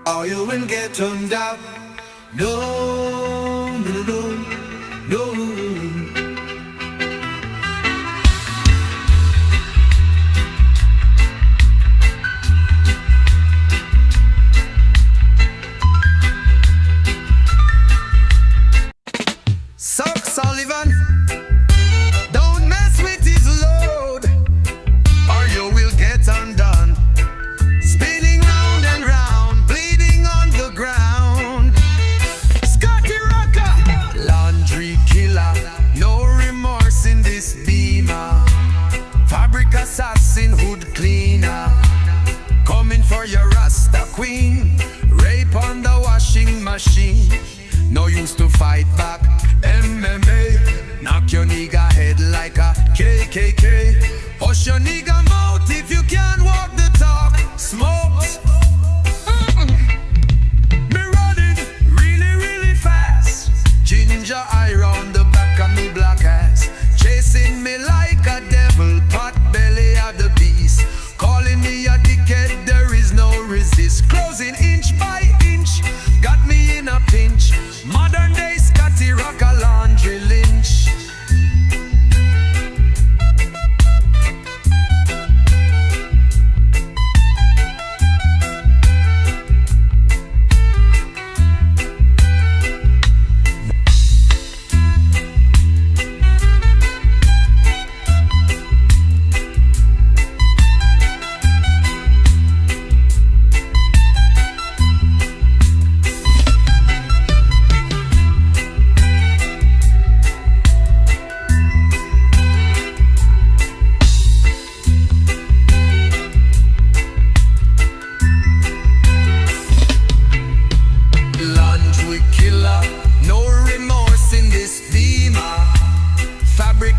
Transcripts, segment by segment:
or you will get turned up. No, no, no, no, no. Suck Sullivan, don't mess with his load, or you will get undone. Spinning round and round, bleeding on the ground. Scotty Rocker, laundry killer, no remorse in this beamer. Fabric assassin, hood cleaner, coming for your Rasta queen. Rape on the washing machine, no use to fight back. MMA, knock your nigga head like a KKK. Hush your nigga mouth if you can't walk the talk. Smoke. Me running really, really fast. Ginger eye round the back of me black ass. Chasing me like a devil, pot belly of the beast. Calling me a dickhead, there is no resist. Closing inch by inch, got me in a pinch. Modern day Scotty Rocker laundry lynch.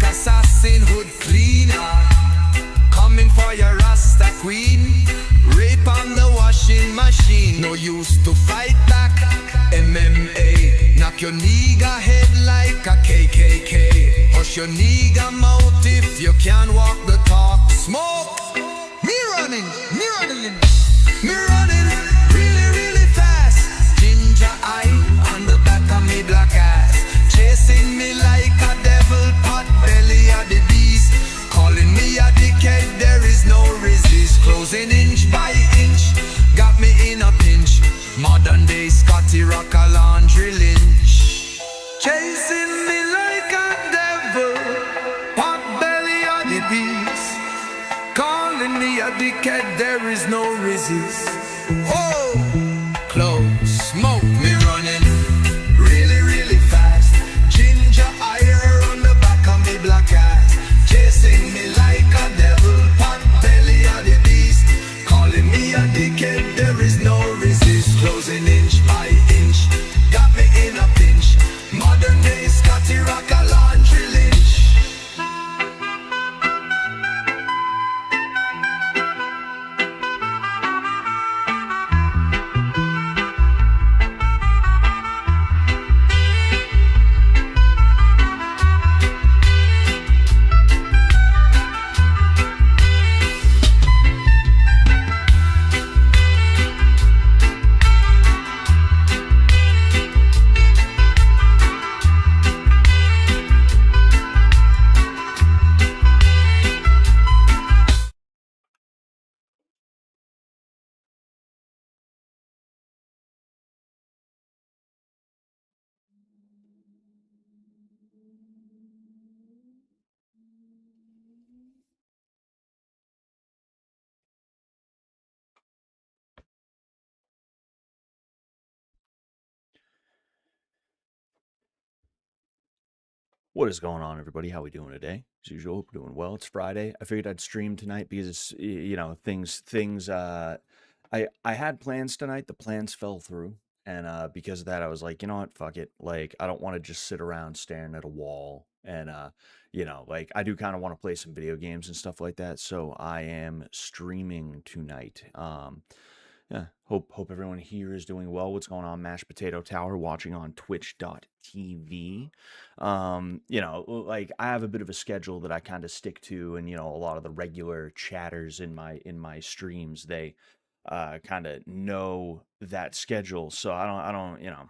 Assassin, hood cleaner, coming for your Rasta queen. Rape on the washing machine, no use to fight back. MMA, knock your nigga head like a KKK. Hush your nigga mouth if you can't walk the talk. Smoke. Me running, me running, me running really, really fast. Ginger eye on the back of me black ass. Chasing me like a devil, pot belly of the beast. Calling me a dickhead, there is no resist. Closing inch by inch, got me in a pinch. Modern day Scotty Rocker laundry lynch. Chasing me like a devil, pot belly of the beast. Calling me a dickhead, there is no resist. Oh, close, smoke, me running really, really fast. Ginger eye on the back of me black ass. Chasing me like a devil, pot belly of the beast. Calling me a dickhead, there is no resist. Closing inch by inch, got me in a pinch. Modern day Scotty Rocker laundry lynch. What is going on, everybody? How we doing today? As usual, hope we're doing well. It's Friday. I figured I'd stream tonight because it's, things. I had plans tonight. The plans fell through, and because of that, I was like, you know what? Fuck it. Like, I don't want to just sit around staring at a wall, and like I do kind of want to play some video games and stuff like that. So I am streaming tonight. Yeah, hope everyone here is doing well. What's going on, Mashed Potato Tower, watching on twitch.tv. Like I have a bit of a schedule that I kind of stick to, and a lot of the regular chatters in my streams, they kind of know that schedule. So I don't,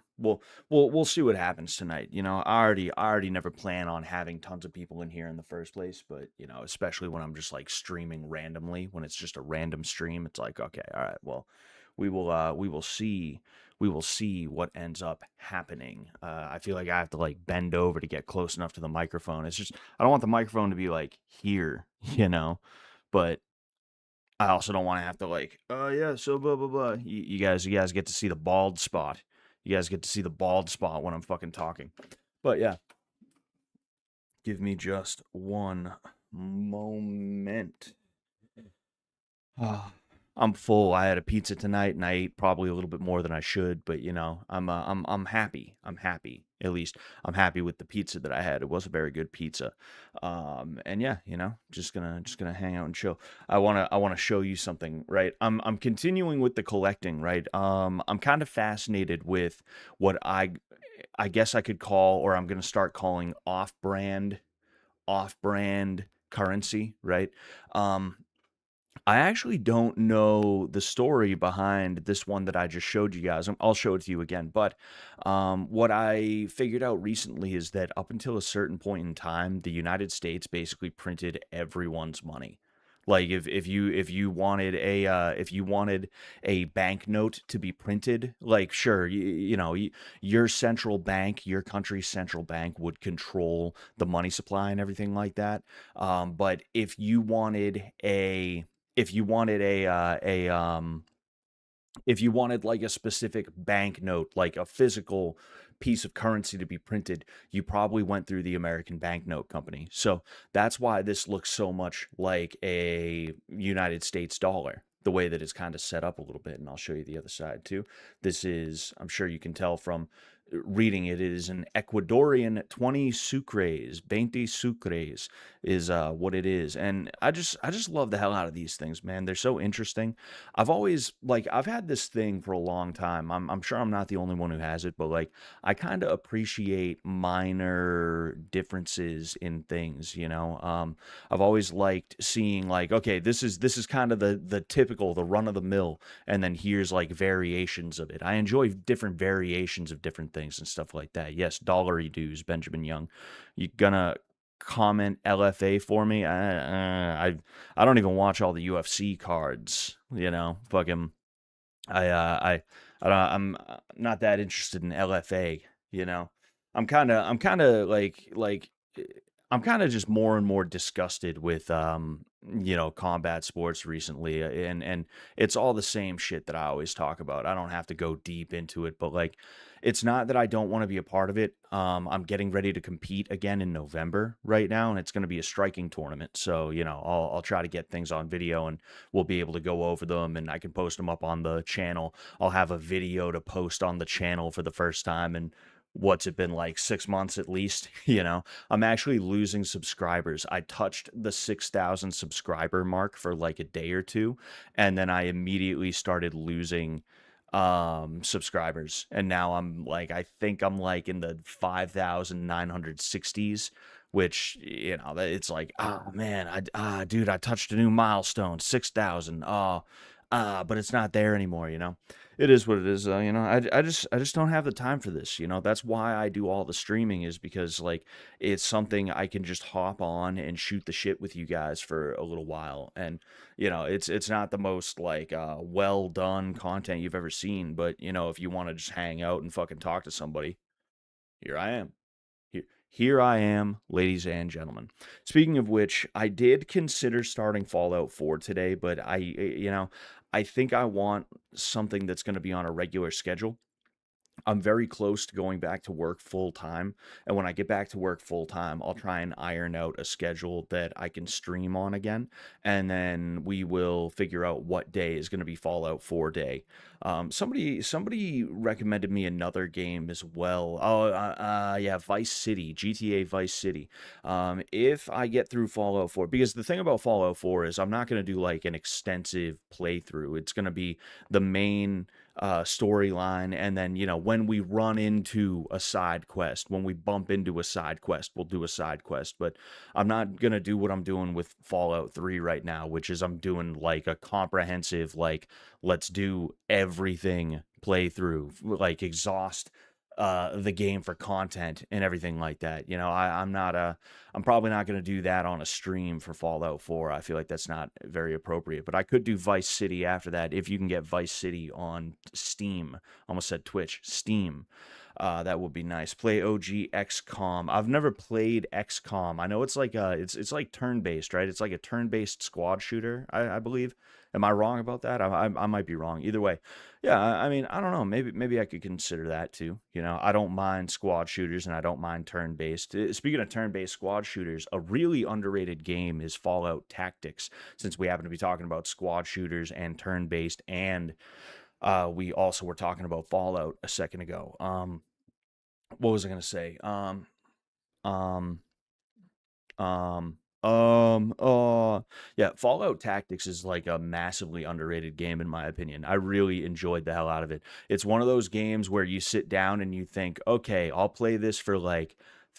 we'll see what happens tonight. I already never plan on having tons of people in here in the first place, but especially when I'm just like streaming randomly, when it's just a random stream, it's like, okay, all right, well, we will see what ends up happening. I feel like I have to like bend over to get close enough to the microphone. It's just I don't want the microphone to be like here, but I also don't want to have to like, oh yeah, so blah blah blah. You guys get to see the bald spot. You guys get to see the bald spot when I'm fucking talking. But yeah, give me just one moment. Ah, I'm full. I had a pizza tonight, and I ate probably a little bit more than I should. But I'm happy. I'm happy. At least I'm happy with the pizza that I had. It was a very good pizza. And yeah, just gonna hang out and chill. I wanna show you something, right? I'm continuing with the collecting, right? I'm kind of fascinated with what I guess I could call, or I'm gonna start calling off brand currency, right? Um, I actually don't know the story behind this one that I just showed you guys. I'll show it to you again. But what I figured out recently is that up until a certain point in time, the United States basically printed everyone's money. Like if you wanted a banknote to be printed, like sure, your central bank, your country's central bank would control the money supply and everything like that. But if you wanted like a specific banknote, like a physical piece of currency to be printed, you probably went through the American Banknote Company. So that's why this looks so much like a United States dollar, the way that it's kind of set up a little bit. And I'll show you the other side too. This is, I'm sure you can tell from reading it, it is an Ecuadorian 20 sucres, 20 sucres is what it is. And I just love the hell out of these things, man. They're so interesting. I've had this thing for a long time. I'm sure I'm not the only one who has it, but like I kind of appreciate minor differences in things, I've always liked seeing like, okay, this is kind of the typical, the run of the mill, and then here's like variations of it. I enjoy different variations of different things and stuff like that. Yes, dollary dues, Benjamin Young. You gonna comment LFA for me? I don't even watch all the UFC cards, Fucking I'm not that interested in LFA, you know. I'm kind of I'm kind of just more and more disgusted with combat sports recently, and it's all the same shit that I always talk about. I don't have to go deep into it, but like it's not that I don't want to be a part of it. I'm getting ready to compete again in November right now, and it's going to be a striking tournament. So, I'll try to get things on video, and we'll be able to go over them, and I can post them up on the channel. I'll have a video to post on the channel for the first time, and what's it been like 6 months at least? I'm actually losing subscribers. I touched the 6,000 subscriber mark for like a day or two, and then I immediately started losing subscribers, and now I think I'm like in the 5,960s, which it's like, oh man, dude, I touched a new milestone, 6,000. Oh, but it's not there anymore. It is what it is. I just don't have the time for this. That's why I do all the streaming, is because like it's something I can just hop on and shoot the shit with you guys for a little while. And it's not the most like well done content you've ever seen, but if you want to just hang out and fucking talk to somebody, here I am. Here I am, ladies and gentlemen. Speaking of which, I did consider starting Fallout 4 today, but I think I want something that's going to be on a regular schedule. I'm very close to going back to work full time. And when I get back to work full time, I'll try and iron out a schedule that I can stream on again. And then we will figure out what day is going to be Fallout 4 day. Somebody recommended me another game as well. Oh, yeah, Vice City, GTA Vice City. If I get through Fallout 4, because the thing about Fallout 4 is I'm not going to do like an extensive playthrough. It's going to be the main storyline, and then when we run into a side quest, when we bump into a side quest, we'll do a side quest. But I'm not gonna do what I'm doing with Fallout 3 right now, which is I'm doing like a comprehensive, like, let's do everything playthrough, like exhaust the game for content and everything like that. I'm probably not going to do that on a stream for Fallout 4. I feel like that's not very appropriate. But I could do Vice City after that if you can get Vice City on Steam. Almost said Twitch. Steam. That would be nice. Play OG XCOM. I've never played XCOM. I know it's like it's like turn-based, right? It's like a turn-based squad shooter, I believe. Am I wrong about that? I might be wrong. Either way, yeah. I mean, I don't know. Maybe I could consider that too. I don't mind squad shooters and I don't mind turn-based. Speaking of turn-based squad shooters, a really underrated game is Fallout Tactics. Since we happen to be talking about squad shooters and turn-based, and we also were talking about Fallout a second ago. What was I gonna say? Um, yeah, Fallout Tactics is like a massively underrated game in my opinion. I really enjoyed the hell out of it. It's one of those games where you sit down and you think, okay, I'll play this for like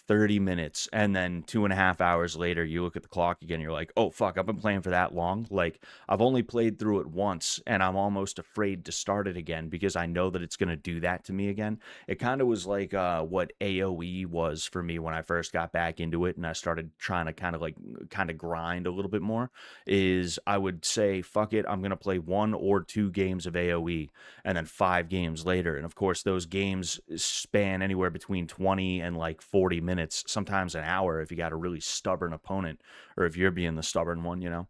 30 minutes, and then 2.5 hours later you look at the clock again, you're like, oh fuck, I've been playing for that long. Like, I've only played through it once and I'm almost afraid to start it again because I know that it's going to do that to me again. It kind of was like what AoE was for me when I first got back into it and I started trying to kind of grind a little bit more. Is I would say, fuck it, I'm going to play 1 or 2 games of AoE and then 5 games later, and of course those games span anywhere between 20 and like 40 minutes, sometimes an hour if you got a really stubborn opponent or if you're being the stubborn one.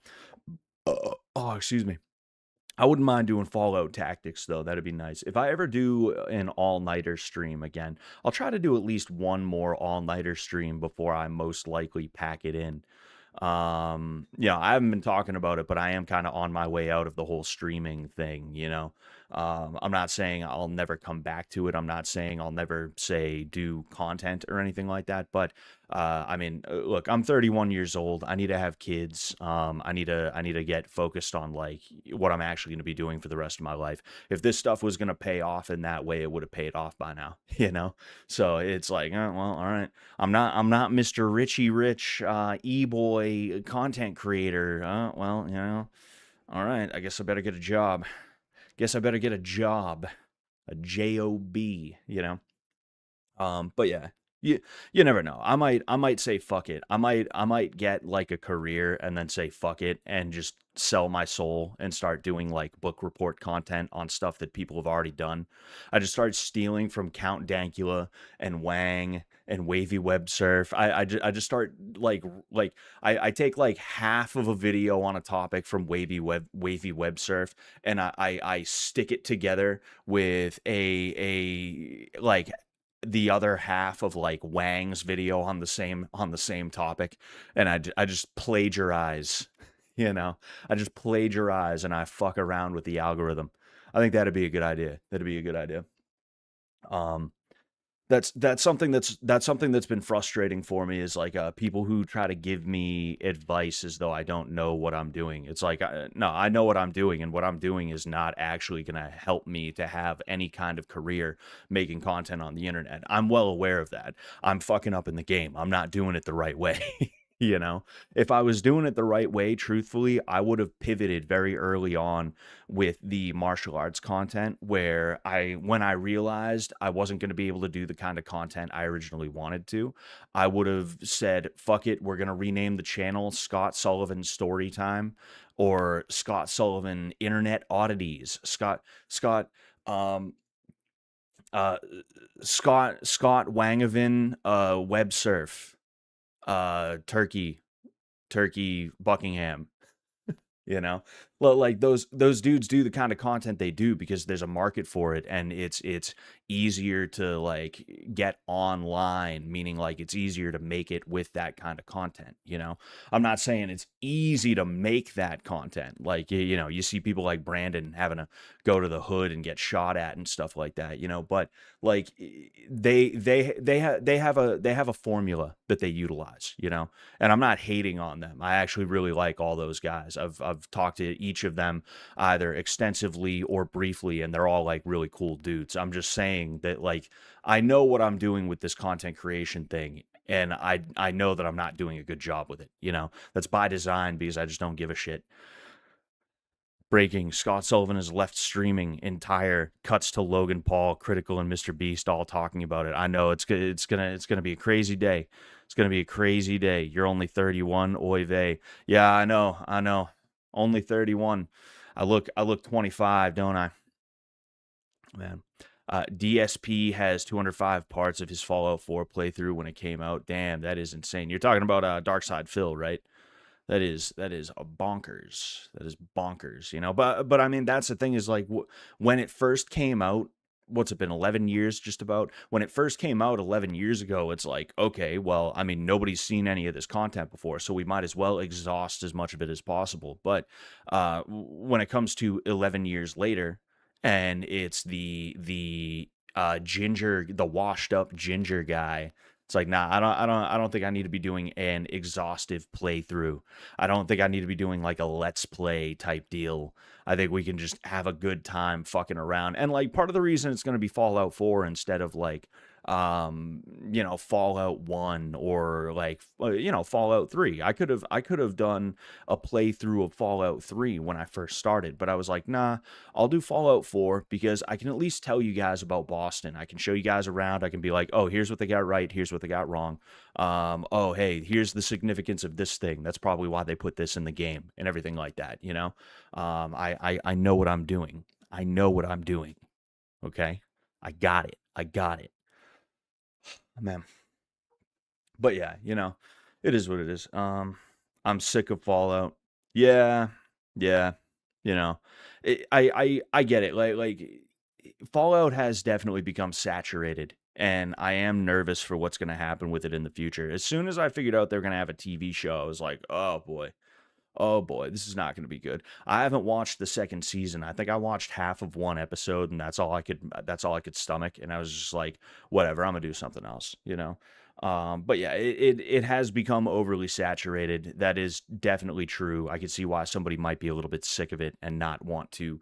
Oh, excuse me. I wouldn't mind doing Fallout Tactics though. That'd be nice. If I ever do an all-nighter stream again, I'll try to do at least one more all-nighter stream before I most likely pack it in. Yeah, I haven't been talking about it, but I am kind of on my way out of the whole streaming thing. I'm not saying I'll never come back to it. I'm not saying I'll never say do content or anything like that. But I mean, look, I'm 31 years old. I need to have kids. I need to get focused on like what I'm actually going to be doing for the rest of my life. If this stuff was going to pay off in that way, it would have paid off by now. So it's like, well, all right. I'm not Mr. Richie Rich e-boy content creator. Well, all right. I guess I better get a job. Guess I better get a job, a job. But yeah, you never know. I might say fuck it. I might get like a career and then say fuck it and just sell my soul and start doing like book report content on stuff that people have already done. I just started stealing from Count Dankula and Wang and Wavy Web Surf. I just start I take like half of a video on a topic from Wavy Web Surf, and I stick it together with a like the other half of like Wang's video on the same topic, and I just plagiarize, I just plagiarize and I fuck around with the algorithm. I think that'd be a good idea. That'd be a good idea. Um, that's something that's been frustrating for me is like people who try to give me advice as though I don't know what I'm doing. It's like, no, I know what I'm doing, and what I'm doing is not actually going to help me to have any kind of career making content on the internet. I'm well aware of that. I'm fucking up in the game. I'm not doing it the right way. If I was doing it the right way, truthfully, I would have pivoted very early on with the martial arts content where when I realized I wasn't going to be able to do the kind of content I originally wanted to, I would have said, fuck it, we're going to rename the channel Scott Sullivan Storytime or Scott Sullivan Internet Oddities. Um, uh, Scott Wangevin, Web Surf, Turkey Buckingham. you know well, like those dudes do the kind of content they do because there's a market for it, and it's easier to like get online, meaning like it's easier to make it with that kind of content. I'm not saying it's easy to make that content, like you see people like Brandon having to go to the hood and get shot at and stuff like that. But like they have a formula that they utilize. And I'm not hating on them. I actually really like all those guys. I've talked to each of them either extensively or briefly, and they're all like really cool dudes. I'm just saying that like I know what I'm doing with this content creation thing, and I know that I'm not doing a good job with it. You know, that's by design because I just don't give a shit. Breaking: Scott Sullivan has left streaming. Entire cuts to Logan Paul, Critical, and Mr. Beast all talking about it. I know it's gonna be a crazy day. It's gonna be a crazy day. You're only 31, oy vey. Yeah, I know. Only 31. I look 25, don't I? Man. DSP has 205 parts of his Fallout 4 playthrough when it came out. Damn, that is insane. You're talking about Dark Side Phil, right? That is a bonkers. That is bonkers, you know. But I mean, that's the thing is like when it first came out, what's it been 11 years just about? When it first came out 11 years ago, it's like, okay, well, I mean, nobody's seen any of this content before, so we might as well exhaust as much of it as possible. But when it comes to 11 years later, and it's the ginger, the washed up ginger guy. It's like, nah, I don't think I need to be doing an exhaustive playthrough. I don't think I need to be doing like a let's play type deal. I think we can just have a good time fucking around. And like part of the reason it's going to be Fallout 4 instead of like Fallout 1 or like Fallout 3. I could have done a playthrough of Fallout 3 when I first started, but I was like, nah, I'll do Fallout 4 because I can at least tell you guys about Boston. I can show you guys around. I can be like, oh, here's what they got right, here's what they got wrong. Oh, hey, here's the significance of this thing. That's probably why they put this in the game and everything like that, you know? I know what I'm doing. I know what I'm doing. Okay? I got it. I got it. Man. But yeah, it is what it is. I'm sick of Fallout. Yeah, yeah, you know, I get it. Like Fallout has definitely become saturated, and I am nervous for what's going to happen with it in the future. As soon as I figured out they're going to have a TV show, I was like, oh boy, this is not going to be good. I haven't watched the second season. I think I watched half of one episode, and that's all I could stomach. And I was just like, whatever, I'm gonna do something else, you know. But yeah, it has become overly saturated. That is definitely true. I could see why somebody might be a little bit sick of it and not want to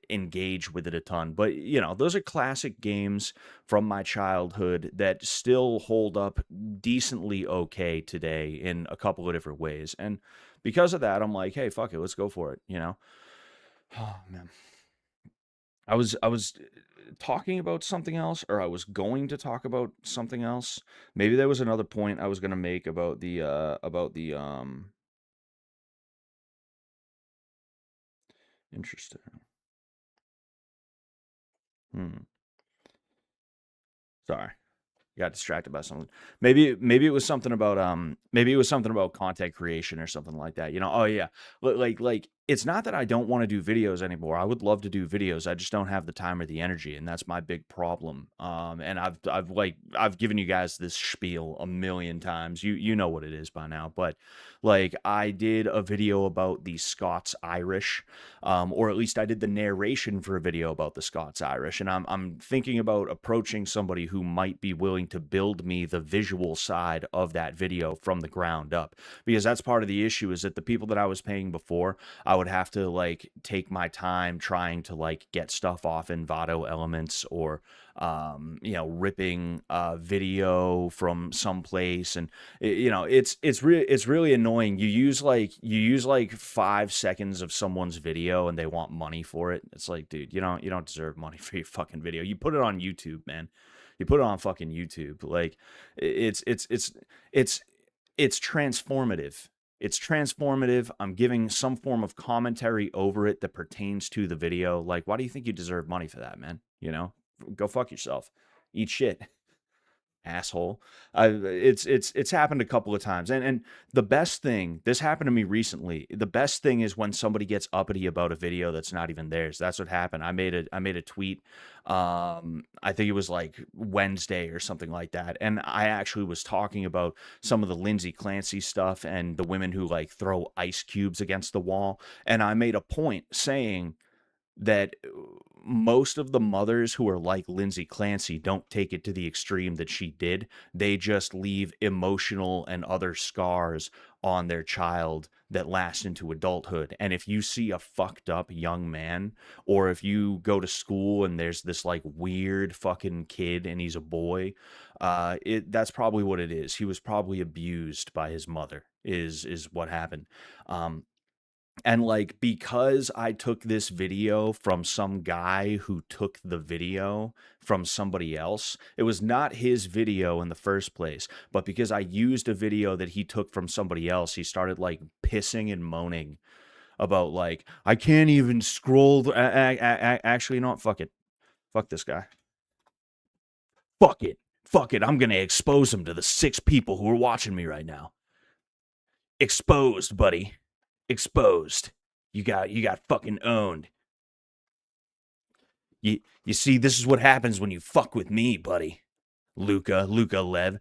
engage with it a ton. But those are classic games from my childhood that still hold up decently okay today in a couple of different ways. And because of that, I'm like, hey, fuck it, let's go for it, you know? Oh man. I was talking about something else, or I was going to talk about something else. Maybe there was another point I was gonna make about the interesting. Hmm. Sorry. Got distracted by something. Maybe it was something about content creation or something like that. Oh yeah. Like it's not that I don't want to do videos anymore. I would love to do videos. I just don't have the time or the energy, and that's my big problem. And I've given you guys this spiel a million times. You know what it is by now. But like I did a video about the Scots Irish, or at least I did the narration for a video about the Scots Irish, and I'm thinking about approaching somebody who might be willing to build me the visual side of that video from the ground up, because that's part of the issue is that the people that I was paying before, I would have to like take my time trying to like get stuff off Envato Elements or ripping video from someplace, and it's really annoying. You use like 5 seconds of someone's video and they want money for it. It's like, dude, you don't deserve money for your fucking video. You put it on YouTube, man. You put it on fucking YouTube. Like it's transformative. It's transformative. I'm giving some form of commentary over it that pertains to the video. Like, why do you think you deserve money for that, man? Go fuck yourself. Eat shit, asshole. It's happened a couple of times, and the best thing, this happened to me recently. The best thing is when somebody gets uppity about a video that's not even theirs. That's what happened. I made a tweet. I think it was like Wednesday or something like that, and I actually was talking about some of the Lindsay Clancy stuff and the women who like throw ice cubes against the wall, and I made a point saying that most of the mothers who are like Lindsay Clancy don't take it to the extreme that she did. They just leave emotional and other scars on their child that last into adulthood. And if you see a fucked up young man, or if you go to school and there's this like weird fucking kid and he's a boy, that's probably what it is. He was probably abused by his mother, is what happened. And like, because I took this video from some guy who took the video from somebody else, it was not his video in the first place, but because I used a video that he took from somebody else, he started like pissing and moaning about like, I can't even scroll. Actually, you know what? Fuck it. Fuck this guy. Fuck it. Fuck it. I'm going to expose him to the 6 people who are watching me right now. Exposed, buddy. Exposed. You got fucking owned. You see, this is what happens when you fuck with me, buddy. Luca Lev.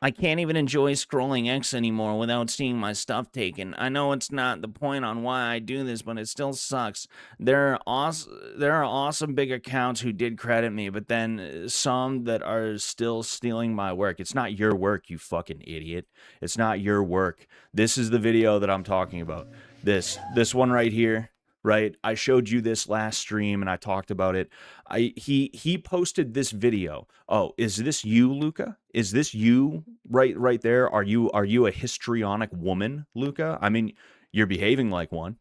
I can't even enjoy scrolling X anymore without seeing my stuff taken. I know it's not the point on why I do this, but it still sucks. There are awesome big accounts who did credit me, but then some that are still stealing my work. It's not your work, you fucking idiot. It's not your work. This is the video that I'm talking about. This one right here. Right, I showed you this last stream and I talked about it. He posted this video. Oh, is this you, Luca? Is this you right there? Are you a histrionic woman, Luca? I mean, you're behaving like one.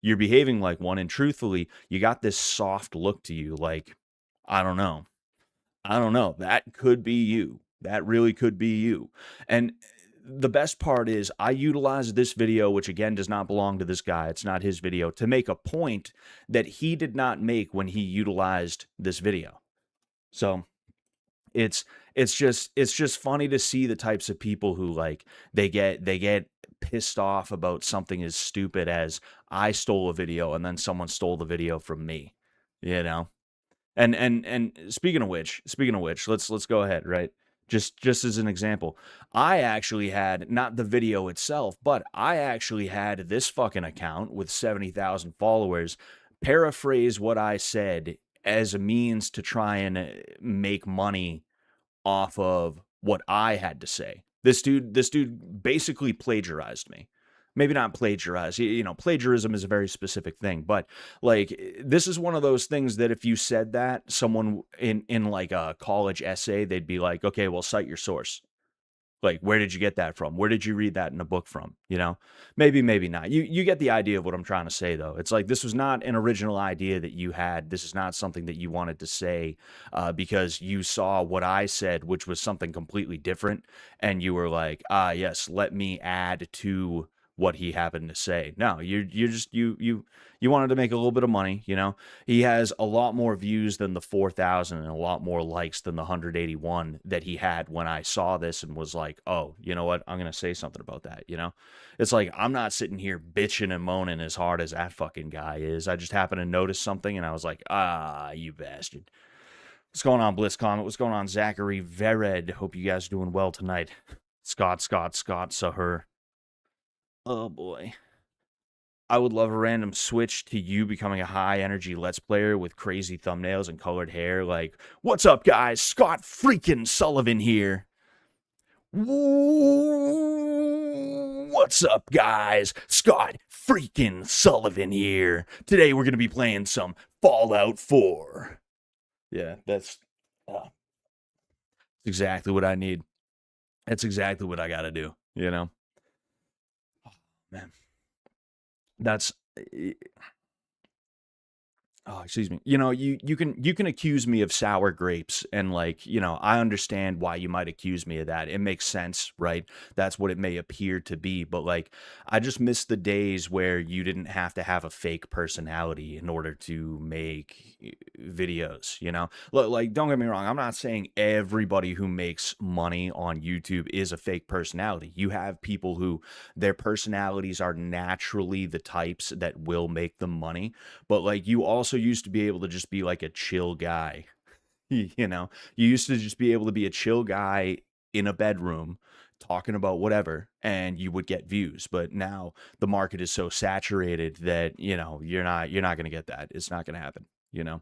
You're behaving like one, and truthfully, you got this soft look to you. Like, I don't know. That could be you. That really could be you. And the best part is I utilized this video, which again does not belong to this guy. It's not his video, to make a point that he did not make when he utilized this video. So it's just funny to see the types of people who like they get pissed off about something as stupid as I stole a video and then someone stole the video from me, you know? And speaking of which, let's go ahead, right? Just as an example, I actually had not the video itself, but I actually had this fucking account with 70,000 followers paraphrase what I said as a means to try and make money off of what I had to say. This dude basically plagiarized me. Maybe not plagiarize. You know, plagiarism is a very specific thing, but like this is one of those things that if you said that, someone in like a college essay, they'd be like, okay, well, cite your source. Like, where did you get that from? Where did you read that in a book from? You know, maybe not. You get the idea of what I'm trying to say, though. It's like this was not an original idea that you had. This is not something that you wanted to say because you saw what I said, which was something completely different, and you were like, yes, let me add to what he happened to say. No, you wanted to make a little bit of money, you know. He has a lot more views than the 4,000 and a lot more likes than the 181 that he had when I saw this and was like, oh, you know what? I'm going to say something about that, you know? It's like, I'm not sitting here bitching and moaning as hard as that fucking guy is. I just happened to notice something and I was like, you bastard. What's going on, Bliss Comet? What's going on, Zachary Vered? Hope you guys are doing well tonight. Scott, Sahur. Oh boy. I would love a random switch to you becoming a high energy Let's Player with crazy thumbnails and colored hair. Like, what's up, guys? Scott freaking Sullivan here. What's up, guys? Scott freaking Sullivan here. Today we're going to be playing some Fallout 4. Yeah, that's exactly what I need. That's exactly what I got to do, you know? Man, that's oh, excuse me. You know, you can accuse me of sour grapes, and like, you know, I understand why you might accuse me of that. It makes sense, right? That's what it may appear to be, but like I just miss the days where you didn't have to have a fake personality in order to make videos, you know? Like don't get me wrong, I'm not saying everybody who makes money on YouTube is a fake personality. You have people who their personalities are naturally the types that will make them money, but like you also used to be able to just be like a chill guy. You know, you used to just be able to be a chill guy in a bedroom talking about whatever and you would get views. But now the market is so saturated that, you know, you're not going to get that. It's not going to happen. you know?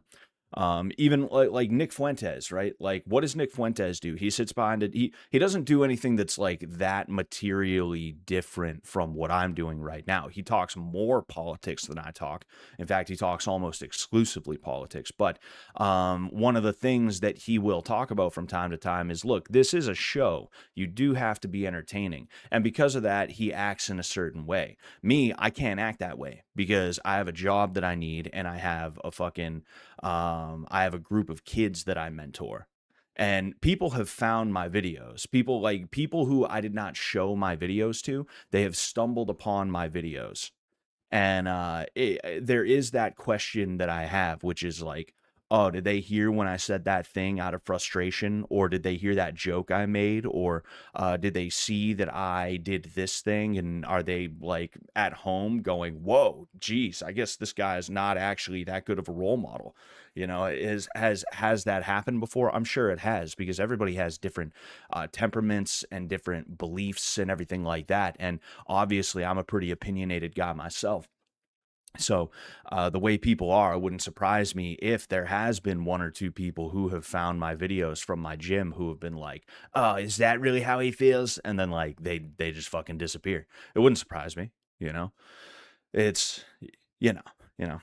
Even like Nick Fuentes, right? Like, what does Nick Fuentes do? He sits behind it. He doesn't do anything that's like that materially different from what I'm doing right now. He talks more politics than I talk. In fact, he talks almost exclusively politics. But one of the things that he will talk about from time to time is, look, this is a show. You do have to be entertaining, and because of that, he acts in a certain way. Me, I can't act that way because I have a job that I need, and I have a fucking I have a group of kids that I mentor. And people have found my videos. People who I did not show my videos to, they have stumbled upon my videos. And there is that question that I have, which is like, oh, did they hear when I said that thing out of frustration? Or did they hear that joke I made? Or did they see that I did this thing? And are they like at home going, whoa, geez, I guess this guy is not actually that good of a role model? Has that happened before? I'm sure it has, because everybody has different temperaments and different beliefs and everything like that. And obviously, I'm a pretty opinionated guy myself. So the way people are, it wouldn't surprise me if there has been one or two people who have found my videos from my gym who have been like, "Oh, is that really how he feels?" And then like they just fucking disappear. It wouldn't surprise me, you know. It's you know, you know.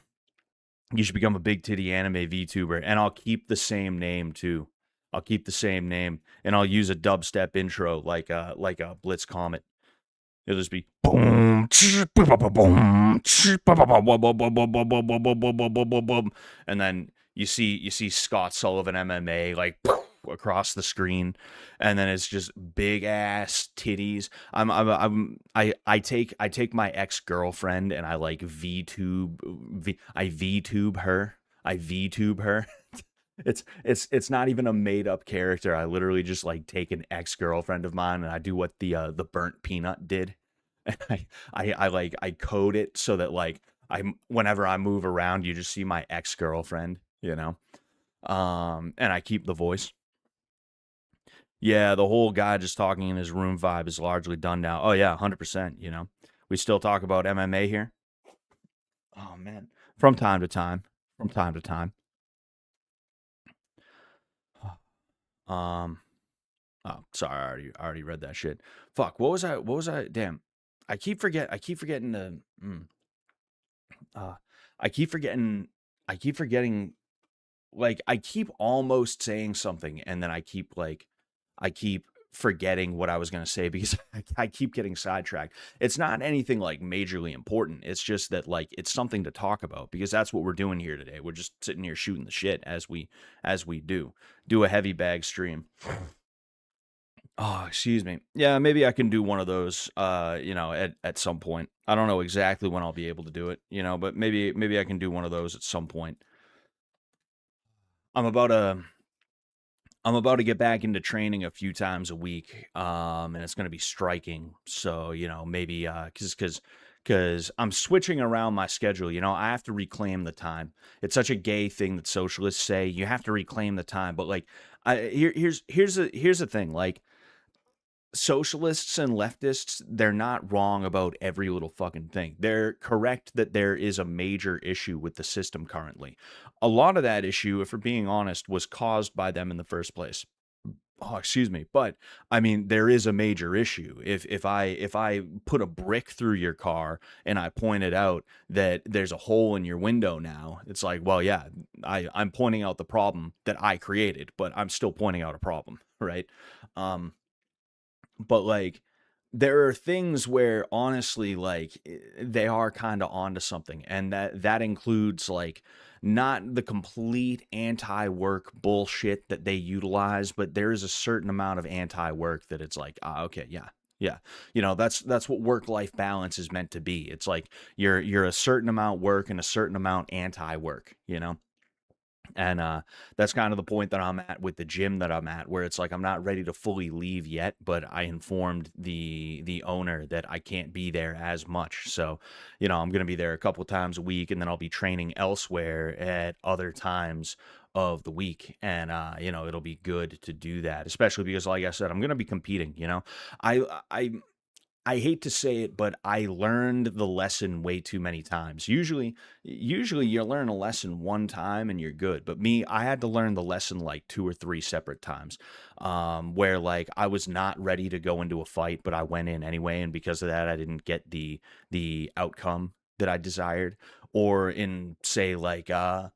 You should become a big titty anime VTuber, and I'll keep the same name too. I'll keep the same name, and I'll use a dubstep intro like a Blitz Comet. It'll just be boom, boom, and then you see Scott Sullivan MMA like across the screen, and then it's just big ass titties. I take my ex girlfriend and I like VTube her. I VTube her. It's not even a made up character. I literally just like take an ex girlfriend of mine and I do what the burnt peanut did. And I code it so that like whenever I move around, you just see my ex girlfriend, you know. And I keep the voice. Yeah, the whole guy just talking in his room vibe is largely done now. Oh yeah, 100%. You know, we still talk about MMA here. Oh man, from time to time, from time to time. Um, oh, sorry, I already read that shit. Fuck, what was I? What was I? Damn, I keep forgetting to. Uh, I keep forgetting. I keep forgetting. Like I keep almost saying something, and then I keep forgetting what I was gonna say because I keep getting sidetracked. It's not anything like majorly important. It's just that like it's something to talk about because that's what we're doing here today. We're just sitting here shooting the shit as we do a heavy bag stream. Oh, excuse me. Yeah, maybe I can do one of those at some point. I don't know exactly when I'll be able to do it, but maybe I can do one of those at some point. I'm about to I'm about to get back into training a few times a week, and it's going to be striking. So maybe because I'm switching around my schedule. I have to reclaim the time. It's such a gay thing that socialists say you have to reclaim the time, but like, here's the thing. Like, socialists and leftists, they're not wrong about every little fucking thing. They're correct that there is a major issue with the system currently. A lot of that issue, if we're being honest, was caused by them in the first place. Oh, excuse me, but I mean there is a major issue. If I put a brick through your car and I pointed out that there's a hole in your window now, it's like, well, yeah, I'm pointing out the problem that I created, but I'm still pointing out a problem, right? Um, but like there are things where honestly like they are kind of onto something, and that includes like not the complete anti-work bullshit that they utilize, but there is a certain amount of anti-work that it's like, okay, yeah, yeah, that's what work-life balance is meant to be. It's like you're a certain amount work and a certain amount anti-work, and that's kind of the point that I'm at with the gym that I'm at, where it's like I'm not ready to fully leave yet, but I informed the owner that I can't be there as much. So, I'm going to be there a couple times a week, and then I'll be training elsewhere at other times of the week. And it'll be good to do that, especially because, like I said, I'm going to be competing. I I hate to say it, but I learned the lesson way too many times. Usually you learn a lesson one time and you're good. But me, I had to learn the lesson like two or three separate times, where like I was not ready to go into a fight, but I went in anyway, and because of that, I didn't get the outcome that I desired. Or in say like um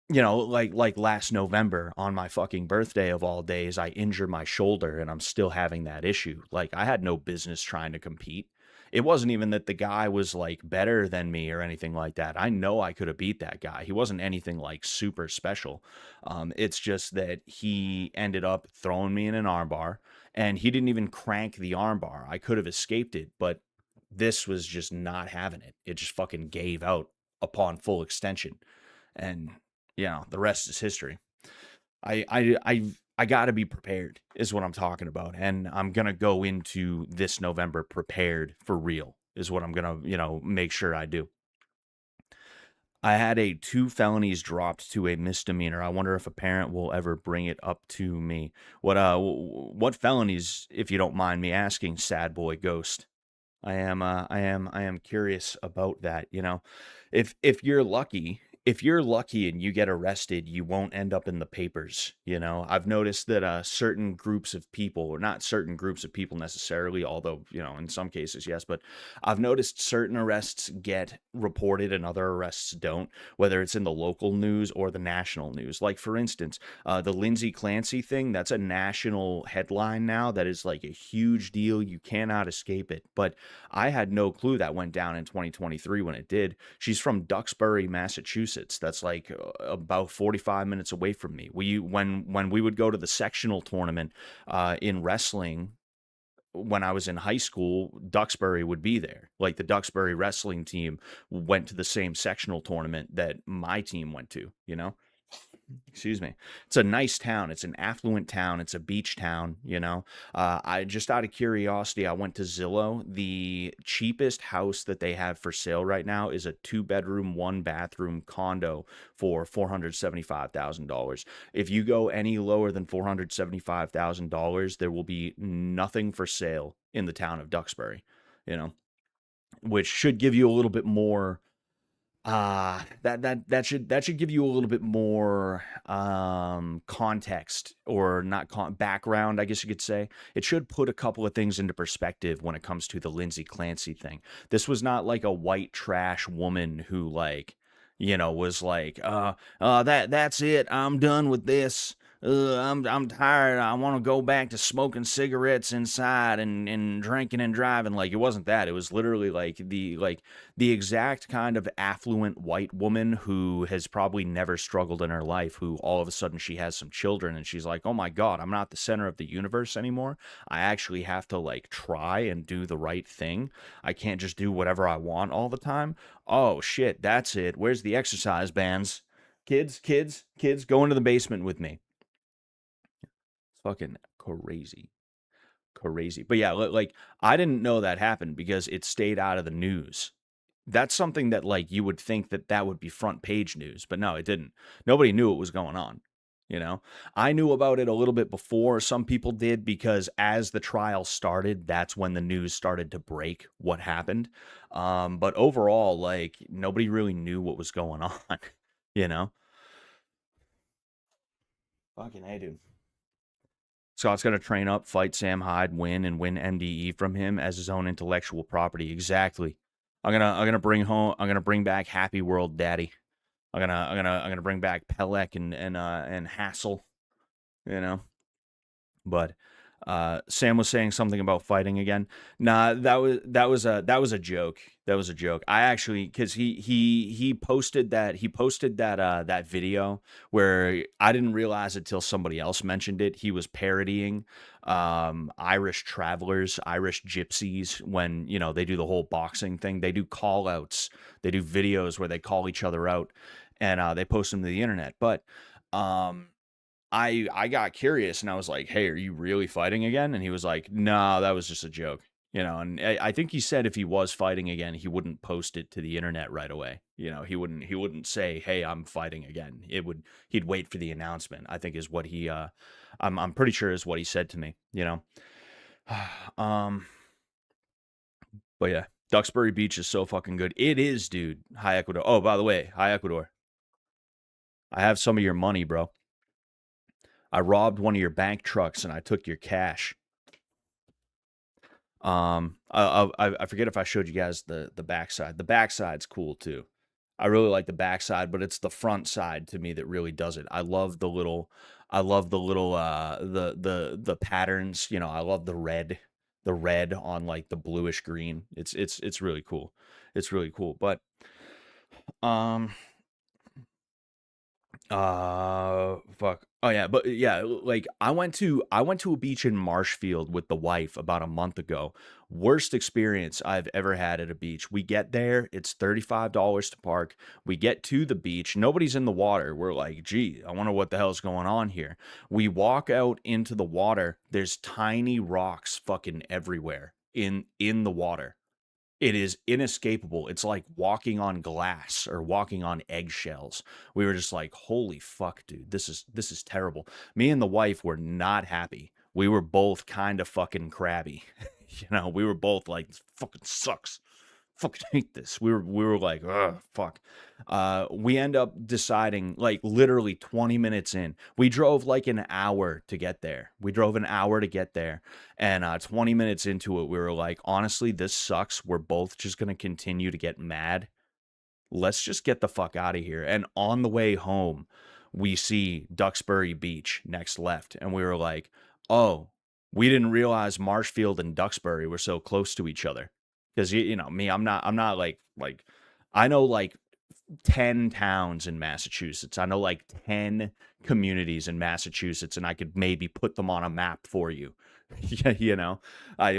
like last November on my fucking birthday of all days, I injured my shoulder and I'm still having that issue. Like I had no business trying to compete. It wasn't even that the guy was like better than me or anything like that. I know I could have beat that guy. He wasn't anything like super special. It's just that he ended up throwing me in an armbar and he didn't even crank the armbar. I could have escaped it, but this was just not having it. It just fucking gave out upon full extension. And the rest is history. I got to be prepared is what I'm talking about, and I'm gonna go into this November prepared for real is what I'm gonna make sure I do. I had a two felonies dropped to a misdemeanor. I wonder if a parent will ever bring it up to me. What felonies, if you don't mind me asking, sad boy ghost? I am curious about that, If you're lucky and you get arrested, you won't end up in the papers. I've noticed that certain groups of people, or not certain groups of people necessarily, although, in some cases, yes, but I've noticed certain arrests get reported and other arrests don't, whether it's in the local news or the national news. Like, for instance, the Lindsay Clancy thing, that's a national headline now. That is like a huge deal. You cannot escape it. But I had no clue that went down in 2023 when it did. She's from Duxbury, Massachusetts. That's like about 45 minutes away from me. When we would go to the sectional tournament in wrestling when I was in high school, Duxbury would be there. Like the Duxbury wrestling team went to the same sectional tournament that my team went to. Excuse me. It's a nice town. It's an affluent town. It's a beach town. I just out of curiosity, I went to Zillow. The cheapest house that they have for sale right now is a 2-bedroom, 1-bathroom condo for $475,000. If you go any lower than $475,000, there will be nothing for sale in the town of Duxbury, you know, which should give you a little bit more that should give you a little bit more context, or not background, I guess you could say. It should put a couple of things into perspective when it comes to the Lindsay Clancy thing. This was not like a white trash woman who was like, that's it. I'm done with this. I'm tired. I want to go back to smoking cigarettes inside and drinking and driving. Like, it wasn't that. It was literally like the exact kind of affluent white woman who has probably never struggled in her life, who all of a sudden she has some children and she's like, oh my God, I'm not the center of the universe anymore. I actually have to like try and do the right thing. I can't just do whatever I want all the time. Oh shit, that's it. Where's the exercise bands? Kids, go into the basement with me. Fucking crazy. Crazy. But yeah, like I didn't know that happened because it stayed out of the news. That's something that like you would think that would be front page news, but no, it didn't. Nobody knew what was going on. I knew about it a little bit before some people did, because as the trial started, that's when the news started to break what happened. But overall, like nobody really knew what was going on, you know? Fucking hey, dude. Scott's got to train up, fight Sam Hyde, win, and win MDE from him as his own intellectual property. Exactly. I'm gonna bring back Happy World Daddy. I'm gonna bring back Pelek and Hassel. You know. But Sam was saying something about fighting again. Nah, that was a joke. That was a joke. I actually, because he posted that video where I didn't realize it till somebody else mentioned it. He was parodying Irish travelers, Irish gypsies, when they do the whole boxing thing. They do call outs. They do videos where they call each other out, and they post them to the internet. But I got curious and I was like, "Hey, are you really fighting again?" And he was like, "No, that was just a joke." And I think he said if he was fighting again, he wouldn't post it to the internet right away. He wouldn't say, "Hey, I'm fighting again." He'd wait for the announcement, I think is what I'm pretty sure is what he said to me. um, but yeah, Duxbury Beach is so fucking good. It is, dude. Hi Ecuador. Oh, by the way, hi Ecuador. I have some of your money, bro. I robbed one of your bank trucks and I took your cash. I forget if I showed you guys the backside. The backside's cool too. I really like the backside, but it's the front side to me that really does it. I love the little the patterns, you know, I love the red on like the bluish green. It's really cool. It's really cool. But um fuck. Oh yeah, but yeah, like I went to a beach in Marshfield with the wife about a month ago. Worst experience I've ever had at a beach. We get there, it's $35 to park. We get to the beach, nobody's in the water. We're like, "Gee, I wonder what the hell's going on here." We walk out into the water, there's tiny rocks fucking everywhere in the water. It is inescapable. It's like walking on glass or walking on eggshells. We were just like, "Holy fuck, dude. This is terrible." Me and the wife were not happy. We were both kind of fucking crabby. You know, we were both like, "This fucking sucks. Fucking hate this." We were like, "Ugh, fuck." We end up deciding like literally 20 minutes in. We drove like an hour to get there. We drove an hour to get there. And 20 minutes into it, we were like, "Honestly, this sucks. We're both just going to continue to get mad. Let's just get the fuck out of here." And on the way home, we see Duxbury Beach next left. And we were like, "Oh, we didn't realize Marshfield and Duxbury were so close to each other." Because you know me, I'm not like I know like 10 towns in Massachusetts. I know like 10 communities in Massachusetts, and I could maybe put them on a map for you. Yeah, you know, I'd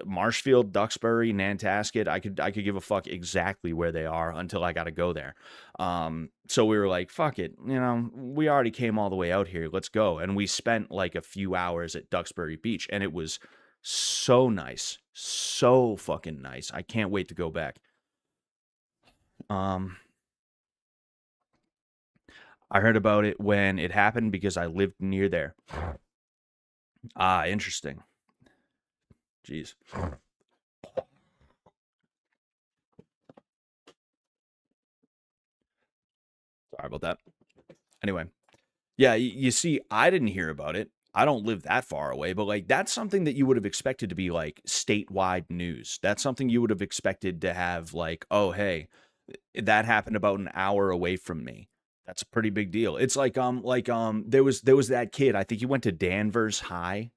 Marshfield, Duxbury, Nantasket. I could give a fuck exactly where they are until I got to go there. So we were like, fuck it, you know, we already came all the way out here. Let's go. And we spent like a few hours at Duxbury Beach, and it was so nice, so fucking nice. I can't wait to go back. Um, I heard about it when it happened because I lived near there. Ah, interesting. Jeez. Sorry about that. Anyway, yeah, you see, I didn't hear about it. I don't live that far away, but like that's something that you would have expected to be like statewide news. That's something you would have expected to have like, "Oh, hey, that happened about an hour away from me." That's a pretty big deal. It's like there was that kid, I think he went to Danvers High.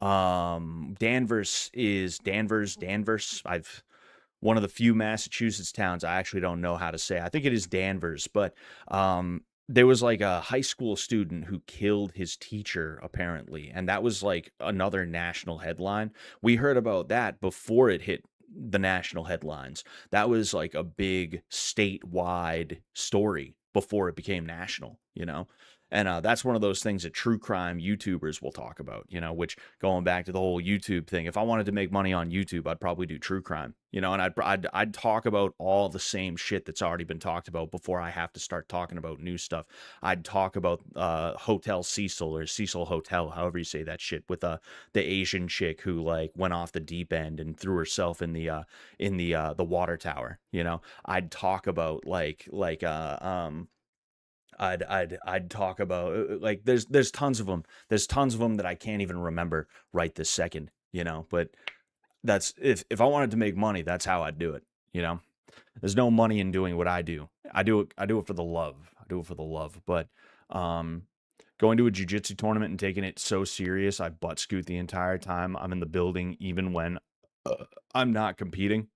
Danvers. I've one of the few Massachusetts towns I actually don't know how to say. I think it is Danvers, but there was like a high school student who killed his teacher apparently, and that was like another national headline. We heard about that before it hit the national headlines. That was like a big statewide story before it became national, you know? And that's one of those things that true crime YouTubers will talk about, you know, which going back to the whole YouTube thing, if I wanted to make money on YouTube, I'd probably do true crime, you know, and I'd talk about all the same shit that's already been talked about before I have to start talking about new stuff. I'd talk about Hotel Cecil or Cecil Hotel, however you say that shit, with the Asian chick who like went off the deep end and threw herself in the water tower, you know. I'd talk about I'd talk about like there's tons of them. There's tons of them that I can't even remember right this second, you know. But that's if I wanted to make money, that's how I'd do it, you know. There's no money in doing what I do. I do it for the love. I do it for the love. But um going to a jiu-jitsu tournament and taking it so serious, I butt scoot the entire time I'm in the building even when I'm not competing.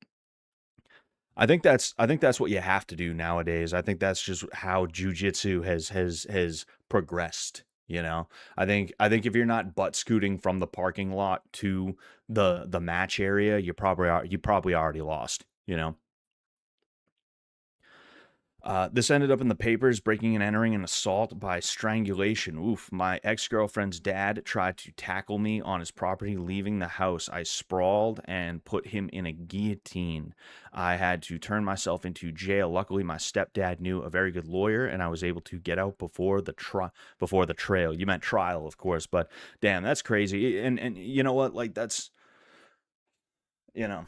I think that's what you have to do nowadays. I think that's just how jujitsu has progressed, you know. I think if you're not butt scooting from the parking lot to the match area, you probably already lost, you know. This ended up in the papers, breaking and entering an assault by strangulation. Oof, my ex-girlfriend's dad tried to tackle me on his property leaving the house. I sprawled and put him in a guillotine. I had to turn myself into jail. Luckily, my stepdad knew a very good lawyer, and I was able to get out before the trail. You meant trial, of course, but damn, that's crazy. And you know what? Like you know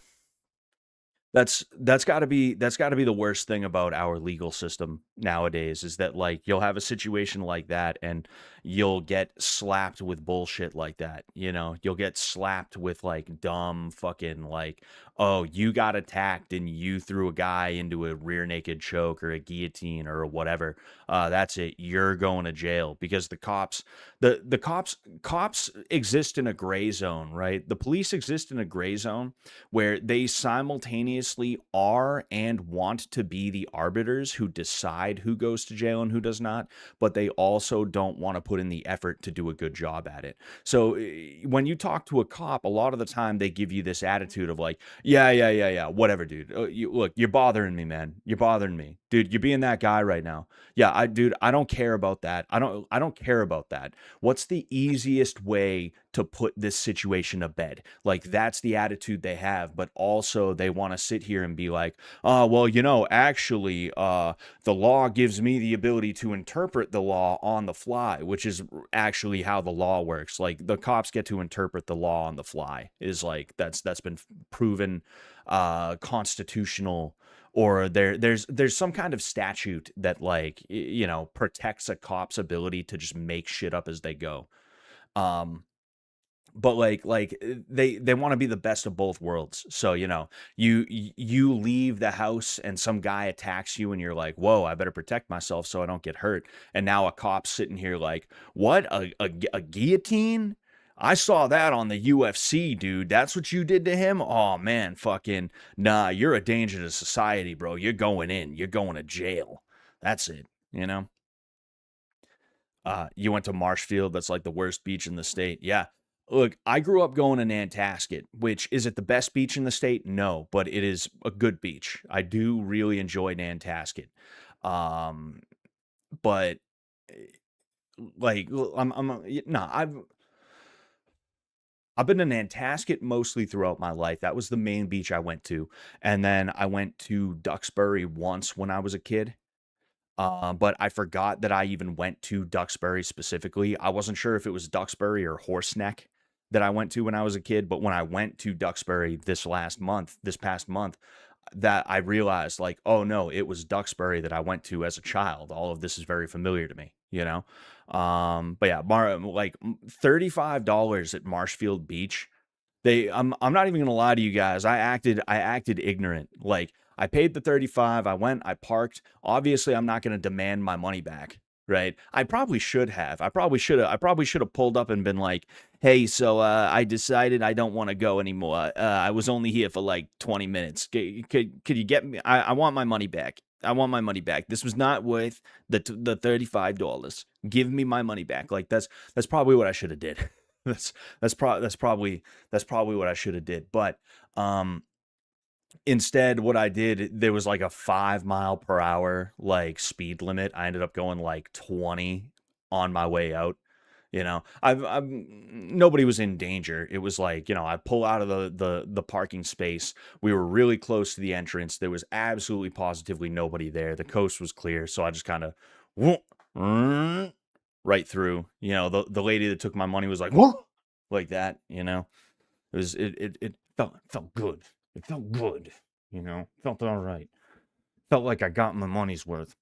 that's got to be the worst thing about our legal system nowadays is that like you'll have a situation like that and you'll get slapped with bullshit like that. You'll get slapped with like dumb fucking like, oh, you got attacked and you threw a guy into a rear naked choke or a guillotine or whatever. That's it. You're going to jail because the cops exist in a gray zone, right? The police exist in a gray zone where they simultaneously are and want to be the arbiters who decide who goes to jail and who does not, but they also don't want to put in the effort to do a good job at it. So when you talk to a cop, a lot of the time they give you this attitude of like, yeah, yeah, yeah, yeah, whatever, dude. Look, you're bothering me, man. You're bothering me, dude. You're being that guy right now. Yeah, dude, I don't care about that. I don't care about that. What's the easiest way to put this situation to bed? Like that's the attitude they have, but also they want to sit here and be like, oh, well, actually, the law gives me the ability to interpret the law on the fly, which is actually how the law works. Like the cops get to interpret the law on the fly is like that's been proven constitutional, or there's some kind of statute that like protects a cop's ability to just make shit up as they go. Um but they want to be the best of both worlds. So you leave the house and some guy attacks you and you're like, whoa, I better protect myself so I don't get hurt. And now a cop's sitting here like, what, a guillotine? I saw that on the UFC, dude. That's what you did to him? Oh man, fucking nah, you're a danger to society, bro. You're going in, you're going to jail. That's it, you know. You went to Marshfield. That's like the worst beach in the state. Yeah. Look, I grew up going to Nantasket, which is it the best beach in the state? No, but it is a good beach. I do really enjoy Nantasket. Um, but like no, I've been to Nantasket mostly throughout my life. That was the main beach I went to. And then I went to Duxbury once when I was a kid. But I forgot that I even went to Duxbury specifically. I wasn't sure if it was Duxbury or Horseneck that I went to when I was a kid, but when I went to Duxbury this past month, that I realized like, oh no, it was Duxbury that I went to as a child. All of this is very familiar to me, you know? But yeah, like $35 at Marshfield Beach. I'm not even gonna lie to you guys. I acted ignorant. Like I paid the 35, I went, I parked. Obviously, I'm not gonna demand my money back, right? I probably should have. I probably should have pulled up and been like, "Hey, so I decided I don't want to go anymore. I was only here for like 20 minutes. Could you get me? I want my money back. I want my money back. This was not worth the $35. Give me my money back." Like that's probably what I should have did. That's probably what I should have did. But um instead what I did, there was like a 5 mile per hour like speed limit. I ended up going like 20 on my way out. I've nobody was in danger. It was like, I pull out of the parking space. We were really close to the entrance. There was absolutely positively nobody there. The coast was clear, so I just kind of right through. The lady that took my money was like, "What?" Like that. It felt good. It felt good. Felt all right. Felt like I got my money's worth.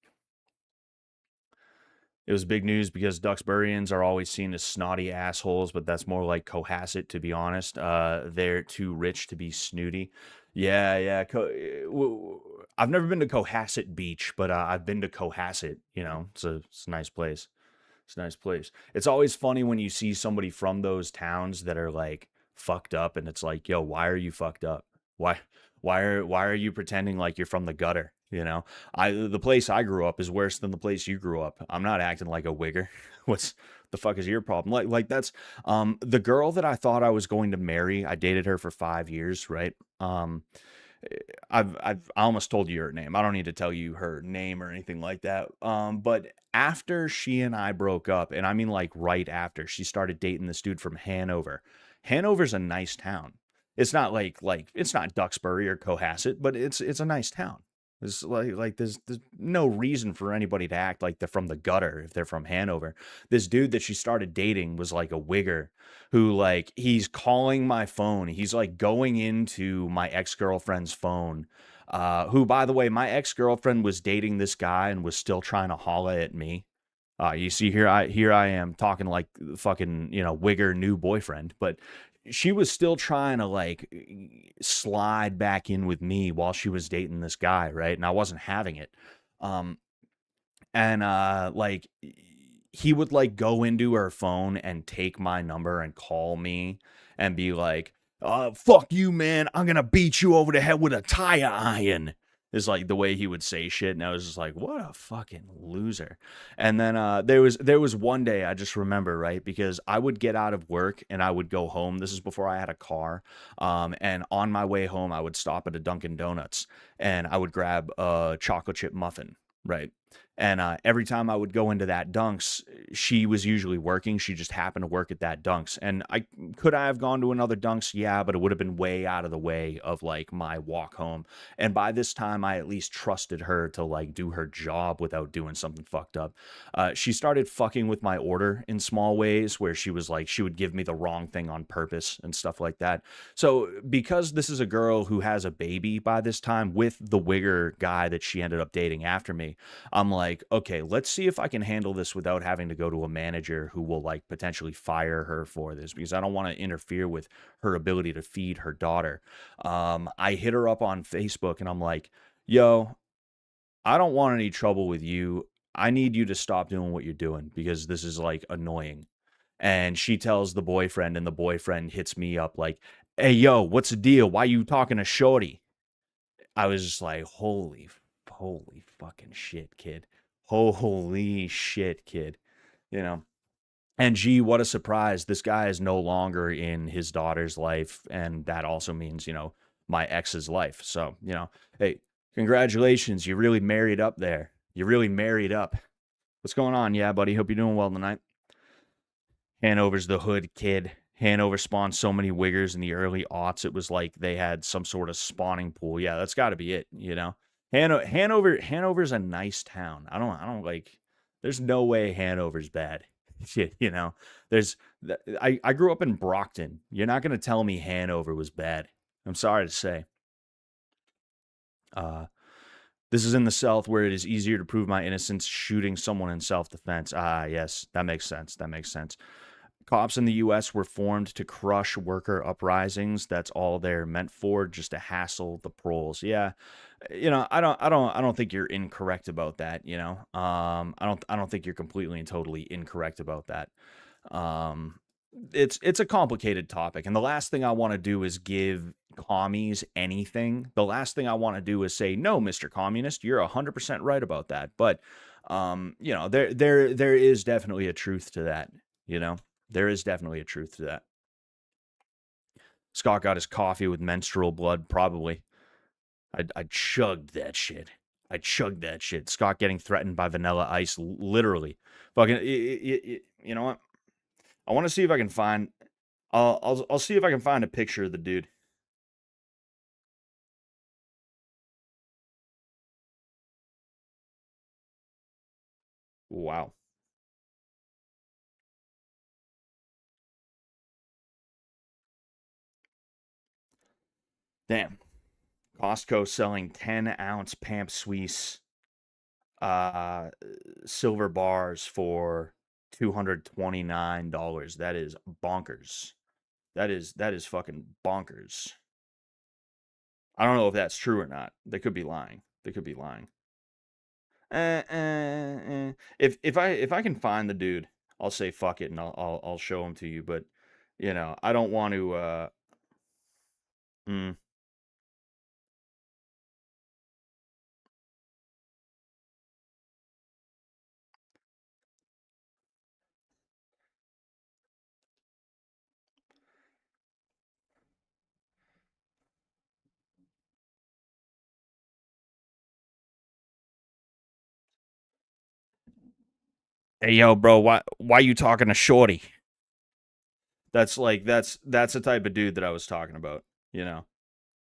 It was big news because Duxburyans are always seen as snotty assholes, but that's more like Cohasset, to be honest. They're too rich to be snooty. Yeah, yeah. I've never been to Cohasset Beach, but I've been to Cohasset. It's a nice place. It's a nice place. It's always funny when you see somebody from those towns that are like fucked up, and it's like, yo, why are you fucked up? Why, why are you pretending like you're from the gutter? The place I grew up is worse than the place you grew up. I'm not acting like a wigger. What's the fuck is your problem? Like that's the girl that I thought I was going to marry. I dated her for 5 years, right? I almost told you her name. I don't need to tell you her name or anything like that. But after she and I broke up, and I mean like right after, she started dating this dude from Hanover. Hanover's a nice town. It's not like it's not Duxbury or Cohasset, but it's a nice town. There's there's no reason for anybody to act like they're from the gutter if they're from Hanover. This dude that she started dating was like a wigger who like he's calling my phone. He's like going into my ex-girlfriend's phone. Who, by the way, my ex-girlfriend was dating this guy and was still trying to holla at me. You see, here I am talking like fucking wigger new boyfriend, but she was still trying to like slide back in with me while she was dating this guy, right? And I wasn't having it. Um, and like he would like go into her phone and take my number and call me and be like, fuck you, man, I'm gonna beat you over the head with a tire iron, is like the way he would say shit. And I was just like, what a fucking loser. And then there was one day I just remember, right, because I would get out of work and I would go home. This is before I had a car. And on my way home I would stop at a Dunkin' Donuts and I would grab a chocolate chip muffin, right? And every time I would go into that Dunks, she was usually working. She just happened to work at that Dunks. And I have gone to another Dunks? Yeah, but it would have been way out of the way of like my walk home. And by this time, I at least trusted her to like do her job without doing something fucked up. She started fucking with my order in small ways where she was like, she would give me the wrong thing on purpose and stuff like that. So because this is a girl who has a baby by this time with the wigger guy that she ended up dating after me, I'm like, okay, let's see if I can handle this without having to go to a manager who will like potentially fire her for this because I don't want to interfere with her ability to feed her daughter. I hit her up on Facebook and I'm like, yo, I don't want any trouble with you. I need you to stop doing what you're doing because this is like annoying. And she tells the boyfriend, and the boyfriend hits me up like, hey, yo, what's the deal? Why you talking to Shorty? I was just like, holy fucking shit, kid. Holy shit, kid. You know. And gee, what a surprise. This guy is no longer in his daughter's life. And that also means, my ex's life. So, hey, congratulations. You really married up there. You really married up. What's going on? Yeah, buddy. Hope you're doing well tonight. Hanover's the hood, kid. Hanover spawned so many wiggers in the early aughts. It was like they had some sort of spawning pool. Yeah, that's got to be it. Hanover's a nice town. I don't like. There's no way Hanover's bad. Shit. There's. I grew up in Brockton. You're not gonna tell me Hanover was bad. I'm sorry to say. Uh, this is in the South where it is easier to prove my innocence shooting someone in self-defense. Ah, yes, that makes sense. That makes sense. Cops in the US were formed to crush worker uprisings. That's all they're meant for, just to hassle the proles. Yeah. I don't think you're incorrect about that. I don't think you're completely and totally incorrect about that. Um it's a complicated topic, and the last thing I want to do is give commies anything. The last thing I want to do is say, "No, Mr. Communist, you're 100% right about that." But there is definitely a truth to that, you know. There is definitely a truth to that. Scott got his coffee with menstrual blood, probably. I chugged that shit. I chugged that shit. Scott getting threatened by Vanilla Ice, literally. Fucking, you know what? I want to see if I can find. I'll see if I can find a picture of the dude. Wow. Damn. Costco selling 10-ounce Pamp Suisse uh silver bars for $229. That is bonkers. That is fucking bonkers. I don't know if that's true or not. They could be lying. They could be lying. If I can find the dude, I'll say fuck it and I'll show him to you. But I don't want to. Mm, Hey yo, bro, why you talking to Shorty? That's the type of dude that I was talking about, you know.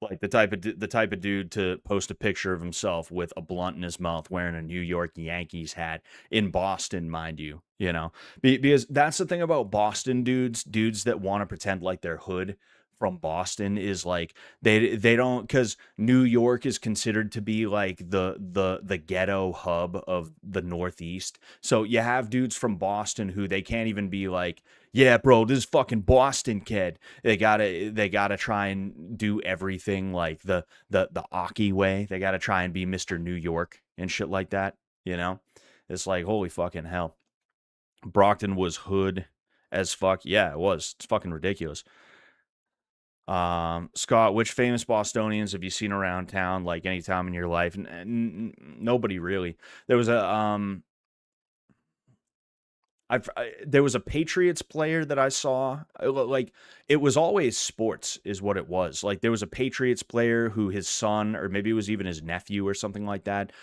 Like the type of dude to post a picture of himself with a blunt in his mouth wearing a New York Yankees hat in Boston, mind you, you know. Because that's the thing about Boston dudes that want to pretend like they're hood from Boston is like they don't, cuz New York is considered to be like the ghetto hub of the Northeast. So you have dudes from Boston who they can't even be like, "Yeah, bro, this is fucking Boston kid." They gotta try and do everything like the Aki way. They gotta try and be Mr. New York and shit like that. You know, it's like holy fucking hell. Brockton was hood as fuck. Yeah, it was. It's fucking ridiculous. Scott, which famous Bostonians have you seen around town like any time in your life? Nobody really. There was a there was a Patriots player that I saw. Like it was always sports, is what it was. Like there was a Patriots player who his son, or maybe it was even his nephew or something like that.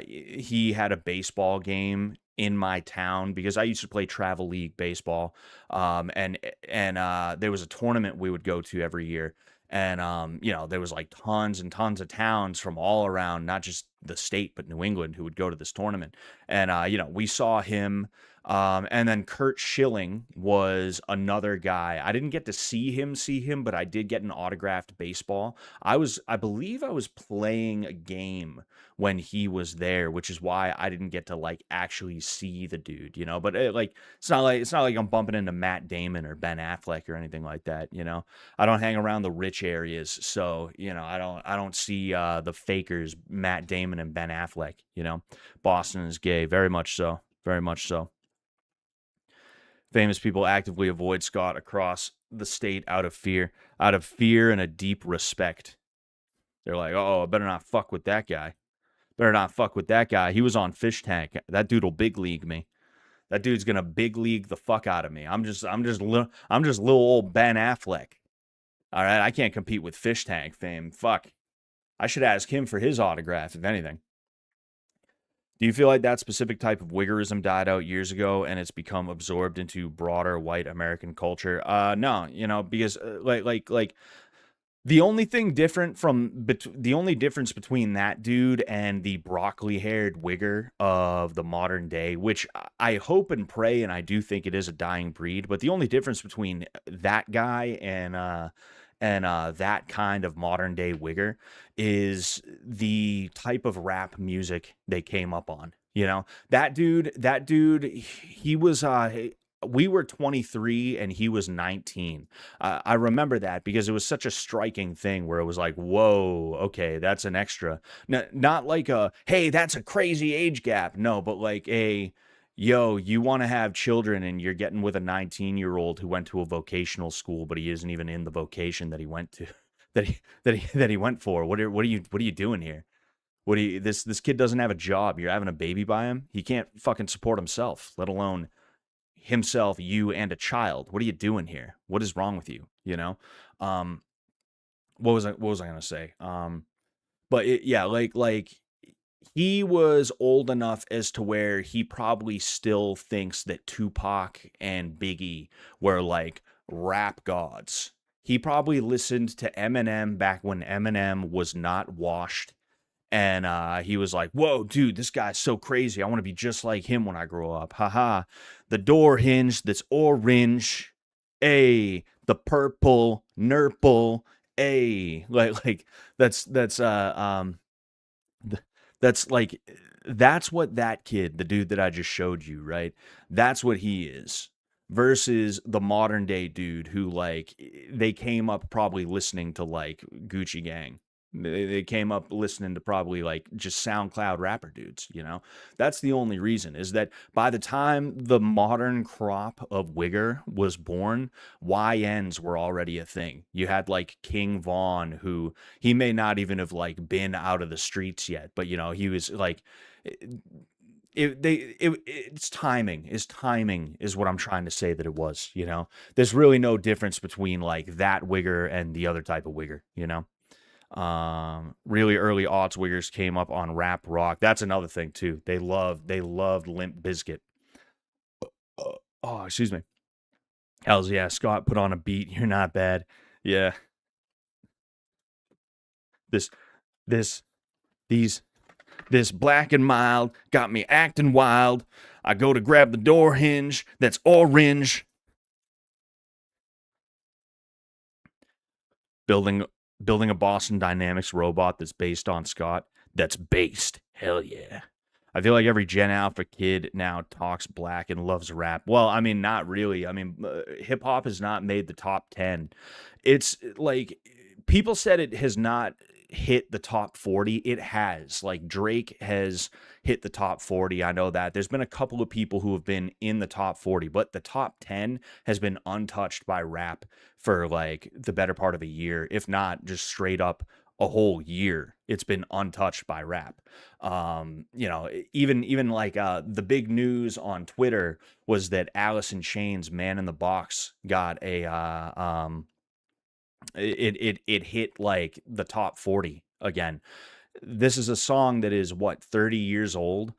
He had a baseball game in my town because I used to play travel league baseball. And there was a tournament we would go to every year. And there was like tons and tons of towns from all around, not just the state, but New England, who would go to this tournament. And we saw him, and then Kurt Schilling was another guy. I didn't get to see him, but I did get an autographed baseball. I believe I was playing a game when he was there, which is why I didn't get to like actually see the dude, you know. But it's not like I'm bumping into Matt Damon or Ben Affleck or anything like that, you know. I don't hang around the rich areas, so I don't see the fakers, Matt Damon and Ben Affleck, you know. Boston is gay, very much so, very much so. Famous people actively avoid Scott across the state out of fear and a deep respect. They're like, oh, I better not fuck with that guy. Better not fuck with that guy. He was on Fish Tank. That dude'll big league me. That dude's gonna big league the fuck out of me. I'm just little old Ben Affleck. All right, I can't compete with Fish Tank fame. Fuck. I should ask him for his autograph, if anything. Do you feel like that specific type of wiggerism died out years ago and it's become absorbed into broader white American culture? No, because like the only difference between that dude and the broccoli-haired wigger of the modern day, which I hope and pray, and I do think it is a dying breed, but the only difference between that guy and that kind of modern day wigger is the type of rap music they came up on. That dude, he was we were 23 and he was 19. I remember that because it was such a striking thing where it was like, whoa, okay, that's an extra. Not like hey, that's a crazy age gap. No, but like yo, you want to have children and you're getting with a 19-year-old who went to a vocational school, but he isn't even in the vocation that he went to, that he went for. What are you doing here? This kid doesn't have a job. You're having a baby by him. He can't fucking support himself, let alone himself, you, and a child. What are you doing here? What is wrong with you? Um, what was I gonna say? But yeah, like he was old enough as to where he probably still thinks that Tupac and Biggie were like rap gods. He probably listened to Eminem back when Eminem was not washed, and he was like, "Whoa, dude, this guy's so crazy. I want to be just like him when I grow up." Haha. The door hinge that's orange. A the purple nurple. A like th- that's like that's what that kid, the dude that I just showed you, right? That's what he is versus the modern day dude who like they came up probably listening to like Gucci Gang. They came up listening to probably like just SoundCloud rapper dudes, you know? That's the only reason is that by the time the modern crop of Wigger was born, YNs were already a thing. You had like King Von, who he may not even have like been out of the streets yet, but he was like it's timing. Is what I'm trying to say that it was. There's really no difference between like that wigger and the other type of wigger. Really early aughts wiggers came up on rap rock. That's another thing too. They loved Limp Bizkit. Oh, excuse me. Hells yeah, Scott put on a beat. You're not bad. Yeah. This, this, these, this black and mild got me acting wild. I go to grab the door hinge that's orange. Building, building a Boston Dynamics robot that's based on Scott. That's based. Hell yeah. I feel like every Gen Alpha kid now talks black and loves rap. Well, I mean, not really. I mean, hip hop has not made the top 10. It's like people said it has not hit the top 40. It has. Like Drake has hit the top 40. I know that. There's been a couple of people who have been in the top 40, but the top 10 has been untouched by rap for like the better part of a year, if not just straight up a whole year. It's been untouched by rap. Even like the big news on Twitter was that Alice in Chains' "Man in the Box" got a it hit like the top 40 again. This is a song that is what, 30 years old,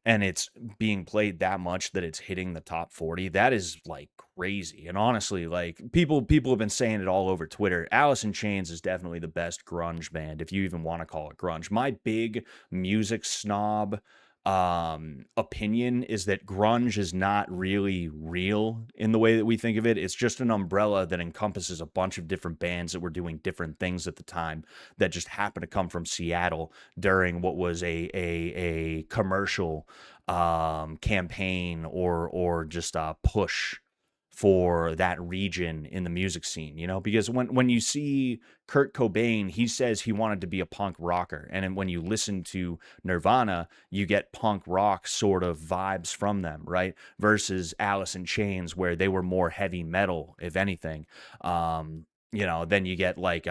and it's being played that much that it's hitting the top 40. That is like crazy. And honestly, like people have been saying it all over Twitter. Alice in Chains is definitely the best grunge band, if you even want to call it grunge. My big music snob opinion is that grunge is not really real in the way that we think of it. It's just an umbrella that encompasses a bunch of different bands that were doing different things at the time that just happened to come from Seattle during what was a commercial campaign or just a push for that region in the music scene, because when you see Kurt Cobain, he says he wanted to be a punk rocker. And then when you listen to Nirvana, you get punk rock sort of vibes from them, right? Versus Alice in Chains, where they were more heavy metal, if anything. Then you get like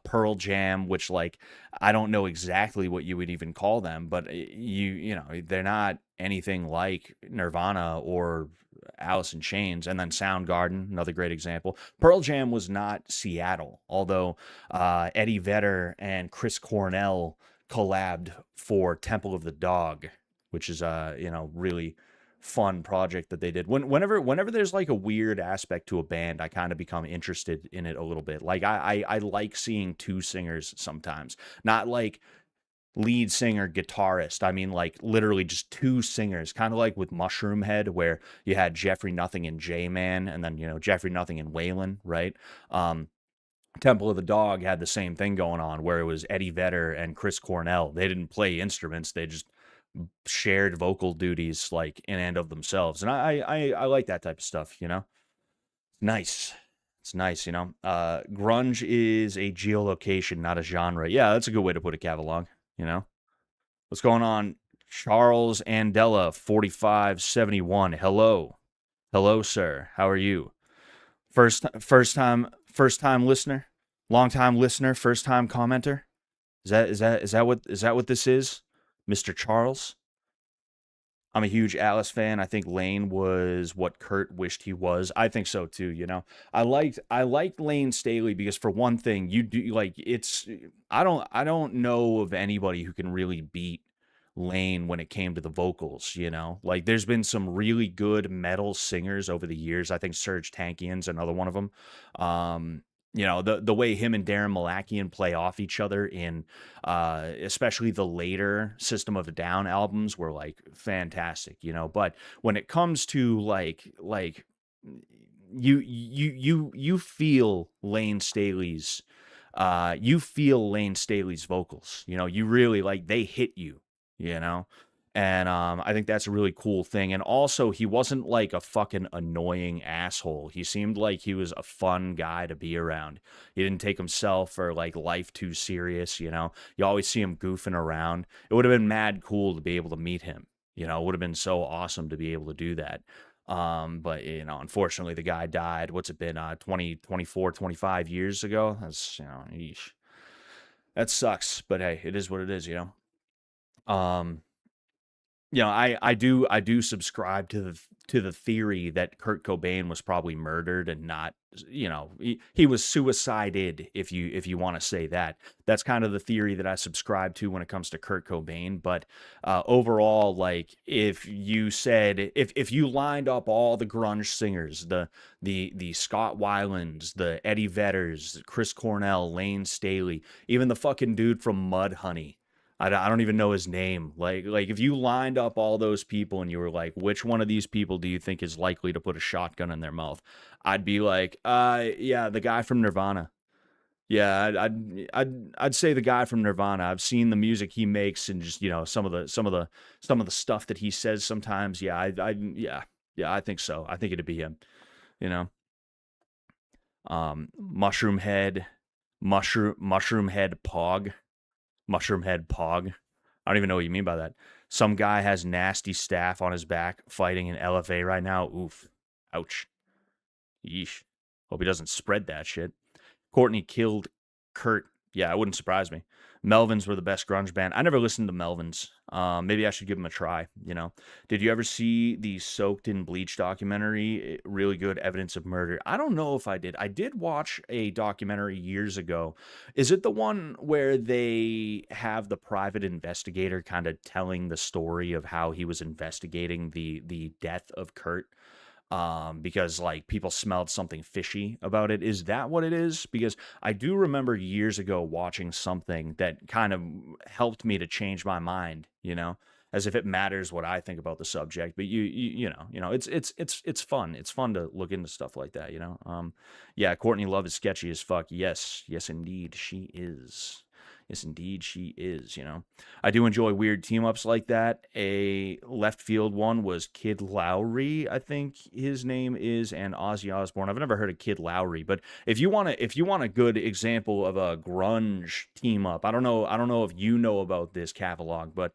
Pearl Jam, which like I don't know exactly what you would even call them, but they're not anything like Nirvana or Alice in Chains. And then Soundgarden, another great example. Pearl Jam was not Seattle, although Eddie Vedder and Chris Cornell collabed for Temple of the Dog, which is really fun project that they did. Whenever there's like a weird aspect to a band, I kind of become interested in it a little bit. Like I like seeing two singers sometimes, not like lead singer, guitarist. I mean, like literally just two singers, kind of like with Mushroom Head, where you had Jeffrey Nothing and J-Man, and then Jeffrey Nothing and Waylon, right? Temple of the Dog had the same thing going on, where it was Eddie Vedder and Chris Cornell. They didn't play instruments; they just shared vocal duties, like in and of themselves. And I like that type of stuff. Nice. It's nice. Grunge is a geolocation, not a genre. Yeah, that's a good way to put it, Cavalong. What's going on? Charles Andella, 4571. Hello, sir. How are you? First time listener, long time listener, first time commenter. Is that what this is, Mr. Charles? I'm a huge Alice fan. I think Lane was what Kurt wished he was. I think so too, I liked Lane Staley because for one thing, you do like it's I don't know of anybody who can really beat Lane when it came to the vocals. Like there's been some really good metal singers over the years. I think Serge Tankian's another one of them. The way him and Darren Malakian play off each other in especially the later System of a Down albums were like fantastic. But when it comes to like you feel Lane Staley's vocals. You really like they hit you. You know, and I think that's a really cool thing. And also, he wasn't like a fucking annoying asshole. He seemed like he was a fun guy to be around. He didn't take himself or like life too serious. You always see him goofing around. It would have been mad cool to be able to meet him. It would have been so awesome to be able to do that. But unfortunately the guy died. What's it been? 20, 24, 25 years ago. That's, yeesh. That sucks, but hey, it is what it is. Um, I do subscribe to the theory that Kurt Cobain was probably murdered and not, he was suicided, if you want to say that. That's kind of the theory that I subscribe to when it comes to Kurt Cobain. But overall, like, if you lined up all the grunge singers, the Scott Weilands, the Eddie Vedders, Chris Cornell, Lane Staley, even the fucking dude from Mudhoney, I don't even know his name. Like if you lined up all those people and you were like, which one of these people do you think is likely to put a shotgun in their mouth? I'd be like, yeah, the guy from Nirvana. Yeah, I'd say the guy from Nirvana. I've seen the music he makes and just, some of the stuff that he says sometimes. Yeah, yeah, I think so. I think it'd be him. You know, Mushroom Head, Mushroom Head Pog. Mushroom Head Pog. I don't even know what you mean by that. Some guy has nasty staph on his back fighting an LFA right now. Oof. Ouch. Yeesh. Hope he doesn't spread that shit. Courtney killed Kurt. Yeah, it wouldn't surprise me. Melvins were the best grunge band. I never listened to Melvins. Maybe I should give them a try, Did you ever see the Soaked in Bleach documentary? Really good evidence of murder. I don't know if I did. I did watch a documentary years ago. Is it the one where they have the private investigator kind of telling the story of how he was investigating the death of Kurt? Because like people smelled something fishy about it. Is that what it is? Because I do remember years ago watching something that kind of helped me to change my mind, as if it matters what I think about the subject. But it's fun. It's fun to look into stuff like that, Yeah, Courtney Love is sketchy as fuck. Yes, yes, indeed, she is. Yes, indeed, she is, I do enjoy weird team ups like that. A left field one was Kid Lowry, I think his name is, and Ozzy Osbourne. I've never heard of Kid Lowry, but if you want a good example of a grunge team up, I don't know if you know about this catalog, but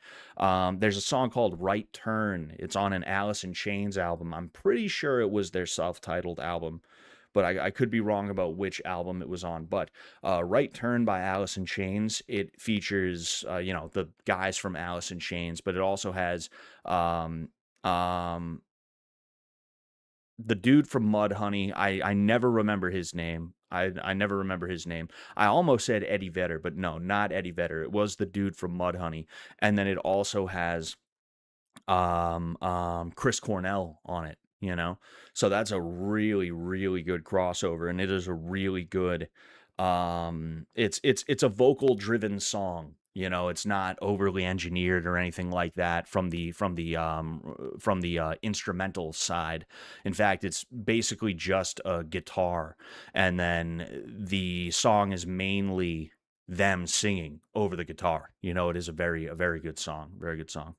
there's a song called Right Turn. It's on an Alice in Chains album. I'm pretty sure it was their self-titled album, but I could be wrong about which album it was on. But Right Turn by Alice in Chains, it features, the guys from Alice in Chains, but it also has um, um, the dude from Mudhoney. I never remember his name. I never remember his name. I almost said Eddie Vedder, but no, not Eddie Vedder. It was the dude from Mudhoney. And then it also has Chris Cornell on it, So that's a really, really good crossover, and it is a really good it's a vocal driven song. It's not overly engineered or anything like that from the instrumental side. In fact, it's basically just a guitar, and then the song is mainly them singing over the guitar. It is a very good song. Very good song.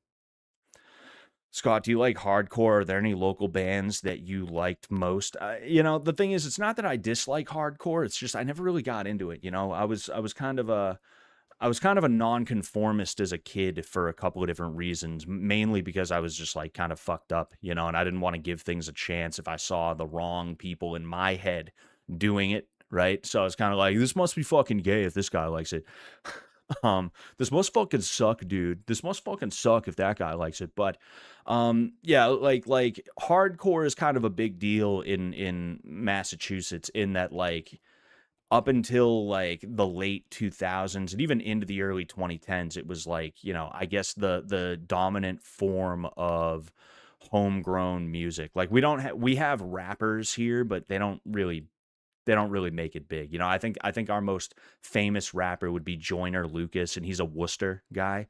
Scott, do you like hardcore? Are there any local bands that you liked most? The thing is, it's not that I dislike hardcore. It's just I never really got into it. I was kind of a nonconformist as a kid for a couple of different reasons. Mainly because I was just like kind of fucked up, and I didn't want to give things a chance if I saw the wrong people in my head doing it, right? So I was kind of like, this must be fucking gay if this guy likes it. This must fucking suck, dude. This must fucking suck if that guy likes it. But yeah, like hardcore is kind of a big deal in Massachusetts, in that like up until like the late 2000s and even into the early 2010s, it was like, I guess the dominant form of homegrown music. Like we have rappers here, but they don't really make it big. I think our most famous rapper would be Joyner Lucas, and he's a Worcester guy.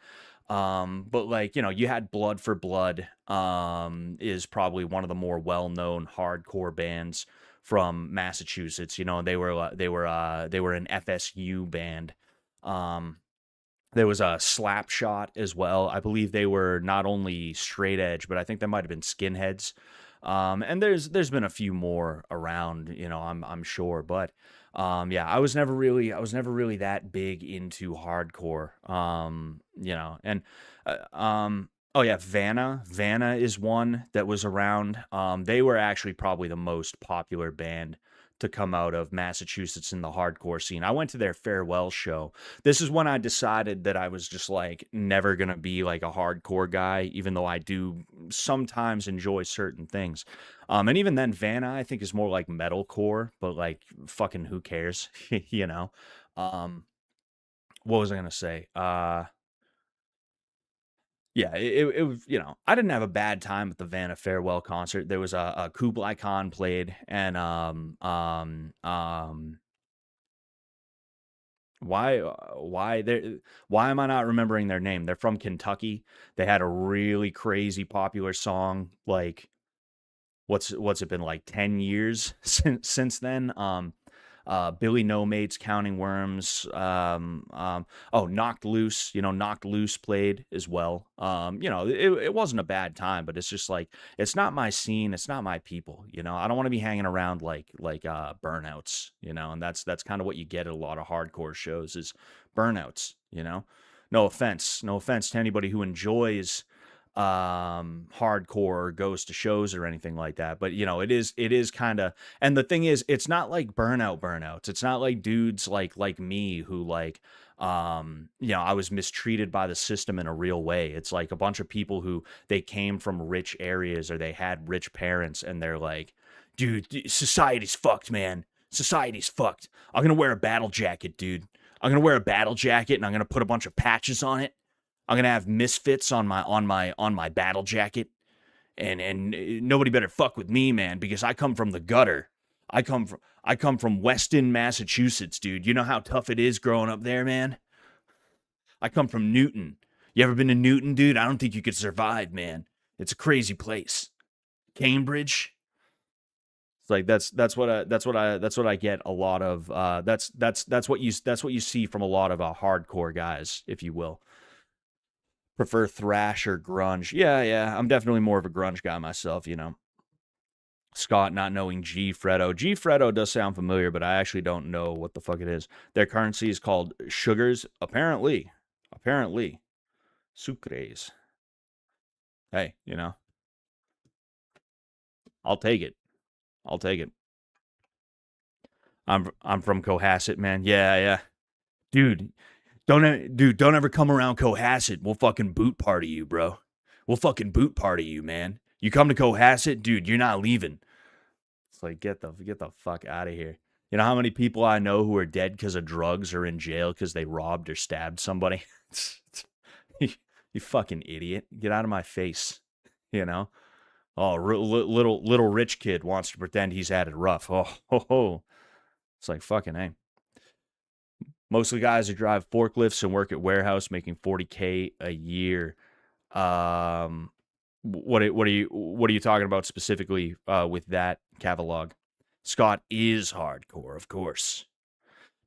But like, you had Blood for Blood, is probably one of the more well-known hardcore bands from Massachusetts. They were an FSU band. Um, there was a Slapshot as well. I believe they were not only straight edge, but I think they might have been skinheads. And there's been a few more around, I'm sure, but yeah, I was never really that big into hardcore. And oh yeah, Vanna is one that was around. They were actually probably the most popular band to come out of Massachusetts in the hardcore scene. I went to their farewell show. This is when I decided that I was just like never gonna be like a hardcore guy, even though I do sometimes enjoy certain things. And even then, Vanna I think is more like metalcore, but like fucking who cares, you know? Um, what was I gonna say? Yeah, it was, I didn't have a bad time at the Vanna farewell concert. There was a Kublai Khan played, and why am I not remembering their name? They're from Kentucky. They had a really crazy popular song. Like, what's it been like 10 years since then? Billy No Mates, Counting Worms, oh, Knocked Loose, Knocked Loose played as well. It wasn't a bad time, but it's just like, it's not my scene, it's not my people, I don't want to be hanging around like burnouts, and that's kind of what you get at a lot of hardcore shows is burnouts, no offense to anybody who enjoys hardcore or goes to shows or anything like that, but it is kind of, and the thing is, it's not like burnouts. It's not like dudes like me who like I was mistreated by the system in a real way. It's like a bunch of people who they came from rich areas or they had rich parents and they're like, dude, society's fucked, man. Society's fucked. I'm gonna wear a battle jacket, dude. I'm gonna wear a battle jacket and I'm gonna put a bunch of patches on it. I'm gonna have misfits on my battle jacket, and nobody better fuck with me, man, because I come from the gutter. I come from Weston, Massachusetts, dude. You know how tough it is growing up there, man. I come from Newton. You ever been to Newton, dude? I don't think you could survive, man. It's a crazy place. Cambridge. It's like that's what I get a lot of. That's what you see from a lot of hardcore guys, if you will. Prefer thrash or grunge. Yeah. I'm definitely more of a grunge guy myself. Scott not knowing G Freddo. G Freddo does sound familiar, but I actually don't know what the fuck it is. Their currency is called sugars. Apparently. Sucres. Hey, I'll take it. I'm from Cohasset, man. Yeah. Dude, don't ever come around Cohasset. We'll fucking boot party you, bro. We'll fucking boot party you, man. You come to Cohasset, dude, you're not leaving. It's like, get the fuck out of here. You know how many people I know who are dead because of drugs or in jail because they robbed or stabbed somebody? You fucking idiot. Get out of my face. Oh, little rich kid wants to pretend he's had it rough. Oh, ho, ho. It's like, fucking, hey. Most of the guys who drive forklifts and work at warehouse making $40K a year. What are you talking about specifically with that catalog? Scott is hardcore, of course.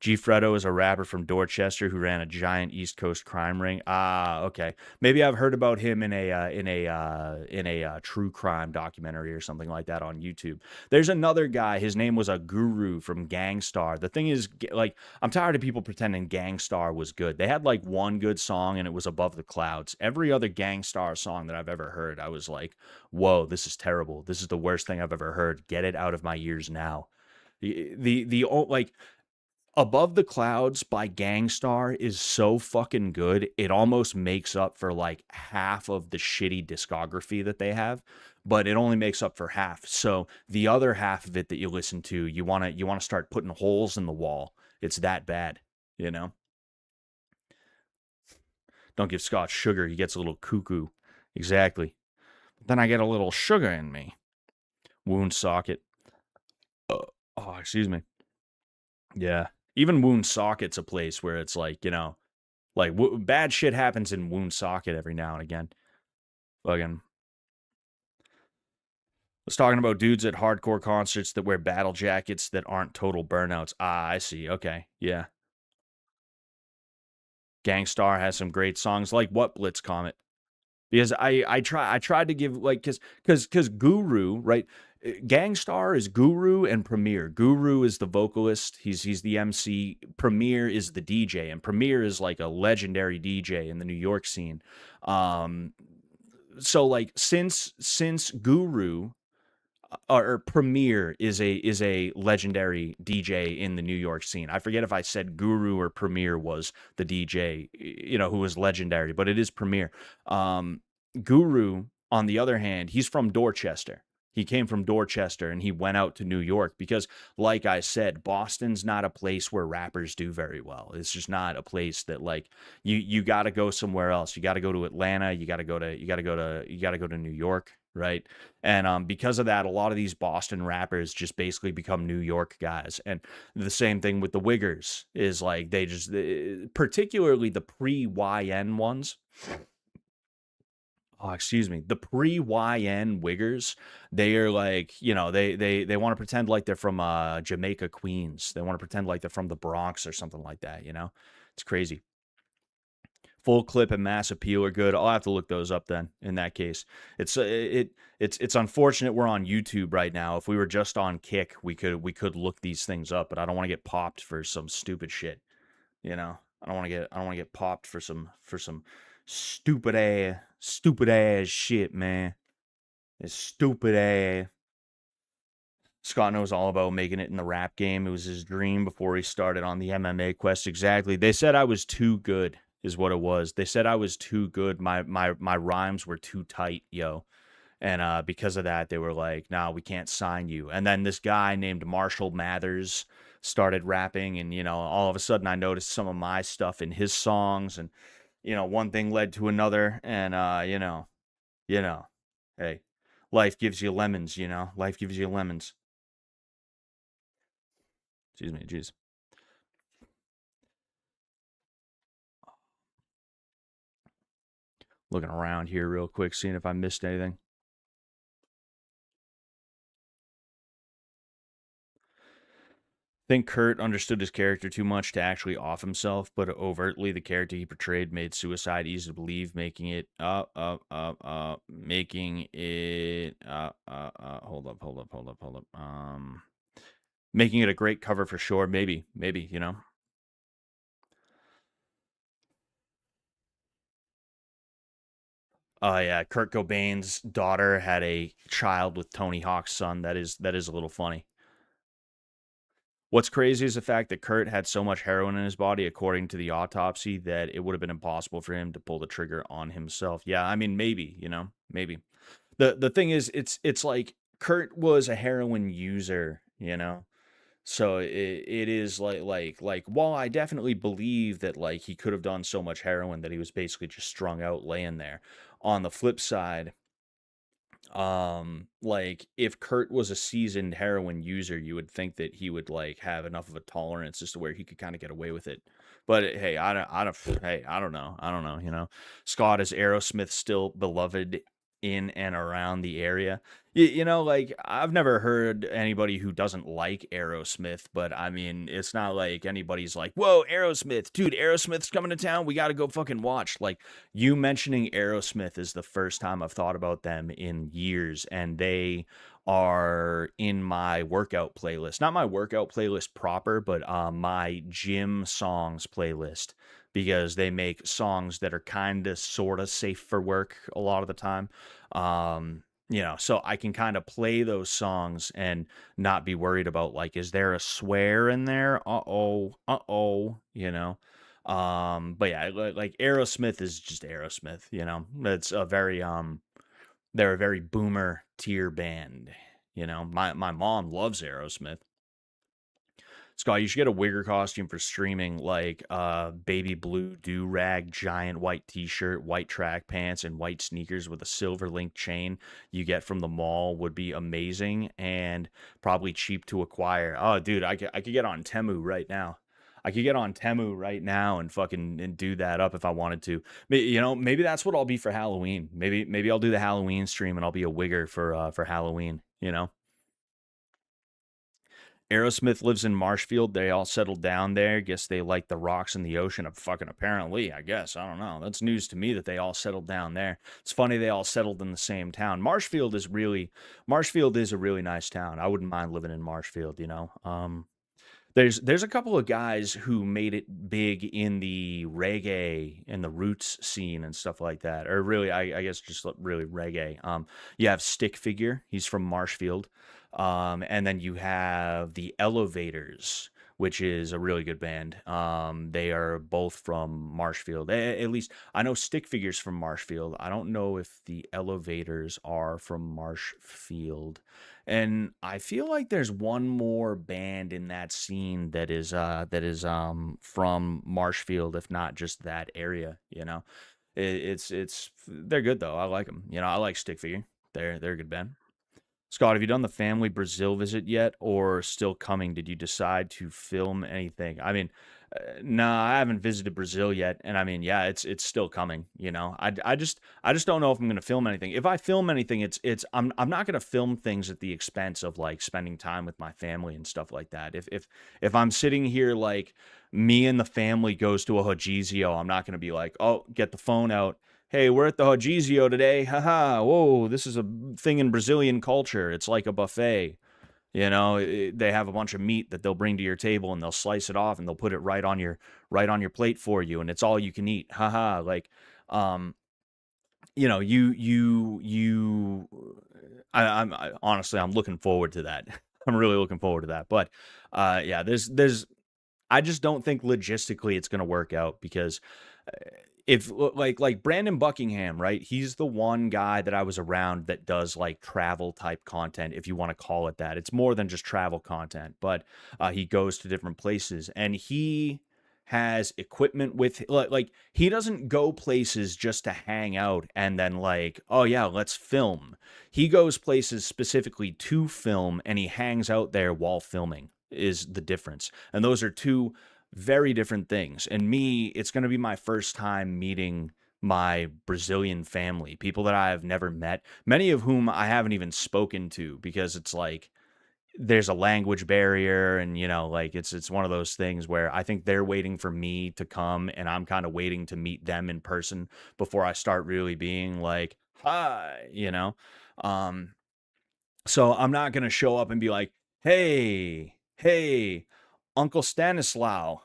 G Freddo is a rapper from Dorchester who ran a giant East Coast crime ring. Ah, okay. Maybe I've heard about him in a true crime documentary or something like that on YouTube. There's another guy. His name was a Guru from Gangstar. The thing is, like, I'm tired of people pretending Gangstar was good. They had like one good song and it was Above the Clouds. Every other Gangstar song that I've ever heard, I was like, whoa, this is terrible. This is the worst thing I've ever heard. Get it out of my ears now. Like, Above the Clouds by Gangstar is so fucking good. It almost makes up for like half of the shitty discography that they have, but it only makes up for half. So the other half of it that you listen to, you want to start putting holes in the wall. It's that bad, you know? Don't give Scott sugar. He gets a little cuckoo. Exactly. Then I get a little sugar in me. Wound socket. Oh, excuse me. Yeah. Even Wound Socket's a place where it's like, like bad shit happens in Wound Socket every now and again. Fucking. Was talking about dudes at hardcore concerts that wear battle jackets that aren't total burnouts. Ah, I see. Okay. Yeah. Gangstar has some great songs. Like what, Blitz Comet? Because I tried to give like because Guru, right? Gangstar is Guru and Premier. Guru is the vocalist. He's the MC. Premier is the DJ, and Premier is like a legendary DJ in the New York scene. So like since Guru or Premier is a legendary DJ in the New York scene. I forget if I said Guru or Premier was the DJ, who was legendary, but it is Premier. Guru, on the other hand, he's from Dorchester. He came from Dorchester and he went out to New York because, like I said, Boston's not a place where rappers do very well. It's just not a place that, like, you got to go somewhere else. You got to go to Atlanta. You got to go to New York, right? And because of that, a lot of these Boston rappers just basically become New York guys. And the same thing with the Wiggers is like they just, particularly the pre-YN ones. Oh, excuse me. The pre-YN Wiggers, they are like, they want to pretend like they're from Jamaica, Queens. They want to pretend like they're from the Bronx or something like that. It's crazy. Full Clip and Mass Appeal are good. I'll have to look those up then. In that case, it's unfortunate we're on YouTube right now. If we were just on Kick, we could look these things up, but I don't want to get popped for some stupid shit. I don't want to get popped for some stupid ass shit, man. It's stupid ass. Scott knows all about making it in the rap game. It was his dream before he started on the MMA quest. Exactly. They said I was too good, is what it was. They said I was too good. My rhymes were too tight, yo. And because of that, they were like, "No, we can't sign you." And then this guy named Marshall Mathers started rapping, and all of a sudden, I noticed some of my stuff in his songs, and one thing led to another, and you know, hey, life gives you lemons. Life gives you lemons. Excuse me, jeez. Looking around here real quick, seeing if I missed anything. Think Kurt understood his character too much to actually off himself, but overtly the character he portrayed made suicide easy to believe, making it making it a great cover for sure. Maybe. Oh yeah, Kurt Cobain's daughter had a child with Tony Hawk's son. That is a little funny. What's crazy is the fact that Kurt had so much heroin in his body, according to the autopsy, that it would have been impossible for him to pull the trigger on himself. Yeah, I mean, maybe. The thing is, it's like Kurt was a heroin user. So it is like while I definitely believe that like he could have done so much heroin that he was basically just strung out laying there. On the flip side, like if Kurt was a seasoned heroin user, you would think that he would like have enough of a tolerance as to where he could kind of get away with it. But hey, I don't know. Scott, is Aerosmith still beloved in and around the area? Like I've never heard anybody who doesn't like Aerosmith, but I mean, it's not like anybody's like, "Whoa, Aerosmith, dude, Aerosmith's coming to town. We got to go fucking watch." Like you mentioning Aerosmith is the first time I've thought about them in years, and they are in my workout playlist. Not my workout playlist proper, but my gym songs playlist because they make songs that are kind of sort of safe for work a lot of the time. So I can kind of play those songs and not be worried about like, is there a swear in there? But yeah, like Aerosmith is just Aerosmith. It's a very they're a very boomer tier band. My mom loves Aerosmith. Scott, you should get a Wigger costume for streaming, like baby blue do rag, giant white T-shirt, white track pants, and white sneakers with a silver link chain you get from the mall would be amazing and probably cheap to acquire. Oh, dude, I could get on Temu right now. I could get on Temu right now and fucking and do that up if I wanted to. Maybe that's what I'll be for Halloween. Maybe I'll do the Halloween stream and I'll be a Wigger for Halloween. Aerosmith lives in Marshfield. They all settled down there. Guess they like the rocks and the ocean. Fucking apparently, I guess. I don't know. That's news to me that they all settled down there. It's funny they all settled in the same town. Marshfield is a really nice town. I wouldn't mind living in Marshfield. There's a couple of guys who made it big in the reggae and the roots scene and stuff like that, or really, I guess just really reggae. You have Stick Figure, he's from Marshfield, and then you have the Elevators, which is a really good band. They are both from Marshfield. At least I know Stick Figure's from Marshfield. I don't know if the Elevators are from Marshfield. And I feel like there's one more band in that scene that is from Marshfield, if not just that area, you know. It's they're good though. I like them. You know, I like Stick Figure. They're a good band. Scott, have you done the family Brazil visit yet, or still coming? Did you decide to film anything? I mean, no, I haven't visited Brazil yet, and I mean, yeah, it's still coming. You know, I just don't know if I'm gonna film anything. If I film anything, I'm not gonna film things at the expense of like spending time with my family and stuff like that. If I'm sitting here like me and the family goes to a hojizio, I'm not gonna be like, oh, get the phone out. Hey, we're at the Hojizio today. Haha. Whoa, this is a thing in Brazilian culture. It's like a buffet. You know, they have a bunch of meat that they'll bring to your table and they'll slice it off and they'll put it right on your plate for you and it's all you can eat. Haha. Like um you know, honestly I'm looking forward to that. I'm really looking forward to that. But yeah, there's I just don't think logistically it's going to work out because if like Brandon Buckingham, right? He's the one guy that I was around that does like travel type content, if you want to call it that. It's more than just travel content, but he goes to different places and he has equipment with like he doesn't go places just to hang out and then like, oh yeah, let's film. He goes places specifically to film and he hangs out there while filming is the difference. And those are two very different things. And me, it's going to be my first time meeting my Brazilian family, people that I have never met, many of whom I haven't even spoken to because it's like there's a language barrier and you know like it's one of those things where I think they're waiting for me to come and I'm kind of waiting to meet them in person before I start really being like hi, you know. Um so I'm not going to show up and be like, hey, Uncle Stanislaw,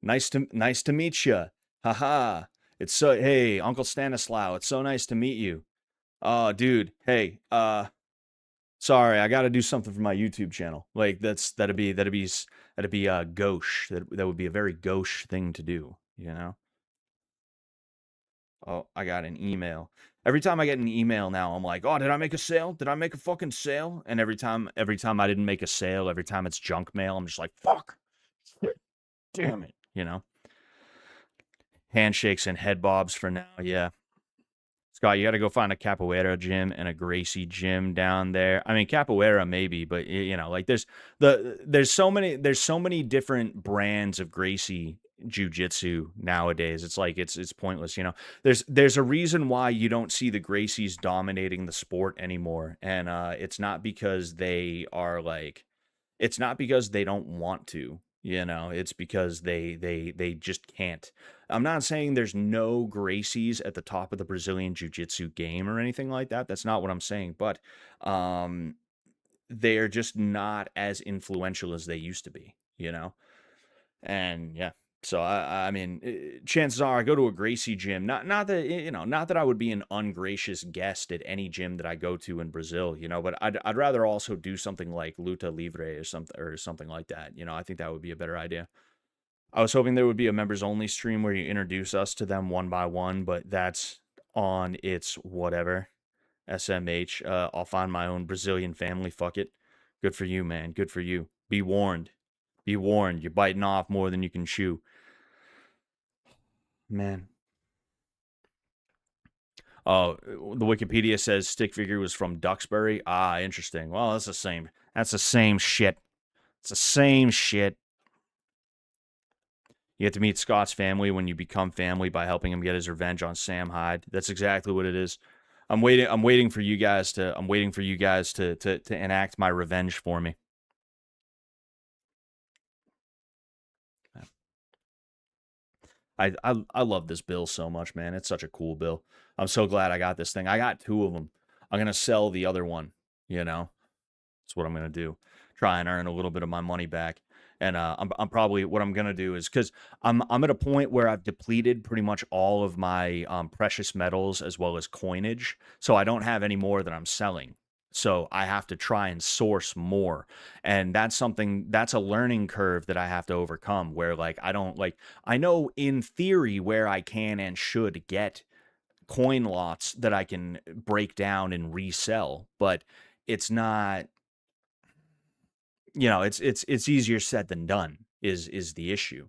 nice to meet you. Haha. It's so hey, Uncle Stanislaw, it's so nice to meet you. Oh, dude, hey, sorry, I got to do something for my YouTube channel. Like that'd be gauche. That would be a very gauche thing to do, you know? Oh, I got an email. Every time I get an email now, I'm like, "Oh, did I make a sale? Did I make a fucking sale?" And every time I didn't make a sale, every time it's junk mail, I'm just like, "Fuck. Shit, damn it." You know? Handshakes and head bobs for now. Yeah. Scott, you got to go find a capoeira gym and a Gracie gym down there. I mean, capoeira maybe, but you know, like there's so many different brands of Gracie jujitsu nowadays. It's like it's pointless, you know. There's a reason why you don't see the Gracies dominating the sport anymore, and it's not because they are like it's not because they don't want to, you know, it's because they just can't. I'm not saying there's no Gracies at the top of the Brazilian jiu-jitsu game or anything like that. That's not what I'm saying, but um they're just not as influential as they used to be, you know? And yeah. So I mean, chances are I go to a Gracie gym. Not that you know, not that I would be an ungracious guest at any gym that I go to in Brazil, you know. But I'd rather also do something like luta livre or something like that. You know, I think that would be a better idea. I was hoping there would be a members only stream where you introduce us to them one by one, but that's on its whatever. SMH. I'll find my own Brazilian family. Fuck it. Good for you, man. Good for you. Be warned. Be warned. You're biting off more than you can chew. Man. Oh, the Wikipedia says stick figure was from Duxbury. Ah, interesting. Well, that's the same. That's the same shit. It's the same shit. You get to meet Scott's family when you become family by helping him get his revenge on Sam Hyde. That's exactly what it is. I'm waiting for you guys to enact my revenge for me. I love this bill so much, man. It's such a cool bill. I'm so glad I got this thing. I got two of them. I'm gonna sell the other one. You know, that's what I'm gonna do. Try and earn a little bit of my money back. And I'm probably what I'm gonna do is because I'm at a point where I've depleted pretty much all of my precious metals as well as coinage, so I don't have any more that I'm selling. So I have to try and source more, and that's a learning curve that I have to overcome. Where like I don't like I know in theory where I can and should get coin lots that I can break down and resell, but it's not, it's easier said than done is the issue.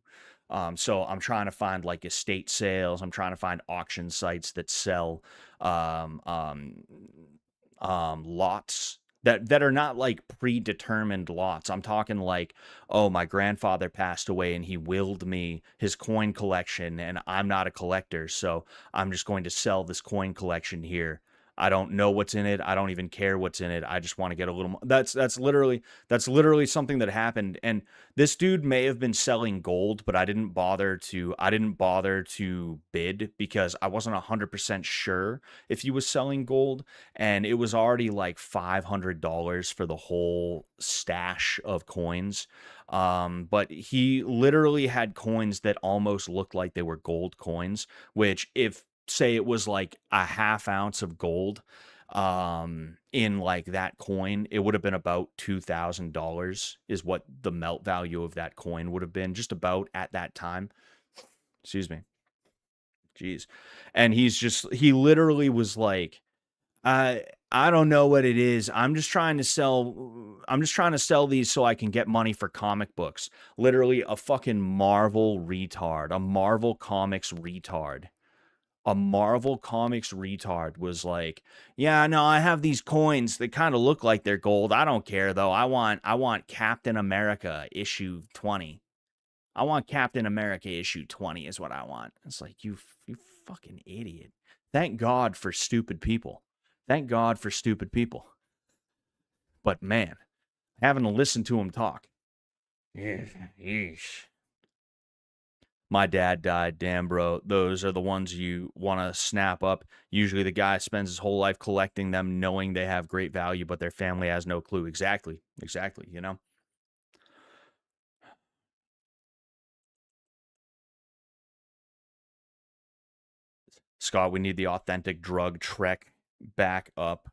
So I'm trying to find like estate sales. I'm trying to find auction sites that sell um, um, lots that are not like predetermined lots. I'm talking like, oh, my grandfather passed away and he willed me his coin collection, and I'm not a collector, so I'm just going to sell this coin collection here. I don't know what's in it. I don't even care what's in it. I just want to get a little. That's literally something that happened. And this dude may have been selling gold, but I didn't bother to bid because I wasn't 100% sure if he was selling gold, and it was already like $500 for the whole stash of coins. But he literally had coins that almost looked like they were gold coins, which, if say it was like a half ounce of gold in like that coin, it would have been about $2,000 is what the melt value of that coin would have been, just about at that time. Excuse me. Jeez. And he literally was like, I don't know what it is. I'm just trying to sell these so I can get money for comic books. Literally a fucking Marvel retard, a Marvel Comics retard. A Marvel Comics retard was like, "Yeah, no, I have these coins that kind of look like they're gold. I don't care though. I want Captain America issue 20. I want Captain America issue 20 is what I want." It's like, you fucking idiot. Thank God for stupid people. Thank God for stupid people. But man, having to listen to him talk. Yeesh. My dad died. Damn, bro. Those are the ones you want to snap up. Usually the guy spends his whole life collecting them, knowing they have great value, but their family has no clue. Exactly. Exactly. Scott, we need the authentic drug trek back up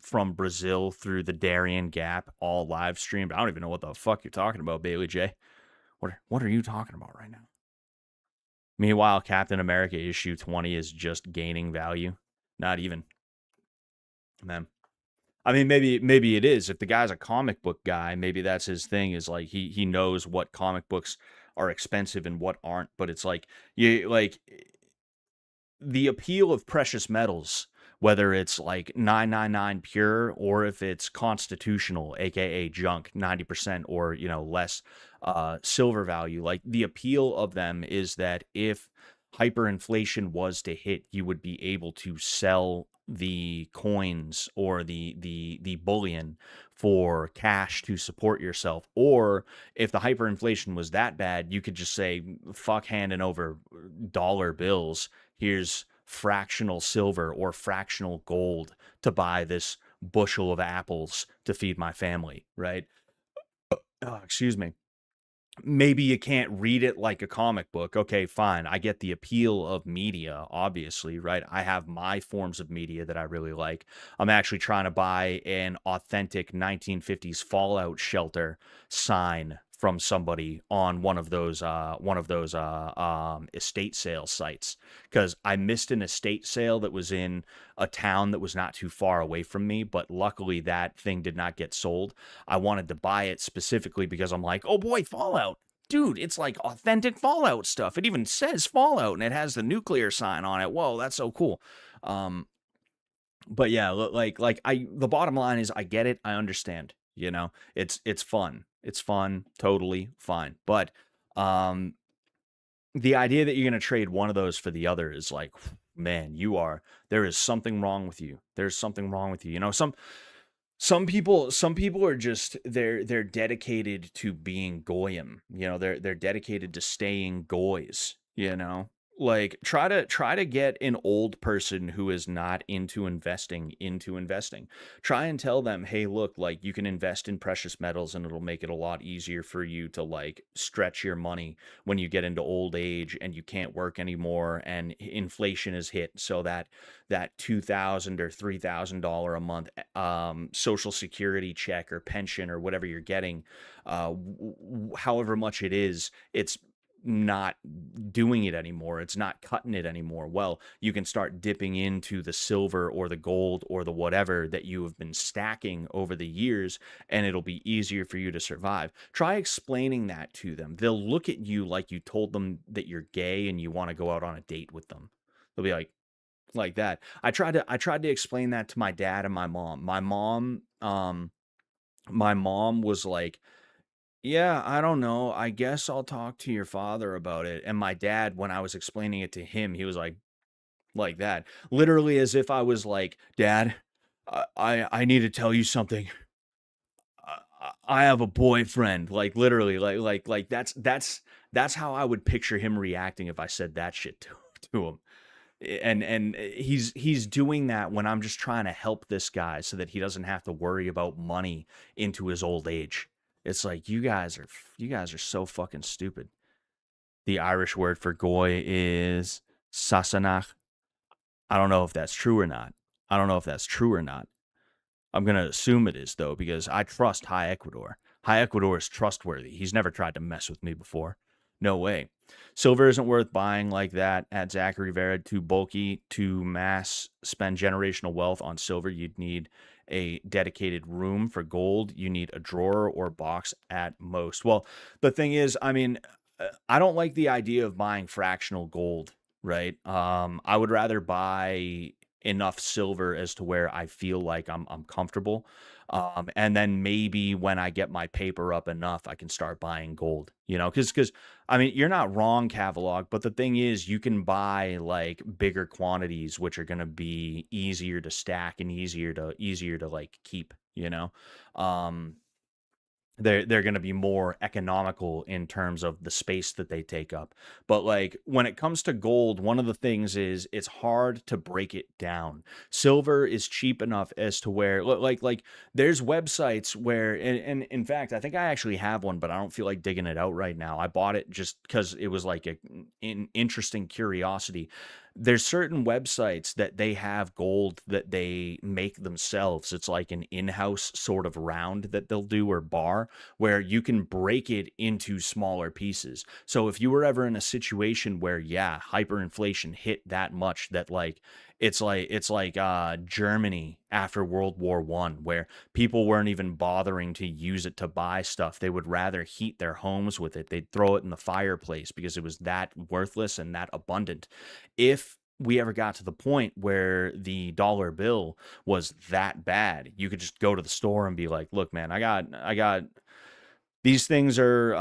from Brazil through the Darien Gap, all live streamed. I don't even know what the fuck you're talking about, Bailey J. What are you talking about right now? Meanwhile, Captain America issue 20 is just gaining value. Not even. Man. I mean, maybe it is. If the guy's a comic book guy, maybe that's his thing. Is like he knows what comic books are expensive and what aren't. But it's like the appeal of precious metals, whether it's like 999 pure or if it's constitutional, aka junk, 90% or less silver value. Like the appeal of them is that if hyperinflation was to hit, you would be able to sell the coins or the bullion for cash to support yourself. Or if the hyperinflation was that bad, you could just say, fuck handing over dollar bills. Here's fractional silver or fractional gold to buy this bushel of apples to feed my family, right? Oh, excuse me. Maybe you can't read it like a comic book. Okay, fine. I get the appeal of media, obviously, right? I have my forms of media that I really like. I'm actually trying to buy an authentic 1950s Fallout shelter sign from somebody on one of those estate sale sites, because I missed an estate sale that was in a town that was not too far away from me, but luckily that thing did not get sold. I wanted to buy it specifically because I'm like, oh boy, Fallout. Dude, it's like authentic Fallout stuff. It even says Fallout and it has the nuclear sign on it. Whoa, that's so cool. But yeah, the bottom line is I get it. I understand. It's fun. It's fun, totally fine. But the idea that you're going to trade one of those for the other is like, man, there is something wrong with you. There's something wrong with you. Some people are just they're dedicated to being goyim. They're dedicated to staying goys. Like try to get an old person who is not into investing into investing. Try and tell them, "Hey, look, like you can invest in precious metals and it'll make it a lot easier for you to like stretch your money when you get into old age and you can't work anymore and inflation is hit so that 2000 or $3,000 a month social security check or pension or whatever you're getting however much it is, it's not doing it anymore. It's not cutting it anymore. Well, you can start dipping into the silver or the gold or the whatever that you have been stacking over the years, and it'll be easier for you to survive. Try explaining that to them. They'll look at you like you told them that you're gay and you want to go out on a date with them. They'll be like that. I tried to explain that to my dad and my mom. My mom was like, yeah, I don't know. I guess I'll talk to your father about it. And my dad, when I was explaining it to him, he was like that, literally as if I was like, Dad, I need to tell you something. I have a boyfriend. Like literally, like that's how I would picture him reacting if I said that shit to him. And he's doing that when I'm just trying to help this guy so that he doesn't have to worry about money into his old age. It's like you guys are so fucking stupid. The Irish word for goy is Sassenach. I don't know if that's true or not. I don't know if that's true or not. I'm going to assume it is, though, because I trust High Ecuador. High Ecuador is trustworthy. He's never tried to mess with me before. No way. Silver isn't worth buying like that at Zachary Vera. Too bulky to mass spend generational wealth on silver. You'd need a dedicated room. For gold, you need a drawer or box at most. Well, the thing is, I mean, I don't like the idea of buying fractional gold, right? I would rather buy enough silver as to where I feel like I'm comfortable. And then maybe when I get my paper up enough, I can start buying gold, because I mean, you're not wrong, Cavalog, but the thing is you can buy like bigger quantities, which are going to be easier to stack and easier to like keep, um, they're going to be more economical in terms of the space that they take up. But like when it comes to gold, one of the things is it's hard to break it down. Silver is cheap enough as to where like there's websites where and in fact, I think I actually have one, but I don't feel like digging it out right now. I bought it just because it was like an interesting curiosity. There's certain websites that they have gold that they make themselves. It's like an in-house sort of round that they'll do or bar where you can break it into smaller pieces. So if you were ever in a situation where, yeah, hyperinflation hit that much that like it's like Germany after World War One, where people weren't even bothering to use it to buy stuff. They would rather heat their homes with it. They'd throw it in the fireplace because it was that worthless and that abundant. If we ever got to the point where the dollar bill was that bad, you could just go to the store and be like, look, man, I got these things are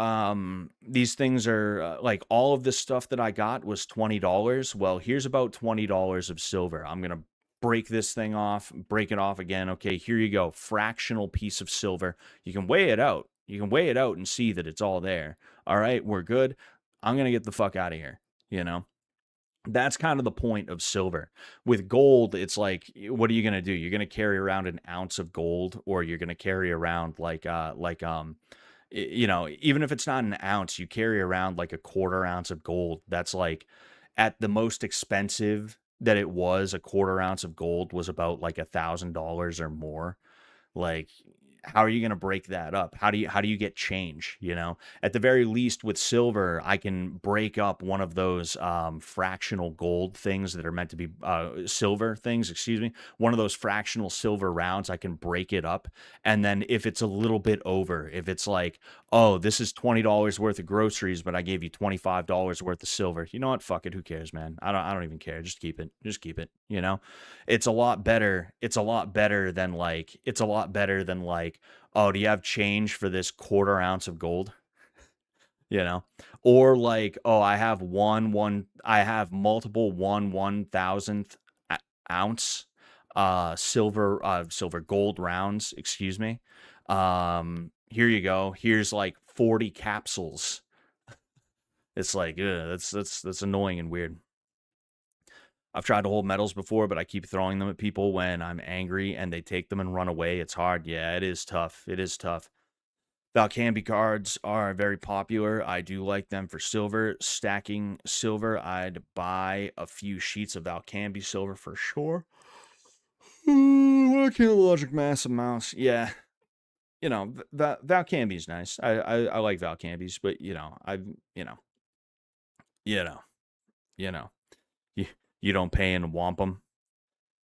like all of this stuff that I got was $20. Well, here's about $20 of silver. I'm going to break this thing off, break it off again. Okay, here you go. Fractional piece of silver. You can weigh it out. You can weigh it out and see that it's all there. All right, we're good. I'm going to get the fuck out of here, you know? That's kind of the point of silver. With gold, it's like, what are you going to do? You're going to carry around an ounce of gold, or you're going to carry around even if it's not an ounce, you carry around like a quarter ounce of gold. That's like at the most expensive that it was, a quarter ounce of gold was about like $1,000 or more. Like, how are you going to break that up? How do you get change? At the very least with silver, I can break up one of those fractional gold things that are meant to be silver things, excuse me. One of those fractional silver rounds, I can break it up. And then if it's a little bit over, if it's like, oh, this is $20 worth of groceries, but I gave you $25 worth of silver. You know what? Fuck it. Who cares, man? I don't even care. Just keep it. Just keep it. It's a lot better. It's a lot better than like, oh, do you have change for this quarter ounce of gold? You know, or like, oh, I have multiple 1/1000th ounce silver gold rounds, excuse me. Here you go. Here's like 40 capsules. It's like, that's annoying and weird. I've tried to hold medals before, but I keep throwing them at people when I'm angry and they take them and run away. It's hard. Yeah, it is tough. It is tough. Valcambi cards are very popular. I do like them for silver. Stacking silver, I'd buy a few sheets of Valcambi silver for sure. Why can't logic massive mouse? Yeah, Valcambi's nice. I like Valcambis, but you know, you know, you know, you you don't pay in wampum.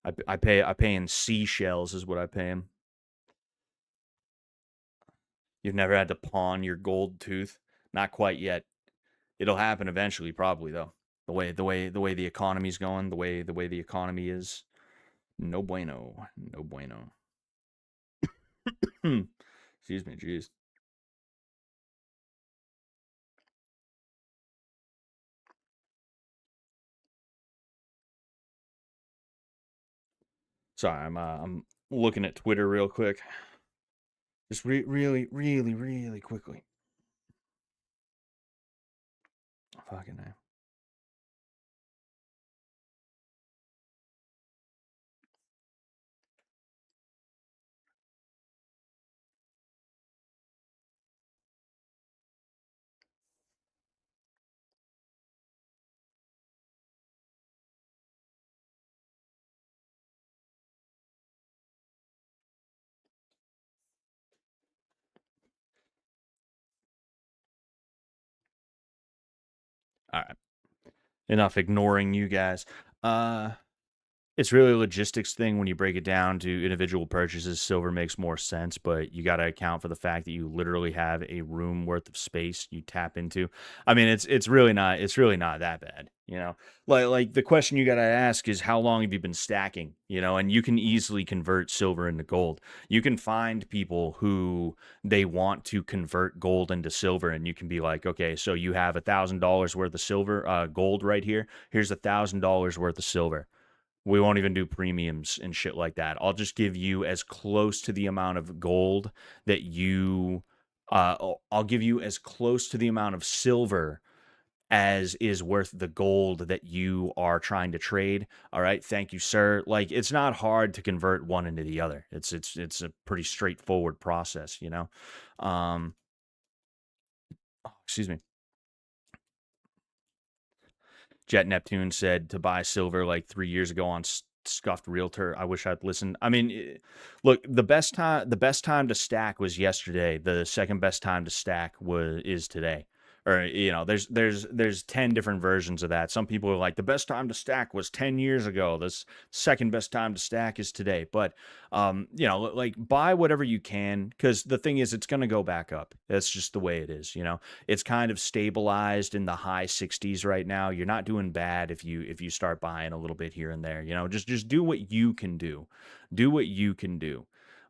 I pay in seashells is what I pay him. You've never had to pawn your gold tooth? Not quite yet. It'll happen eventually, probably though. The way the economy's going, the way the economy is, no bueno, no bueno. Excuse me, jeez. Sorry, I'm looking at Twitter real quick, just really, really, really quickly. Fucking name. All right, enough ignoring you guys. Uh, It's really a logistics thing when you break it down to individual purchases. Silver makes more sense, but you got to account for the fact that you literally have a room worth of space you tap into. I mean, it's really not that bad, you know. Like the question you got to ask is how long have you been stacking, you know? And you can easily convert silver into gold. You can find people who they want to convert gold into silver, and you can be like, okay, so you have $1,000 worth of silver, gold right here. Here's $1,000 worth of silver. We won't even do premiums and shit like that. I'll just give you as close to the amount of gold that you I'll give you as close to the amount of silver as is worth the gold that you are trying to trade. All right, thank you, sir. Like it's not hard to convert one into the other. It's a pretty straightforward process, you know. Um Excuse me. Jet Neptune said to buy silver like 3 years ago on Scuffed Realtor. I wish I'd listened. I mean, look, the best time to stack was yesterday. The second best time to stack is today. Or there's 10 different versions of that. Some people are like the best time to stack was 10 years ago. This second best time to stack is today. But like buy whatever you can because the thing is, it's gonna go back up. That's just the way it is. It's kind of stabilized in the high 60s right now. You're not doing bad if you start buying a little bit here and there. Just do what you can do. Do what you can do.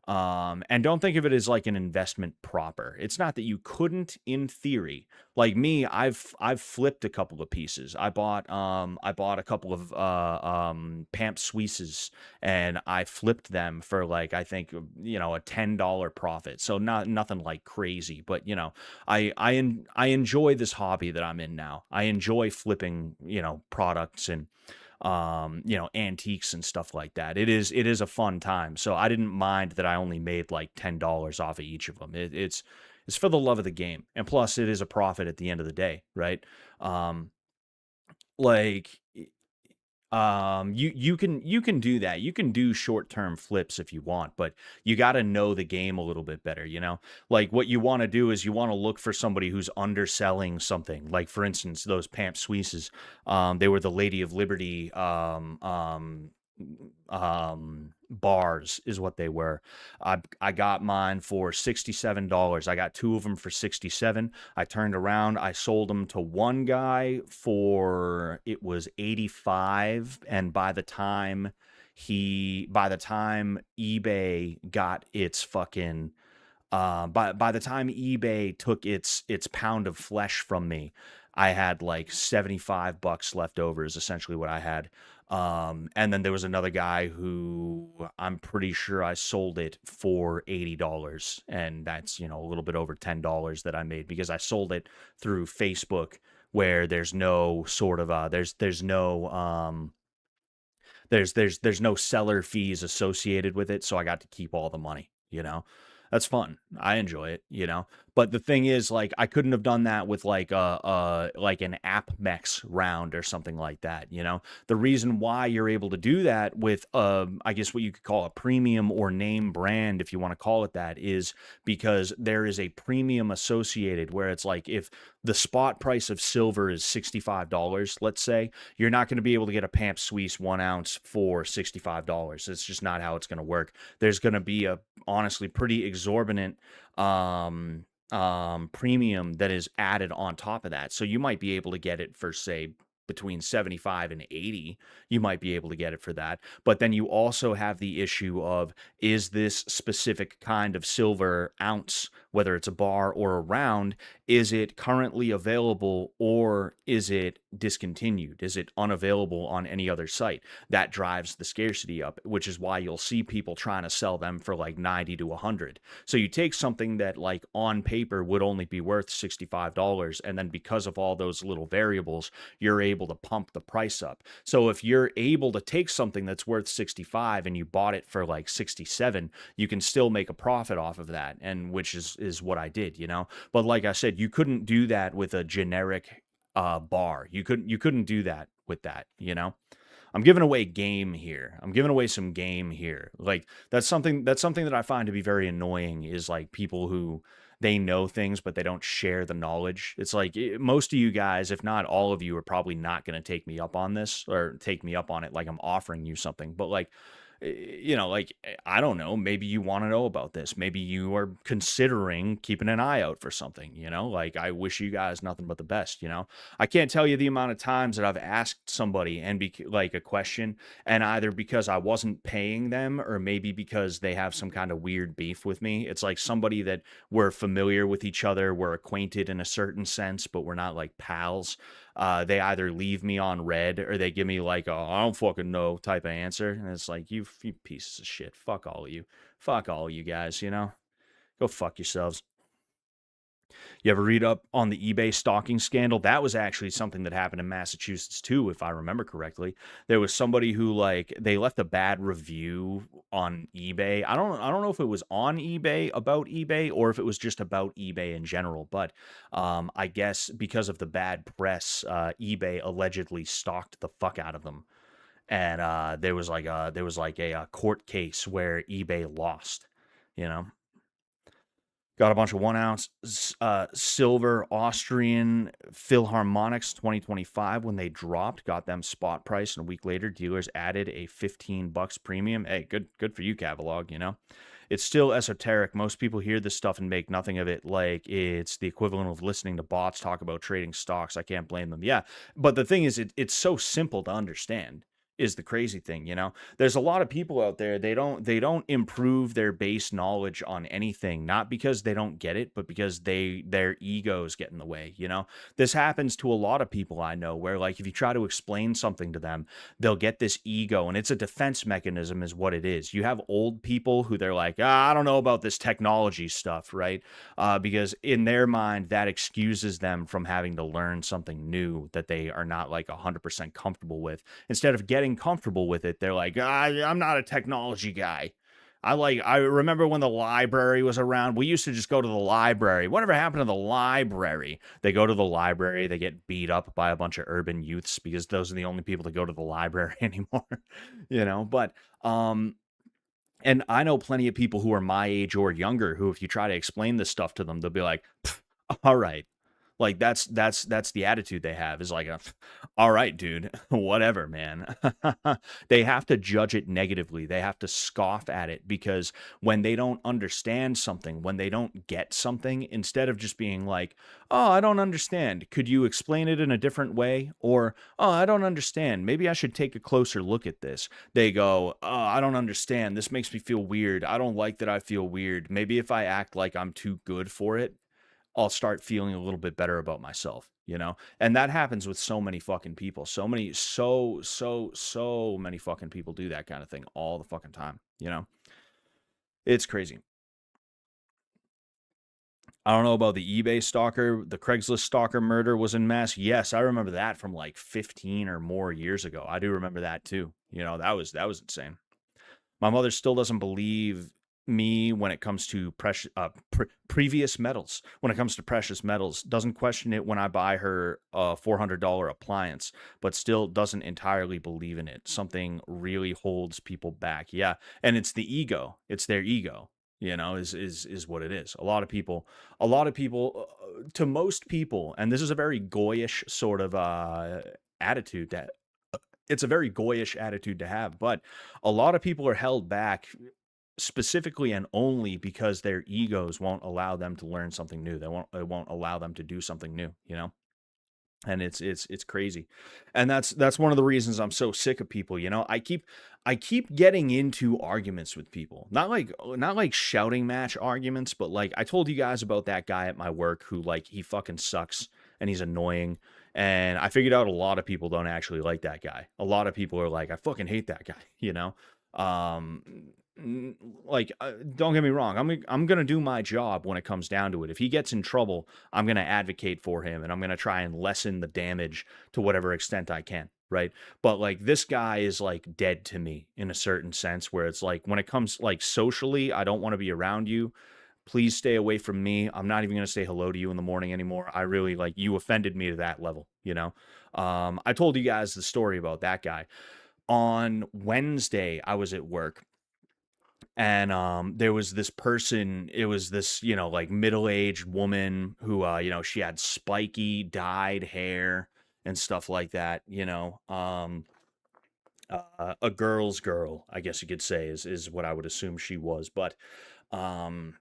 And don't think of it as like an investment proper. It's not that you couldn't in theory. Like me, I've flipped a couple of pieces. I bought a couple of Pamp Suisses and I flipped them for like I think a $10 profit. So not nothing like crazy, but I enjoy this hobby that I'm in now. I enjoy flipping, products and antiques and stuff like that. It is a fun time. So I didn't mind that I only made like $10 off of each of them. It's for the love of the game. And plus it is a profit at the end of the day, right? Um like you can do that. You can do short-term flips if you want, but you got to know the game a little bit better. Like what you want to do is you want to look for somebody who's underselling something. Like for instance, those Pamp Suisses, they were the Lady of Liberty bars is what they were. I got mine for $67. I got two of them for 67. I turned around, I sold them to one guy for it was 85, and by the time eBay got its fucking by the time eBay took its pound of flesh from me, I had like 75 bucks left over is essentially what I had. And then there was another guy who I'm pretty sure I sold it for $80, and that's a little bit over $10 that I made because I sold it through Facebook, where there's no sort of there's no There's no seller fees associated with it, so I got to keep all the money, you know? That's fun. I enjoy it, you know? But the thing is, like, I couldn't have done that with like like an app mex round or something like that, you know? The reason why you're able to do that with I guess what you could call a premium or name brand, if you want to call it that, is because there is a premium associated where it's like if the spot price of silver is $65, let's say, you're not going to be able to get a Pamp Suisse 1 ounce for $65. It's just not how it's going to work. There's going to be a honestly pretty exorbitant premium that is added on top of that. So you might be able to get it for, say, between 75 and 80. You might be able to get it for that. But then you also have the issue of, is this specific kind of silver ounce, whether it's a bar or a round, is it currently available or is it discontinued? Is it unavailable on any other site? That drives the scarcity up, which is why you'll see people trying to sell them for like 90 to 100. So you take something that like on paper would only be worth $65, and then because of all those little variables, you're able to pump the price up. So if you're able to take something that's worth 65 and you bought it for like 67, you can still make a profit off of that, and which is what I did, you know. But like I said, you couldn't do that with a generic bar. You couldn't do that with that, you know. I'm giving away game here. I'm giving away some game here. Like that's something that I find to be very annoying, is like people who they know things but they don't share the knowledge. It's like most of you guys, if not all of you, are probably not going to take me up on this or take me up on it like I'm offering you something. But like, you know, like, I don't know, maybe you want to know about this. Maybe you are considering keeping an eye out for something, you know, like I wish you guys nothing but the best, you know. I can't tell you the amount of times that I've asked somebody and be like a question, and either because I wasn't paying them or maybe because they have some kind of weird beef with me. It's like somebody that we're familiar with each other, we're acquainted in a certain sense, but we're not like pals. They either leave me on red or they give me like a I don't fucking know type of answer, and it's like you pieces of shit. Fuck all of you guys. You know, go fuck yourselves. You ever read up on the eBay stalking scandal? That was actually something that happened in Massachusetts too, if I remember correctly. There was somebody who like they left a bad review on eBay. I don't know if it was on eBay about eBay or if it was just about eBay in general, but I guess because of the bad press, eBay allegedly stalked the fuck out of them. And there was like a court case where eBay lost, you know. Got a bunch of 1 ounce silver Austrian Philharmonics 2025 when they dropped. Got them spot price, and a week later, dealers added a $15 premium. Hey, good for you, Catalog. You know, it's still esoteric. Most people hear this stuff and make nothing of it. Like it's the equivalent of listening to bots talk about trading stocks. I can't blame them. Yeah, but the thing is, it's so simple to understand. Is the crazy thing, you know. There's a lot of people out there, they don't improve their base knowledge on anything, not because they don't get it, but because their egos get in the way, you know. This happens to a lot of people I know, where like if you try to explain something to them, they'll get this ego, and it's a defense mechanism is what it is. You have old people who they're like, I don't know about this technology stuff, right? Because in their mind that excuses them from having to learn something new that they are not like 100% comfortable with. Instead of getting comfortable with it, they're like, I'm not a technology guy. I remember when the library was around, we used to just go to the library. Whatever happened to the library? They go to the library, they get beat up by a bunch of urban youths because those are the only people that go to the library anymore, you know. But and I know plenty of people who are my age or younger who, if you try to explain this stuff to them, they'll be like, all right. Like that's the attitude they have, is like, all right, dude, whatever, man. They have to judge it negatively. They have to scoff at it because when they don't understand something, when they don't get something, instead of just being like, oh, I don't understand, could you explain it in a different way? Or, oh, I don't understand, maybe I should take a closer look at this. They go, oh, I don't understand, this makes me feel weird. I don't like that I feel weird. Maybe if I act like I'm too good for it, I'll start feeling a little bit better about myself, you know? And that happens with so many fucking people. So many fucking people do that kind of thing all the fucking time, you know? It's crazy. I don't know about the eBay stalker. The Craigslist stalker murder was in mass. Yes, I remember that from like 15 or more years ago. I do remember that too. You know, that was insane. My mother still doesn't believe me when it comes to previous metals. When it comes to precious metals, doesn't question it when I buy her a $400 appliance, but still doesn't entirely believe in it. Something really holds people back. Yeah, and it's the ego. It's their ego. You know, is what it is. A lot of people, to most people, and this is a very goyish sort of attitude that it's a very goyish attitude to have, but a lot of people are held back specifically and only because their egos won't allow them to learn something new. It won't allow them to do something new, you know? And it's crazy. And that's one of the reasons I'm so sick of people, you know? I keep getting into arguments with people. Not like shouting match arguments, but like I told you guys about that guy at my work who like he fucking sucks and he's annoying. And I figured out a lot of people don't actually like that guy. A lot of people are like, I fucking hate that guy, you know? Um, don't get me wrong. I'm gonna do my job when it comes down to it. If he gets in trouble, I'm gonna advocate for him, and I'm gonna try and lessen the damage to whatever extent I can. Right. But like this guy is like dead to me in a certain sense where it's like when it comes like socially, I don't want to be around you. Please stay away from me. I'm not even going to say hello to you in the morning anymore. I really like you offended me to that level, you know? I told you guys the story about that guy. On Wednesday, I was at work and there was this person, it was this, you know, like middle-aged woman who she had spiky dyed hair and stuff like that, you know. A girl's girl, I guess you could say, is what I would assume she was. But um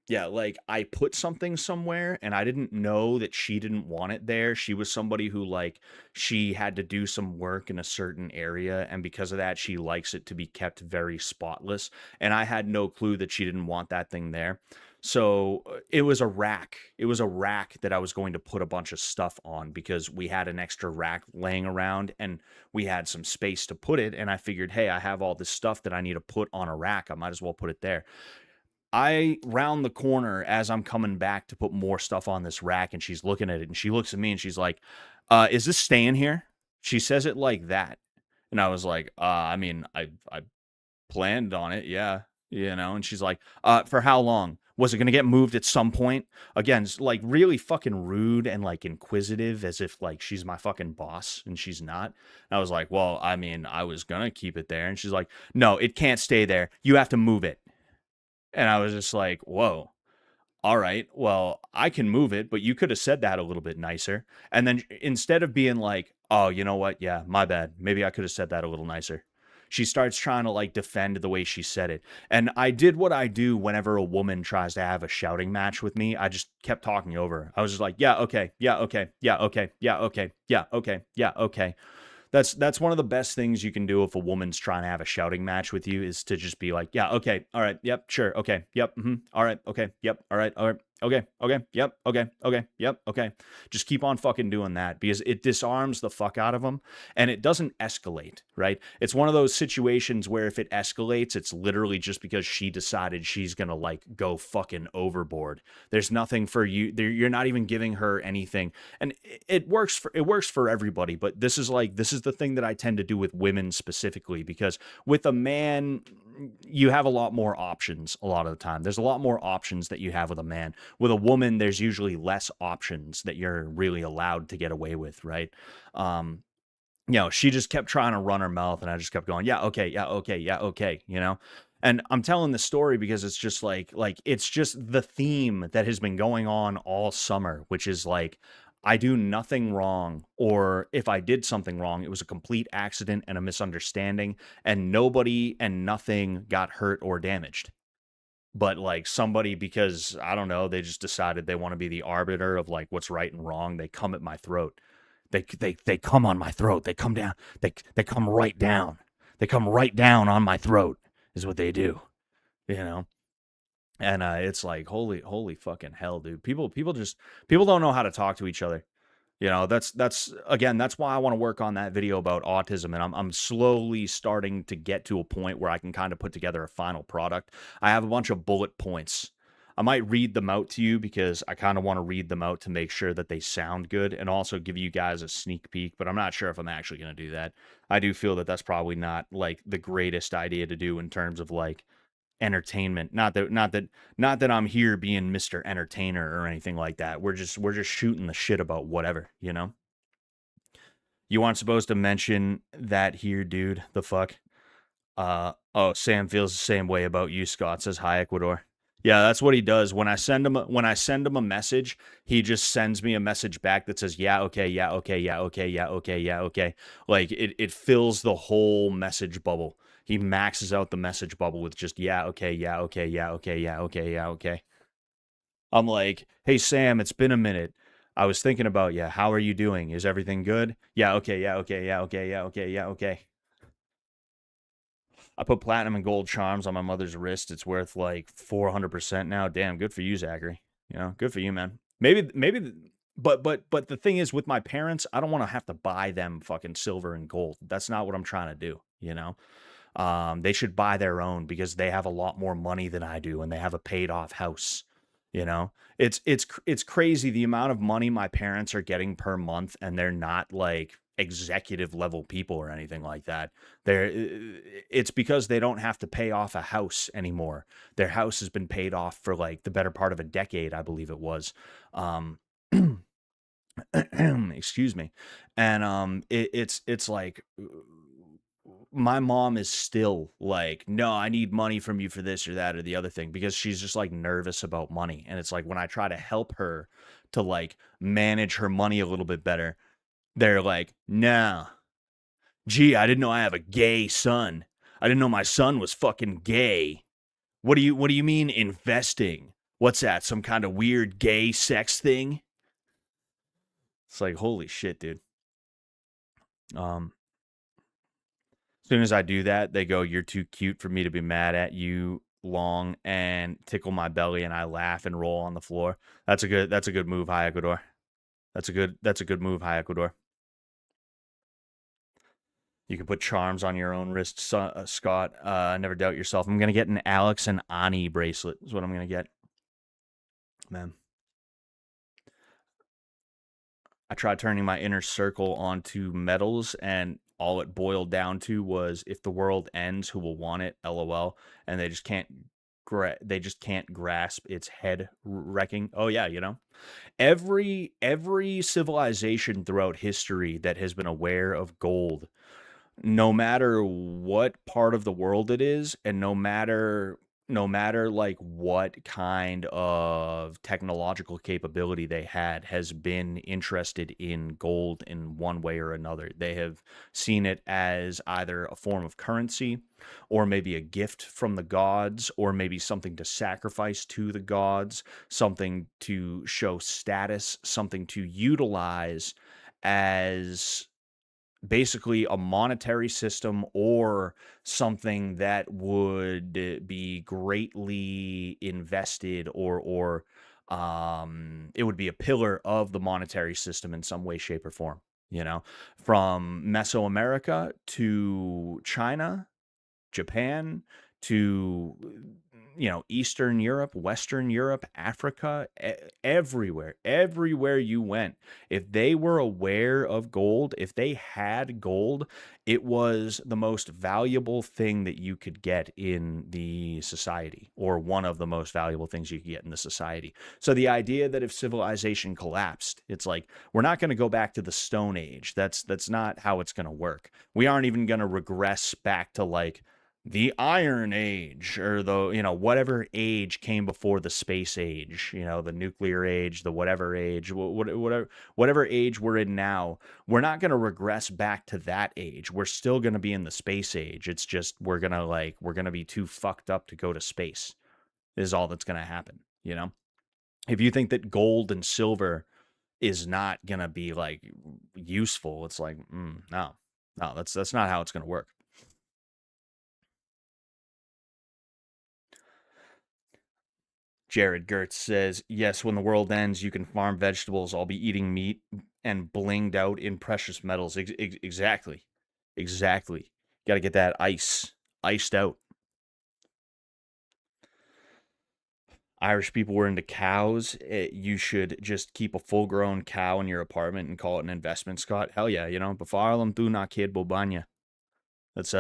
yeah, like I put something somewhere and I didn't know that she didn't want it there. She was somebody who like she had to do some work in a certain area and because of that she likes it to be kept very spotless and I had no clue that she didn't want that thing there. So it was a rack. It was a rack that I was going to put a bunch of stuff on because we had an extra rack laying around and we had some space to put it and I figured, "Hey, I have all this stuff that I need to put on a rack. I might as well put it there." I round the corner as I'm coming back to put more stuff on this rack, and she's looking at it, and she looks at me and she's like, is this staying here? She says it like that. And I was like, I mean, I planned on it, yeah, you know. And she's like, for how long? Was it gonna get moved at some point? Again, like really fucking rude and like inquisitive, as if like she's my fucking boss, and she's not. And I was like, well, I mean, I was gonna keep it there. And she's like, no, it can't stay there. You have to move it. And I was just like, whoa, all right, well, I can move it, but you could have said that a little bit nicer. And then instead of being like, oh, you know what? Yeah, my bad. Maybe I could have said that a little nicer. She starts trying to like defend the way she said it. And I did what I do whenever a woman tries to have a shouting match with me. I just kept talking over her. I was just like, yeah, okay, yeah, okay, yeah, okay, yeah, okay, yeah, okay, yeah, okay. That's one of the best things you can do if a woman's trying to have a shouting match with you is to just be like, yeah, okay, all right, yep, sure, okay, yep, all right, okay, yep, all right, okay, okay, yep, okay, okay, yep, okay. Just keep on fucking doing that because it disarms the fuck out of them and it doesn't escalate, right? It's one of those situations where if it escalates, it's literally just because she decided she's gonna like go fucking overboard. There's nothing for you. You're not even giving her anything, and it works for everybody. But this is the thing that I tend to do with women specifically because with a man, you have a lot more options a lot of the time. There's a lot more options that you have with a man. With a woman, there's usually less options that you're really allowed to get away with, right? Um, she just kept trying to run her mouth, and I just kept going, yeah, okay, yeah, okay, yeah, okay, you know? And I'm telling this story because it's just like it's just the theme that has been going on all summer, which is like I do nothing wrong, or if I did something wrong, it was a complete accident and a misunderstanding, and nobody and nothing got hurt or damaged. But like somebody, because I don't know, they just decided they want to be the arbiter of like what's right and wrong. They come at my throat. They come on my throat. They come down. They come right down. They come right down on my throat is what they do, you know? And it's like holy fucking hell, dude. People don't know how to talk to each other. You know, that's again, that's why I want to work on that video about autism, and I'm slowly starting to get to a point where I can kind of put together a final product. I have a bunch of bullet points I might read them out to you because I kind of want to read them out to make sure that they sound good and also give you guys a sneak peek, but I'm not sure if I'm actually going to do that. I do feel that that's probably not like the greatest idea to do in terms of like entertainment. Not that I'm here being Mr. Entertainer or anything like that. We're just shooting the shit about whatever, you know? You aren't supposed to mention that here, dude. The fuck? Oh, Sam feels the same way about you, Scott, says hi, Ecuador. Yeah, that's what he does. When I send him a message, he just sends me a message back that says, yeah, okay, yeah, okay, yeah, okay, yeah, okay, yeah, okay. Like it fills the whole message bubble. He maxes out the message bubble with just yeah, okay, yeah, okay, yeah, okay, yeah, okay, yeah, okay. I'm like, hey Sam, it's been a minute. I was thinking about you. How are you doing? Is everything good? Yeah, okay, yeah, okay, yeah, okay, yeah, okay, yeah, okay. I put platinum and gold charms on my mother's wrist. It's worth like 400% now. Damn, good for you, Zachary. You know, good for you, man. Maybe, but the thing is, with my parents, I don't want to have to buy them fucking silver and gold. That's not what I'm trying to do. You know, they should buy their own because they have a lot more money than I do, and they have a paid off house. You know, it's crazy the amount of money my parents are getting per month, and they're not like executive level people or anything like that. It's because they don't have to pay off a house anymore. Their house has been paid off for like the better part of a decade, I believe it was. Um, excuse me, and it's like my mom is still like, no, I need money from you for this or that or the other thing because she's just like nervous about money. And it's like when I try to help her to like manage her money a little bit better, they're like, no, gee, I didn't know I have a gay son. I didn't know my son was fucking gay. What do you mean investing? What's that? Some kind of weird gay sex thing? It's like, holy shit, dude. Um, As soon as I do that, they go, "You're too cute for me to be mad at you." Long and tickle my belly, and I laugh and roll on the floor. That's a good move, Hi Ecuador. That's a good move, Hi Ecuador. You can put charms on your own wrist, Scott. Never doubt yourself. I'm gonna get an Alex and Ani bracelet. Is what I'm gonna get, man. I tried turning my inner circle onto metals, and all it boiled down to was if the world ends, who will want it? LOL. And they just can't grasp its head wrecking. Oh yeah, you know. Every civilization throughout history that has been aware of gold, no matter what part of the world it is, and no matter like what kind of technological capability they had, has been interested in gold in one way or another. They have seen it as either a form of currency, or maybe a gift from the gods, or maybe something to sacrifice to the gods, something to show status, something to utilize as basically a monetary system, or something that would be greatly invested, or it would be a pillar of the monetary system in some way, shape, or form, you know, from Mesoamerica to China, Japan, to Eastern Europe, Western Europe, Africa, everywhere you went. If they were aware of gold, if they had gold, it was the most valuable thing that you could get in the society, or one of the most valuable things you could get in the society. So the idea that if civilization collapsed, it's like, we're not going to go back to the Stone Age. That's not how it's going to work. We aren't even going to regress back to like the Iron Age, or whatever age came before the space age, the nuclear age, the whatever age, whatever age we're in now. We're not going to regress back to that age. We're still going to be in the space age. It's just we're going to be too fucked up to go to space, is all that's going to happen. If you think that gold and silver is not going to be like useful, it's like, no, that's not how it's going to work. Jared Gertz says, yes, when the world ends, you can farm vegetables. I'll be eating meat and blinged out in precious metals. Exactly. Exactly. Got to get that iced out. Irish people were into cows, you should just keep a full-grown cow in your apartment and call it an investment, Scott. Hell yeah, Befálam tú na céad bobáine. That's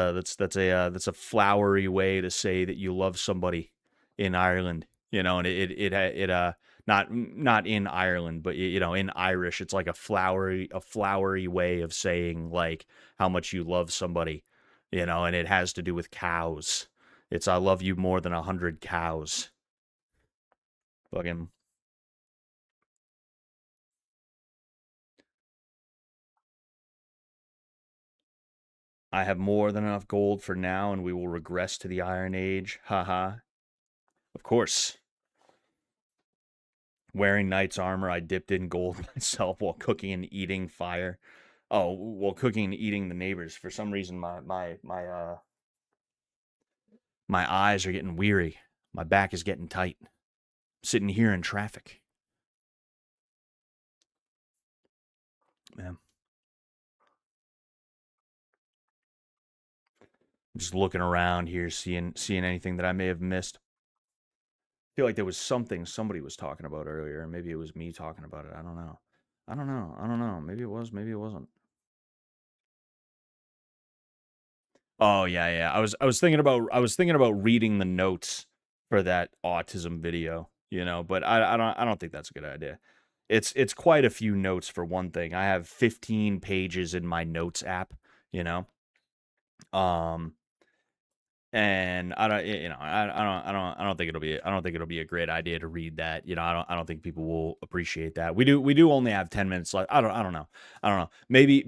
a flowery way to say that you love somebody in Ireland, and not in Ireland, but in Irish, it's like a flowery way of saying like how much you love somebody, and it has to do with cows. It's I love you more than 100 cows. Fucking I have more than enough gold for now, and we will regress to the Iron Age. Haha. Of course. Wearing knight's armor, I dipped in gold myself while cooking and eating fire. Oh, while cooking and eating the neighbors. For some reason, my eyes are getting weary. My back is getting tight. I'm sitting here in traffic. Man. Just looking around here, seeing anything that I may have missed. I feel like there was something somebody was talking about earlier. Maybe it was me talking about it. I don't know. I don't know. Maybe it was. Maybe it wasn't. Oh yeah, yeah. I was thinking about reading the notes for that autism video, but I don't think that's a good idea. It's quite a few notes for one thing. I have 15 pages in my notes app, you know. Um and I don't I don't think it'll be a great idea to read that. I don't think people will appreciate that. We do only have 10 minutes left. I don't know. I don't know. Maybe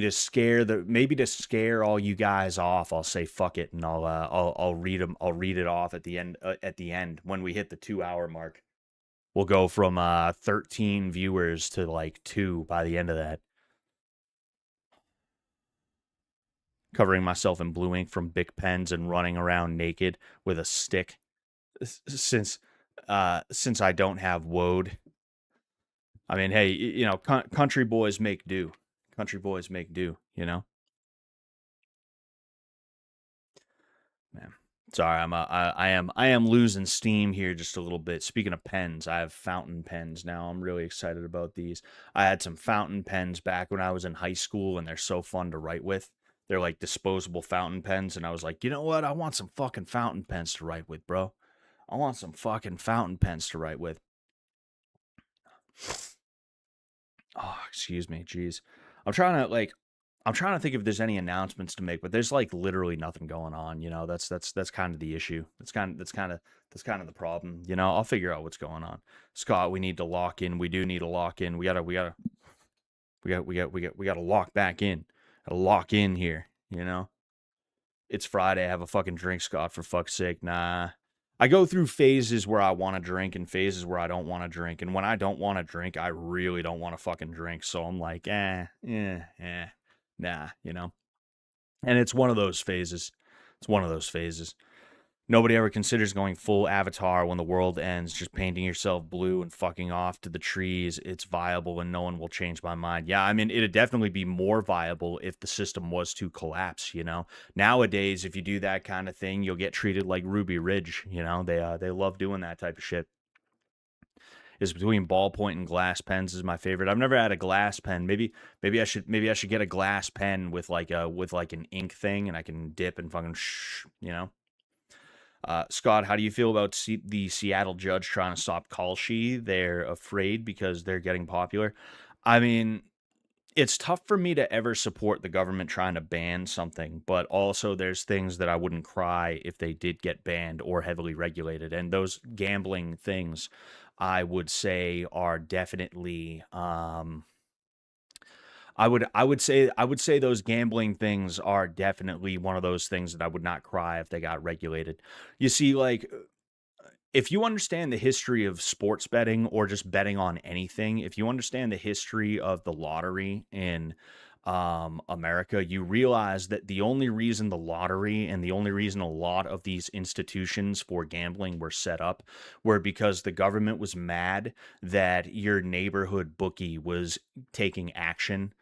to scare all you guys off, I'll say fuck it and I'll read them. I'll read it off at the end when we hit the 2 hour mark. We'll go from 13 viewers to like 2 by the end of that. Covering myself in blue ink from Bic pens and running around naked with a stick since since I don't have woad. I mean, hey, country boys make do. Country boys make do, Man. Sorry, I am losing steam here just a little bit. Speaking of pens, I have fountain pens now. I'm really excited about these. I had some fountain pens back when I was in high school, and they're so fun to write with. They're like disposable fountain pens, and I was like, you know what? I want some fucking fountain pens to write with, bro. I want some fucking fountain pens to write with. Oh, excuse me, jeez. I'm trying to like I'm trying to think if there's any announcements to make, but there's like literally nothing going on. That's kind of the issue. That's kind of the problem. I'll figure out what's going on. Scott, we need to lock in. We do need to lock in. We gotta lock back in. Gotta lock in here. It's Friday. I have a fucking drink, Scott. For fuck's sake, nah. I go through phases where I want to drink and phases where I don't want to drink. And when I don't want to drink, I really don't want to fucking drink. So I'm like, nah. And it's one of those phases. It's one of those phases. Nobody ever considers going full Avatar when the world ends, just painting yourself blue and fucking off to the trees. It's viable and no one will change my mind. Yeah, I mean, it'd definitely be more viable if the system was to collapse, Nowadays, if you do that kind of thing, you'll get treated like Ruby Ridge, They love doing that type of shit. Is between ballpoint and glass pens is my favorite. I've never had a glass pen. Maybe I should get a glass pen with like an ink thing and I can dip and fucking Scott, how do you feel about the Seattle judge trying to stop Kalshi? They're afraid because they're getting popular. I mean, it's tough for me to ever support the government trying to ban something, but also there's things that I wouldn't cry if they did get banned or heavily regulated. And those gambling things, I would say, are definitely I would say those gambling things are definitely one of those things that I would not cry if they got regulated. You see, like if you understand the history of sports betting or just betting on anything, if you understand the history of the lottery in America, you realize that the only reason the lottery and the only reason a lot of these institutions for gambling were set up were because the government was mad that your neighborhood bookie was taking action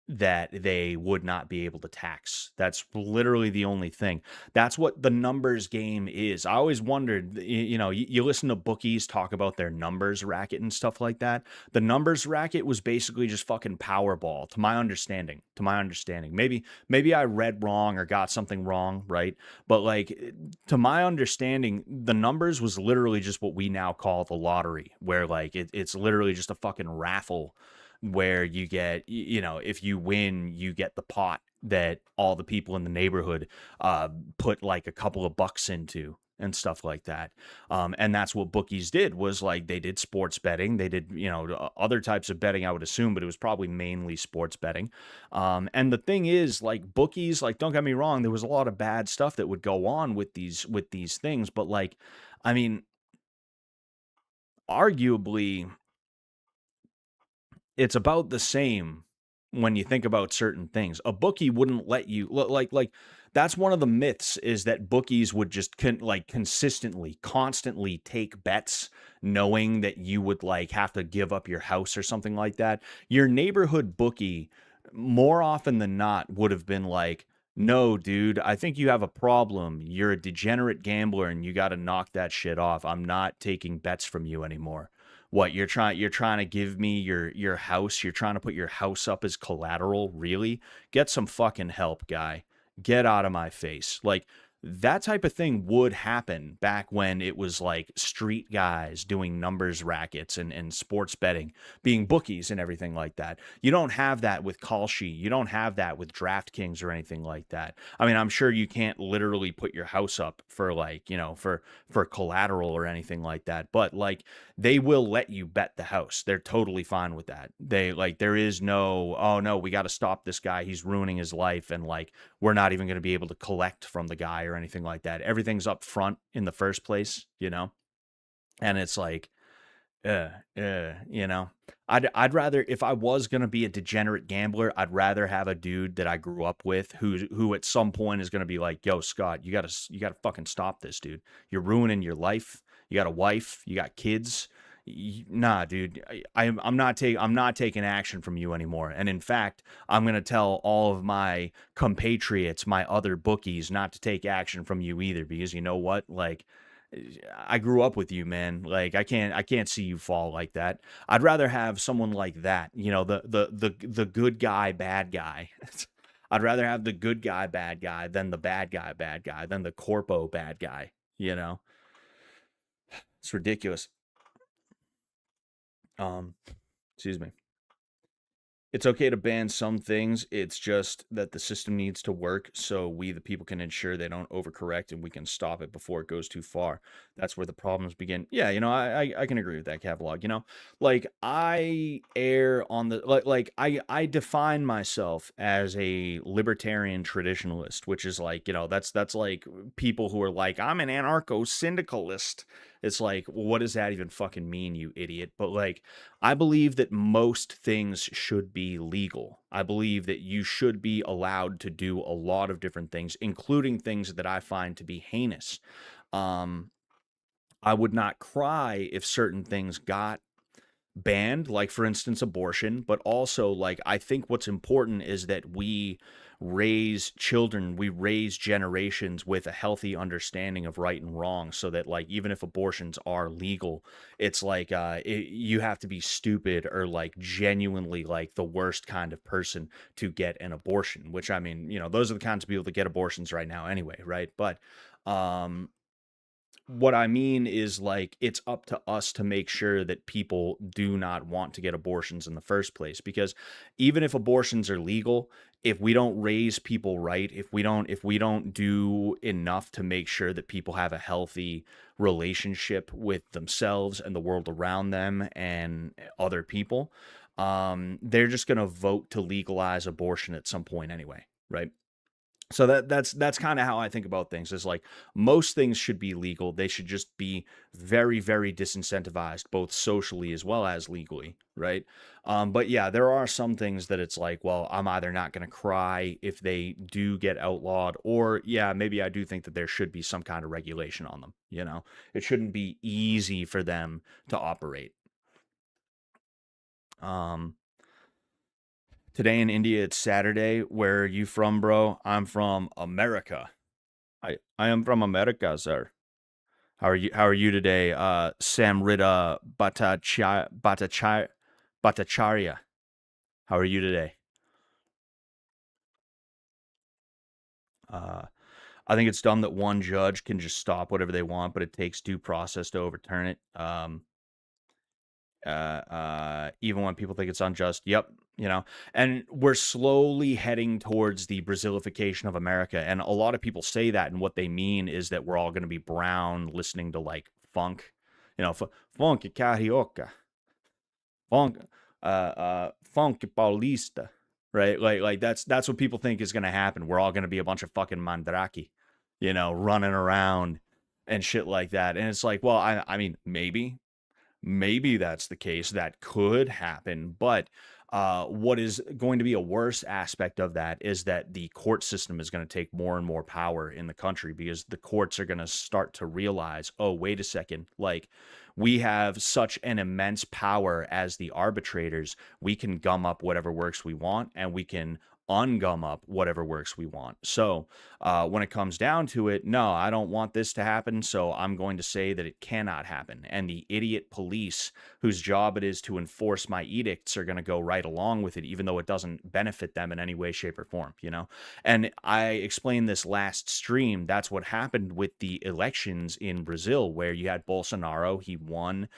that they would not be able to tax. That's literally the only thing. That's what the numbers game is. I always wondered, you listen to bookies talk about their numbers racket and stuff like that. The numbers racket was basically just fucking Powerball, to my understanding. To my understanding. Maybe I read wrong or got something wrong, right? But like to my understanding, the numbers was literally just what we now call the lottery, where like it's literally just a fucking raffle where you get, if you win, you get the pot that all the people in the neighborhood put like a couple of bucks into and stuff like that. And that's what bookies did, was like they did sports betting. They did, other types of betting, I would assume, but it was probably mainly sports betting. And the thing is, like bookies, like don't get me wrong, there was a lot of bad stuff that would go on with these things, but like, I mean, arguably it's about the same when you think about certain things. A bookie wouldn't let you like that's one of the myths, is that bookies would just consistently, constantly take bets knowing that you would like have to give up your house or something like that. Your neighborhood bookie more often than not would have been like, "No, dude, I think you have a problem. You're a degenerate gambler and you got to knock that shit off. I'm not taking bets from you anymore." What, you're trying to give me your house? You're trying to put your house up as collateral? Really? Get some fucking help, guy. Get out of my face. Like that type of thing would happen back when it was like street guys doing numbers rackets and sports betting, being bookies and everything like that. You don't have that with Kalshi. You don't have that with DraftKings or anything like that. I mean, I'm sure you can't literally put your house up for like, for collateral or anything like that, but like they will let you bet the house. They're totally fine with that. They like, there is no, oh no, we got to stop this guy. He's ruining his life. And like, we're not even going to be able to collect from the guy or anything like that. Everything's up front in the first place, And it's like, uh, you know, I'd rather, if I was gonna be a degenerate gambler, I'd rather have a dude that I grew up with who at some point is gonna be like, "Yo, Scott, you gotta fucking stop this, dude. You're ruining your life. You got a wife, you got kids. Nah, dude, I'm not taking action from you anymore. And in fact, I'm gonna tell all of my compatriots, my other bookies, not to take action from you either, because you know what, like." I grew up with you, man. Like I can't see you fall like that. I'd rather have someone like that, the good guy, bad guy. I'd rather have the good guy, bad guy than the bad guy, than the corpo bad guy, you know? It's ridiculous. Um, excuse me. It's okay to ban some things. It's just that the system needs to work so we, the people, can ensure they don't overcorrect and we can stop it before it goes too far. That's where the problems begin. Yeah, I can agree with that catalog. Like I err on the I define myself as a libertarian traditionalist, which is like, that's like people who are like, I'm an anarcho syndicalist. It's like, well, what does that even fucking mean, you idiot? But like, I believe that most things should be legal. I believe that you should be allowed to do a lot of different things, including things that I find to be heinous. Um, I would not cry if certain things got banned, like for instance abortion, but also like I think what's important is that we raise children, we raise generations with a healthy understanding of right and wrong, so that like even if abortions are legal, it's like you have to be stupid or like genuinely like the worst kind of person to get an abortion, which I mean, those are the kinds of people that get abortions right now anyway, right? But um what I mean is like it's up to us to make sure that people do not want to get abortions in the first place, because even if abortions are legal, if we don't raise people right, if we don't do enough to make sure that people have a healthy relationship with themselves and the world around them and other people, they're just going to vote to legalize abortion at some point anyway, right? So that's kind of how I think about things. Is like most things should be legal. They should just be very, very disincentivized, both socially as well as legally, right? But yeah, there are some things that it's like, well, I'm either not going to cry if they do get outlawed, or yeah, maybe I do think that there should be some kind of regulation on them. It shouldn't be easy for them to operate. Um, Today in India, it's Saturday. Where are you from, bro? I'm from America. I am from America, sir. How are you today? Samrita Bhattacharya. How are you today? Uh, I think it's dumb that one judge can just stop whatever they want, but it takes due process to overturn it. Even when people think it's unjust. Yep, you know, and we're slowly heading towards the Brazilification of America, and a lot of people say that, and what they mean is that we're all going to be brown, listening to like funk, funk carioca, funk, funk paulista, right? Like that's what people think is going to happen. We're all going to be a bunch of fucking mandrake, running around and shit like that, and it's like, well, I mean, maybe that's the case. That could happen. But what is going to be a worse aspect of that is that the court system is going to take more and more power in the country because the courts are going to start to realize, oh, wait a second, like we have such an immense power as the arbitrators. We can gum up whatever works we want, and we can ungum up whatever works we want. So when it comes down to it, no, I don't want this to happen. So I'm going to say that it cannot happen. And the idiot police, whose job it is to enforce my edicts, are going to go right along with it, even though it doesn't benefit them in any way, shape, or form. And I explained this last stream. That's what happened with the elections in Brazil, where you had Bolsonaro. He won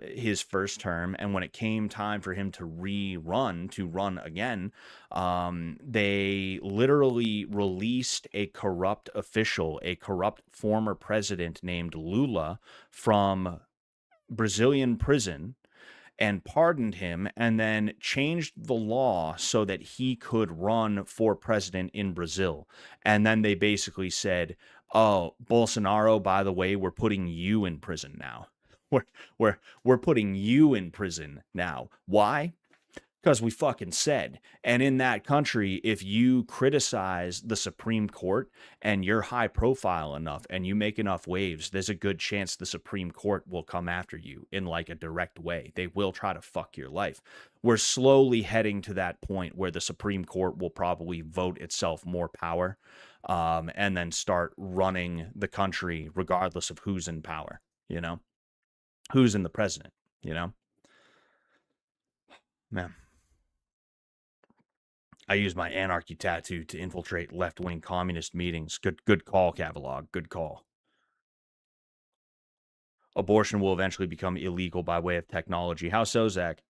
his first term. And when it came time for him to run again, they literally released a corrupt official, a corrupt former president named Lula from Brazilian prison, and pardoned him, and then changed the law so that he could run for president in Brazil. And then they basically said, "Oh, Bolsonaro, by the way, we're putting you in prison now. We're we're putting you in prison now. Why? Because we fucking said." And in that country, if you criticize the Supreme Court and you're high profile enough and you make enough waves, there's a good chance the Supreme Court will come after you in like a direct way. They will try to fuck your life. We're slowly heading to that point where the Supreme Court will probably vote itself more power, and then start running the country regardless of who's in power, who's in the president, you know? Man. I use my anarchy tattoo to infiltrate left-wing communist meetings. Good call, Cavalog. Good call. Abortion will eventually become illegal by way of technology. How so, Zach?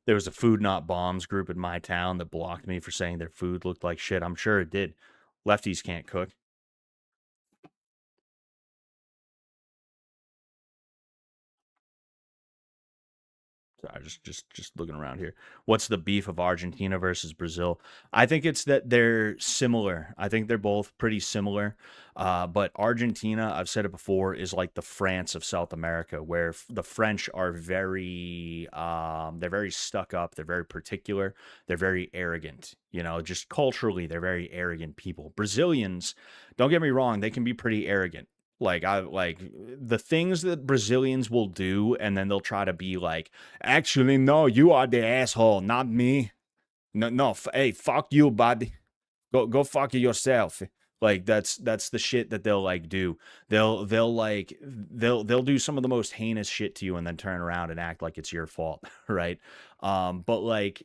There was a Food Not Bombs group in my town that blocked me for saying their food looked like shit. I'm sure it did. Lefties can't cook. Sorry, just looking around here. What's the beef of Argentina versus Brazil? I think it's that they're similar. I think they're both pretty similar. But Argentina, I've said it before, is like the France of South America, where the French are they're very stuck up. They're very particular. They're very arrogant. Just culturally, they're very arrogant people. Brazilians, don't get me wrong, they can be pretty arrogant. Like the things that Brazilians will do, and then they'll try to be like, actually, no, you are the asshole, not me. No, no, hey, fuck you, buddy. Go fuck yourself. Like that's the shit that they'll like do. They'll do some of the most heinous shit to you, and then turn around and act like it's your fault, right? But like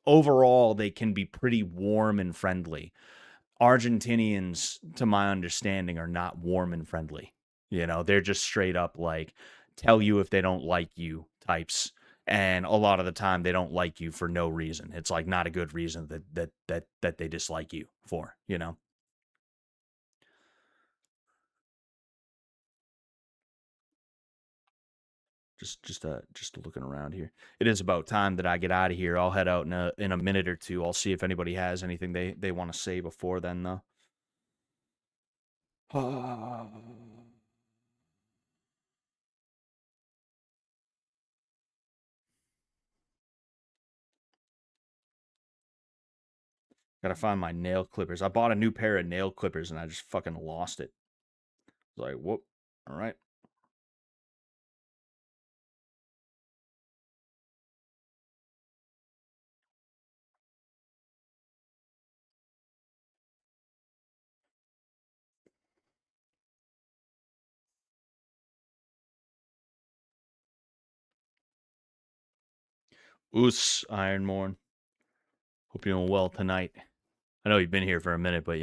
overall, they can be pretty warm and friendly. Argentinians, to my understanding, are not warm and friendly. They're just straight up like tell you if they don't like you types. And a lot of the time they don't like you for no reason. It's like not a good reason that they dislike you for. Just looking around here. It is about time that I get out of here. I'll head out in a minute or two. I'll see if anybody has anything they want to say before then though. Gotta find my nail clippers. I bought a new pair of nail clippers and I just fucking lost it. Like, whoop. All right. Oos, Ironmorn. Hope you're doing well tonight. I know you've been here for a minute, but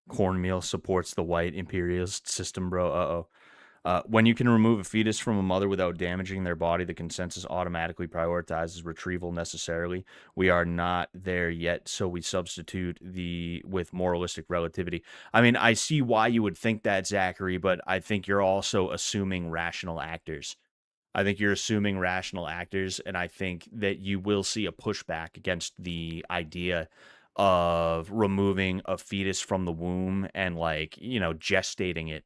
cornmeal supports the white imperialist system, bro. Uh-oh. When you can remove a fetus from a mother without damaging their body, the consensus automatically prioritizes retrieval necessarily. We are not there yet, so we substitute the with moralistic relativity. I mean, I see why you would think that, Zachary, but I think you're also assuming rational actors. I think you're assuming rational actors, and I think that you will see a pushback against the idea of removing a fetus from the womb and gestating it,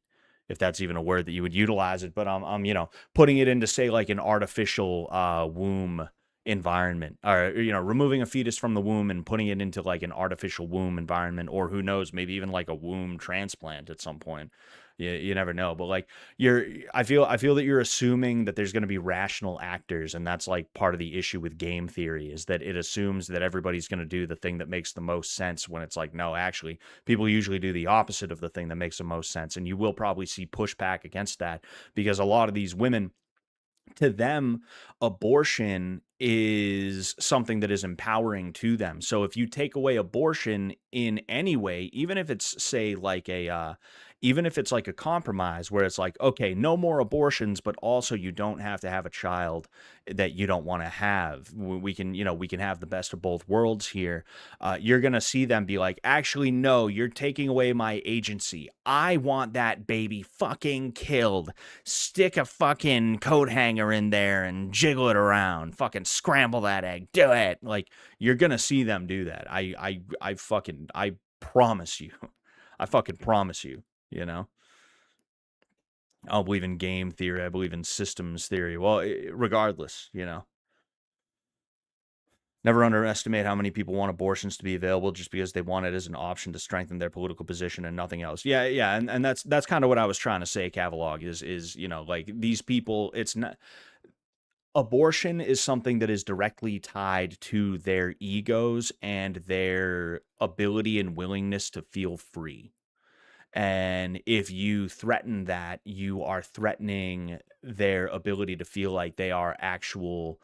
if that's even a word that you would utilize it. But I'm putting it into say like an artificial womb environment, or removing a fetus from the womb and putting it into like an artificial womb environment, or who knows, maybe even like a womb transplant at some point. You never know, but like I feel that you're assuming that there's going to be rational actors, and that's like part of the issue with game theory, is that it assumes that everybody's going to do the thing that makes the most sense, when it's like, no, actually people usually do the opposite of the thing that makes the most sense. And you will probably see pushback against that, because a lot of these women, to them, abortion is something that is empowering to them. So if you take away abortion in any way, even if it's say like even if it's like a compromise where it's like, okay, no more abortions, but also you don't have to have a child that you don't want to have. We can, we can have the best of both worlds here. You're going to see them be like, actually, no, you're taking away my agency. I want that baby fucking killed. Stick a fucking coat hanger in there and jiggle it around. Fucking scramble that egg. Do it. Like, you're going to see them do that. I promise you. I fucking promise you, you know? I don't believe in game theory. I believe in systems theory. Well, regardless, never underestimate how many people want abortions to be available just because they want it as an option to strengthen their political position and nothing else. Yeah, yeah, and that's kind of what I was trying to say, Cavalog, is like, these people, it's not, abortion is something that is directly tied to their egos and their ability and willingness to feel free. And if you threaten that, you are threatening their ability to feel like they are actual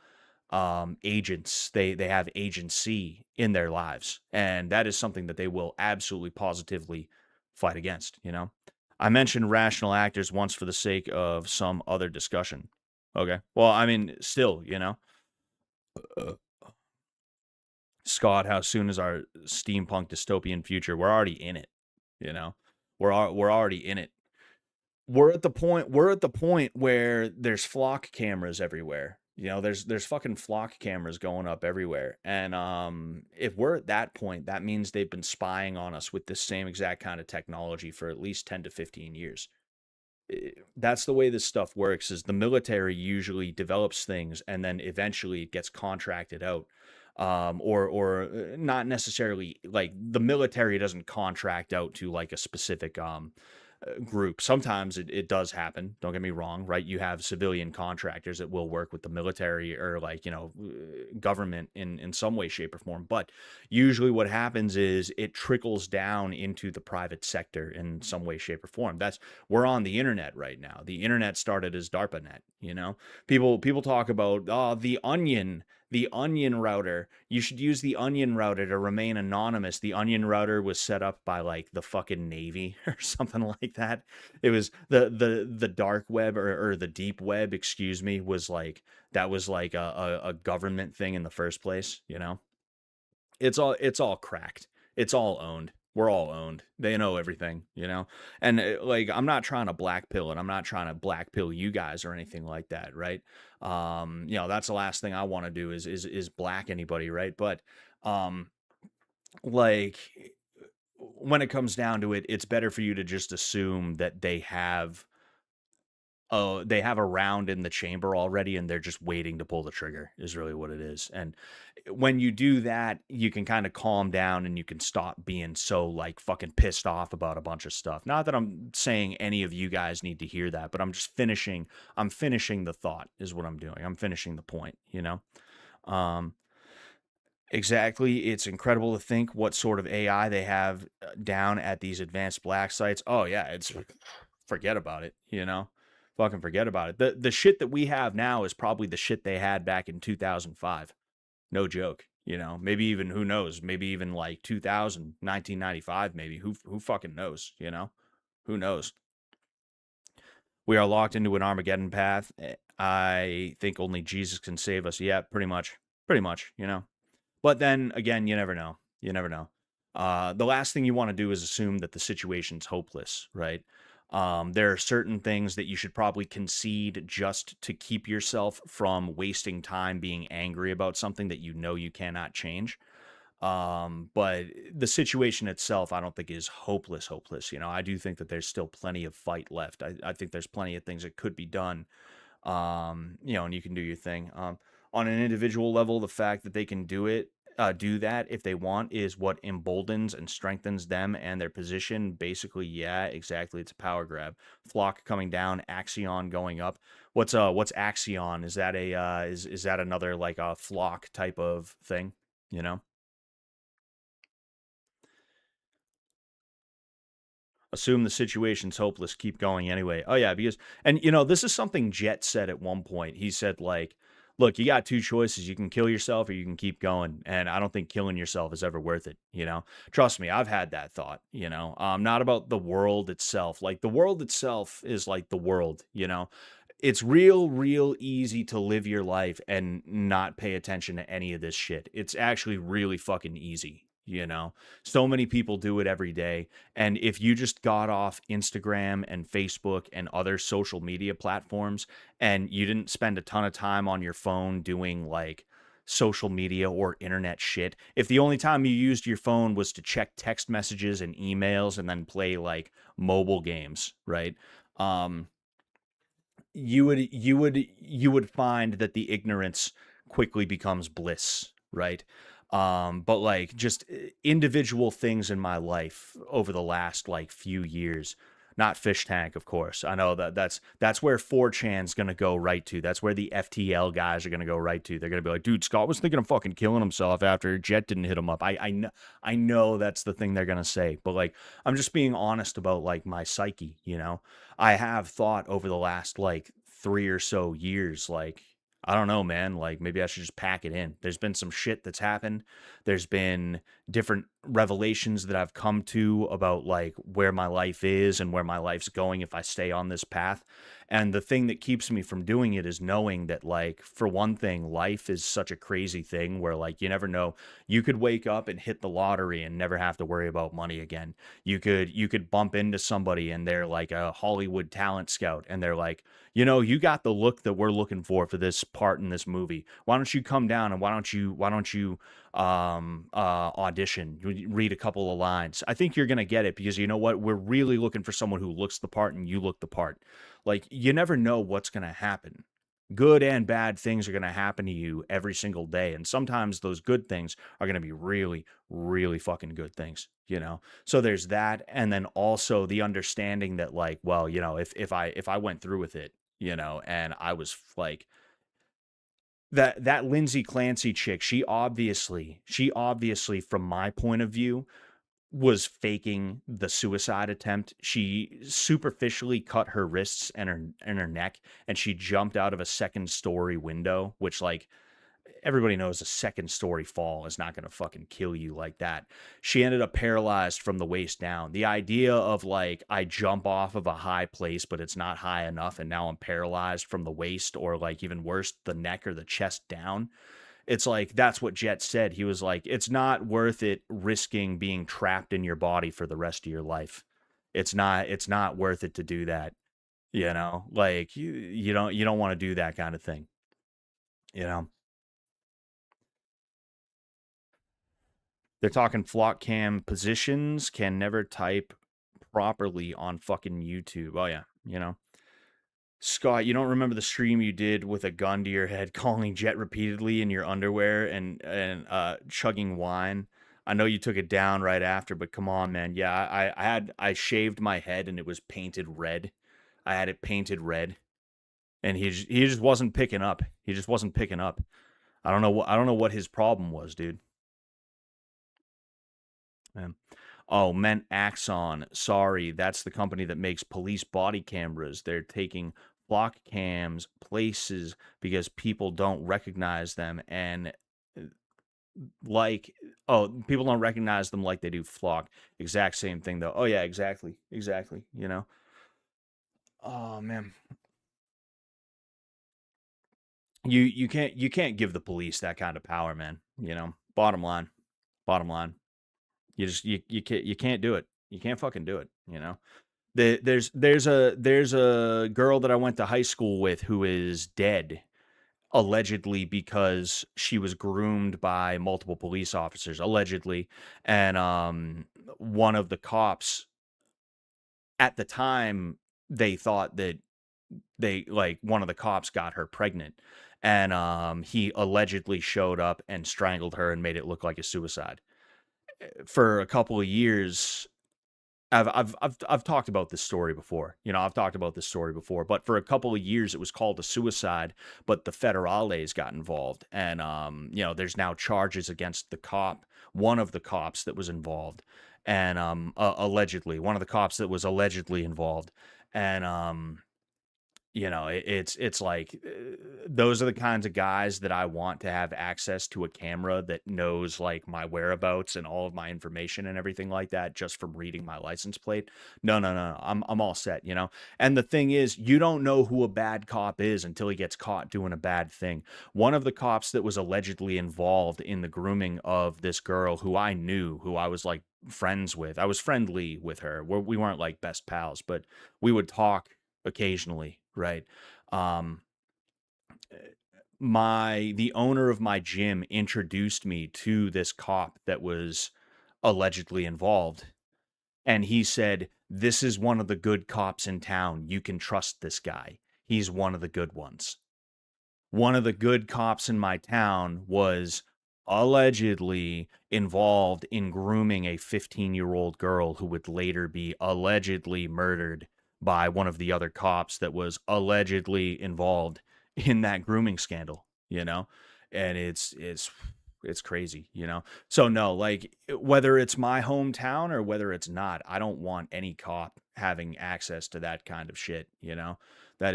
agents. They have agency in their lives, and that is something that they will absolutely positively fight against. I mentioned rational actors once for the sake of some other discussion. Okay, well, I mean, still, uh, Scott, how soon is our steampunk dystopian future? We're already in it. You know, we're already in it. We're at the point where there's flock cameras everywhere. There's fucking flock cameras going up everywhere. And if we're at that point, that means they've been spying on us with this same exact kind of technology for at least 10 to 15 years. That's the way this stuff works, is the military usually develops things and then eventually it gets contracted out. Or not necessarily, like, the military doesn't contract out to like a specific group. Sometimes it does happen. Don't get me wrong, right? You have civilian contractors that will work with the military, or like, government in some way, shape, or form. But usually what happens is it trickles down into the private sector in some way, shape, or form. We're on the internet right now. The internet started as DARPANET. People talk about, the onion router. You should use the onion router to remain anonymous. The onion router was set up by like the fucking Navy or something like that. It was the dark web, or the deep web, excuse me, was like, that was like a government thing in the first place. It's all cracked. It's all owned. We're all owned. They know everything. And like, I'm not trying to black pill it. I'm not trying to black pill you guys or anything like that, right? That's the last thing I want to do is black anybody, right? But um like, when it comes down to it, it's better for you to just assume that they have they have a round in the chamber already, and they're just waiting to pull the trigger is really what it is. And when you do that, you can kind of calm down and you can stop being so like fucking pissed off about a bunch of stuff. Not that I'm saying any of you guys need to hear that, but I'm finishing the thought is what I'm doing. I'm finishing the point, you know? Um, exactly. It's incredible to think what sort of AI they have down at these advanced black sites. Oh yeah, it's forget about it, you know? Fucking forget about it. The shit that we have now is probably the shit they had back in 2005. No joke, you know. Maybe even who knows? Maybe even like 2000, 1995 maybe. Who fucking knows, you know? Who knows? We are locked into an Armageddon path. I think only Jesus can save us. Yeah, pretty much. Pretty much, you know. But then again, you never know. You never know. The last thing you want to do is assume that the situation's hopeless, right? There are certain things that you should probably concede just to keep yourself from wasting time being angry about something that you know you cannot change. But the situation itself, I don't think is hopeless, hopeless. You know, I do think that there's still plenty of fight left. I think there's plenty of things that could be done, you know, and you can do your thing. On an individual level, the fact that they can do that if they want, is what emboldens and strengthens them and their position. Basically, yeah, exactly. It's a power grab. Flock coming down, Axion going up. What's Axion? Is that a is that another like a flock type of thing? You know? Assume the situation's hopeless, keep going anyway. Oh yeah, because and you know, this is something Jet said at one point. He said like, look, you got two choices. You can kill yourself or you can keep going. And I don't think killing yourself is ever worth it, you know? Trust me, I've had that thought, you know. Not about the world itself. Like the world itself is like the world, you know. It's real easy to live your life and not pay attention to any of this shit. It's actually really fucking easy, you know. So many people do it every day. And if you just got off Instagram and Facebook and other social media platforms and you didn't spend a ton of time on your phone doing like social media or internet shit, if the only time you used your phone was to check text messages and emails and then play like mobile games, right? Um, you would find that the ignorance quickly becomes bliss, right? But like just individual things in my life over the last like few years, not fish tank, of course. I know that that's where 4chan's gonna go right to. That's where the FTL guys are gonna go right to. They're gonna be like, dude, Scott was thinking of fucking killing himself after Jet didn't hit him up. I know that's the thing they're gonna say, but like I'm just being honest about like my psyche, you know. I have thought over the last like 3 or so years, like, I don't know, man, like maybe I should just pack it in. There's been some shit that's happened. There's been different revelations that I've come to about like where my life is and where my life's going if I stay on this path. And the thing that keeps me from doing it is knowing that, like, for one thing, life is such a crazy thing where, like, you never know. You could wake up and hit the lottery and never have to worry about money again. You could bump into somebody and they're like a Hollywood talent scout and they're like, you know, you got the look that we're looking for this part in this movie. Why don't you come down and why don't you audition, read a couple of lines? I think you're gonna get it because you know what? We're really looking for someone who looks the part and you look the part. Like you never know what's gonna happen. Good and bad things are going to happen to you every single day. And sometimes those good things are going to be really fucking good things, you know? So there's that. And then also the understanding that, like, well, you know, if I went through with it, you know, and I was like, that Lindsay Clancy chick, she obviously, from my point of view, was faking the suicide attempt. She superficially cut her wrists and her neck, and she jumped out of a second story window, which, like, everybody knows a second story fall is not going to fucking kill you like that. She ended up paralyzed from the waist down. The idea of like I jump off of a high place but it's not high enough and now I'm paralyzed from the waist, or like even worse, the neck or the chest down. It's like that's what Jet said. He was like, it's not worth it risking being trapped in your body for the rest of your life. It's not worth it to do that. You know, like you don't want to do that kind of thing. You know, they're talking flock cam positions, can never type properly on fucking YouTube. Oh yeah, you know. Scott, you don't remember the stream you did with a gun to your head, calling Jet repeatedly in your underwear and chugging wine? I know you took it down right after, but come on, man. Yeah, I shaved my head and it was painted red. I had it painted red, and he just wasn't picking up. He just wasn't picking up. I don't know what his problem was, dude. Man. Oh, meant Axon. Sorry, that's the company that makes police body cameras. They're taking flock cams places because people don't recognize them and uh, like people don't recognize them like they do flock. Exact same thing though. Oh yeah, exactly. Exactly, you know. Oh man. You can't give the police that kind of power, man, you know. Bottom line. Bottom line. You can't do it. You can't fucking do it, you know. There's a girl that I went to high school with who is dead allegedly because she was groomed by multiple police officers allegedly, and one of the cops at the time, they thought that one of the cops got her pregnant, and he allegedly showed up and strangled her and made it look like a suicide. For a couple of years, I've talked about this story before. You know, I've talked about this story before, but for a couple of years it was called a suicide, but the federales got involved, and you know, there's now charges against the cop, one of the cops that was involved, and allegedly, one of the cops that was allegedly involved, and you know, it's like those are the kinds of guys that I want to have access to a camera that knows like my whereabouts and all of my information and everything like that just from reading my license plate. No. I'm all set, you know. And the thing is, you don't know who a bad cop is until he gets caught doing a bad thing. One of the cops that was allegedly involved in the grooming of this girl who I knew, who I was like friends with. I was friendly with her. We weren't like best pals, but we would talk occasionally, right? Um, the owner of my gym introduced me to this cop that was allegedly involved, and he said, "This is one of the good cops in town. You can trust this guy. He's one of the good ones." One of the good cops in my town was allegedly involved in grooming a 15-year-old girl who would later be allegedly murdered by one of the other cops that was allegedly involved in that grooming scandal, you know? And it's crazy, you know? So no, like whether it's my hometown or whether it's not, I don't want any cop having access to that kind of shit, you know? No.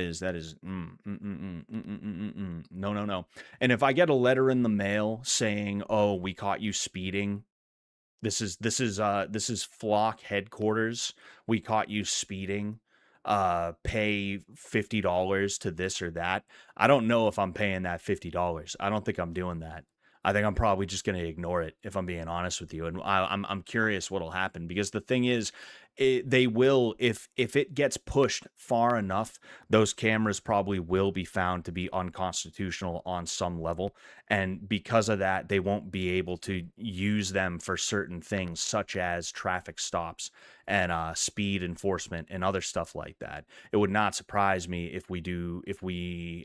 And if I get a letter in the mail saying, "Oh, we caught you speeding. This is Flock headquarters. We caught you speeding. Pay $50 to this or that." I don't know if I'm paying that $50. I don't think I'm doing that. I think I'm probably just going to ignore it if I'm being honest with you. And I'm curious what'll happen because the thing is, they will if it gets pushed far enough, those cameras probably will be found to be unconstitutional on some level, and because of that, they won't be able to use them for certain things such as traffic stops and speed enforcement and other stuff like that. It would not surprise me if we